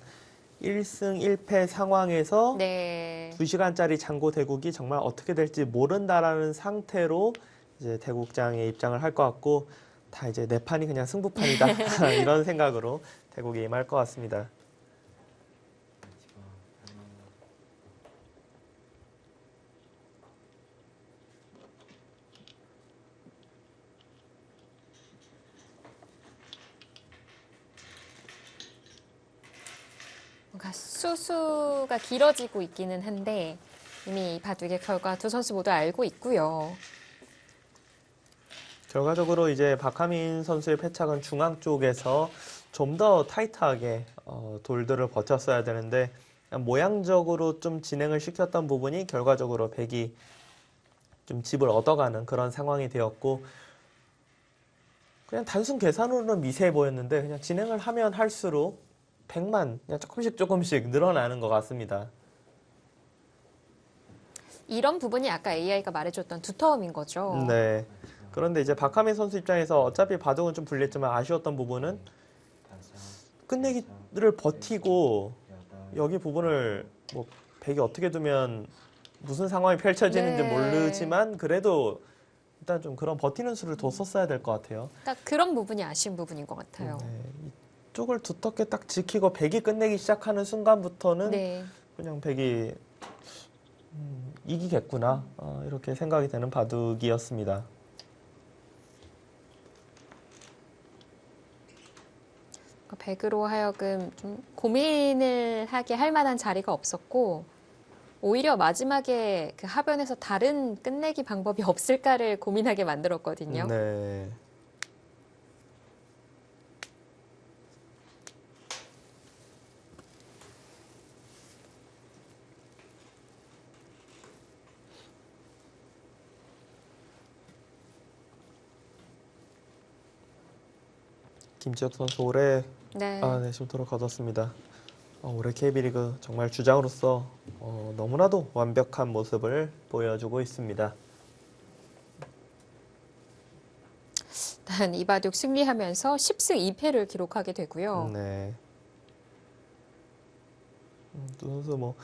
1승 1패 상황에서 네. 2시간짜리 장고 대국이 정말 어떻게 될지 모른다라는 상태로 이제 대국장에 입장을 할 것 같고 다 이제 내 판이 그냥 승부판이다 이런 생각으로 대국에 임할 것 같습니다. 뭔가 수수가 길어지고 있기는 한데 이미 이 바둑의 결과 두 선수 모두 알고 있고요. 결과적으로 이제 박하민 선수의 패착은 중앙 쪽에서 좀 더 타이트하게 돌들을 버텼어야 되는데 모양적으로 좀 진행을 시켰던 부분이 결과적으로 백이 좀 집을 얻어가는 그런 상황이 되었고 그냥 단순 계산으로는 미세해 보였는데 그냥 진행을 하면 할수록 백만 그냥 조금씩 늘어나는 것 같습니다. 이런 부분이 아까 AI가 말해줬던 두터움인 거죠. 네. 그런데 이제 박하민 선수 입장에서 어차피 바둑은 좀 불리했지만 아쉬웠던 부분은 끝내기를 버티고 여기 부분을 뭐 백이 어떻게 두면 무슨 상황이 펼쳐지는지 네. 모르지만 그래도 일단 좀 그런 버티는 수를 뒀었어야 될 것 같아요. 딱 그런 부분이 아쉬운 부분인 것 같아요. 네. 이쪽을 두텁게 딱 지키고 백이 끝내기 시작하는 순간부터는 네. 그냥 백이 이기겠구나 이렇게 생각이 되는 바둑이었습니다. 백으로 하여금 좀 고민을 하게 할 만한 자리가 없었고 오히려 마지막에 그 하변에서 다른 끝내기 방법이 없을까를 고민하게 만들었거든요. 네. 김지혁 선수 올해 네. 네, 쉼터를 거뒀습니다. 올해 KB리그 정말 주장으로서 너무나도 완벽한 모습을 보여주고 있습니다. 일단 이 바둑 승리하면서 10승 2패를 기록하게 되고요. 네. 두 선수 뭐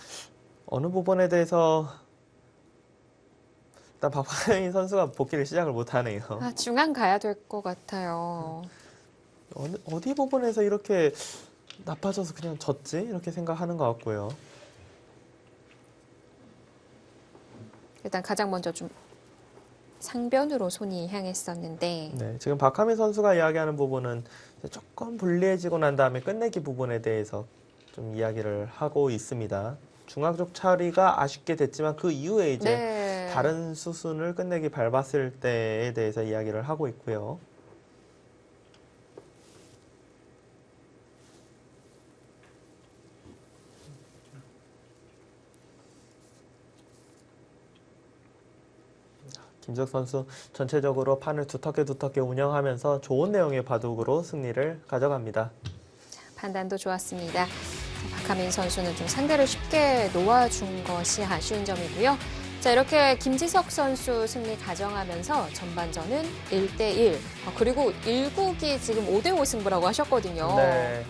어느 부분에 대해서 일단 박하민 선수가 복귀를 시작을 못하네요. 중앙 가야 될 것 같아요. 어디 부분에서 이렇게 나빠져서 그냥 졌지? 이렇게 생각하는 것 같고요. 일단 가장 먼저 좀 상변으로 손이 향했었는데 네, 지금 박하민 선수가 이야기하는 부분은 조금 불리해지고 난 다음에 끝내기 부분에 대해서 좀 이야기를 하고 있습니다. 중앙쪽 처리가 아쉽게 됐지만 그 이후에 이제 네. 다른 수순을 끝내기 밟았을 때에 대해서 이야기를 하고 있고요. 김석 선수 전체적으로 판을 두텁게 운영하면서 좋은 내용의 바둑으로 승리를 가져갑니다. 판단도 좋았습니다. 자, 박하민 선수는 좀 상대를 쉽게 놓아준 것이 아쉬운 점이고요. 자, 이렇게 김지석 선수 승리 가져가면서 전반전은 1대1. 그리고 1국이 지금 5대5 승부라고 하셨거든요. 네.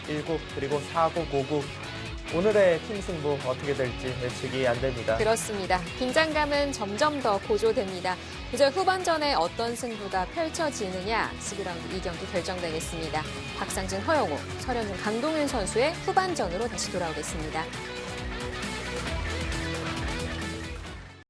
1국 그리고 4국, 5국 오늘의 팀 승부 어떻게 될지 예측이 안 됩니다. 그렇습니다. 긴장감은 점점 더 고조됩니다. 이제 후반전에 어떤 승부가 펼쳐지느냐 11라운드 2경기 결정되겠습니다. 박상진, 허영우, 설현준, 강동윤 선수의 후반전으로 다시 돌아오겠습니다.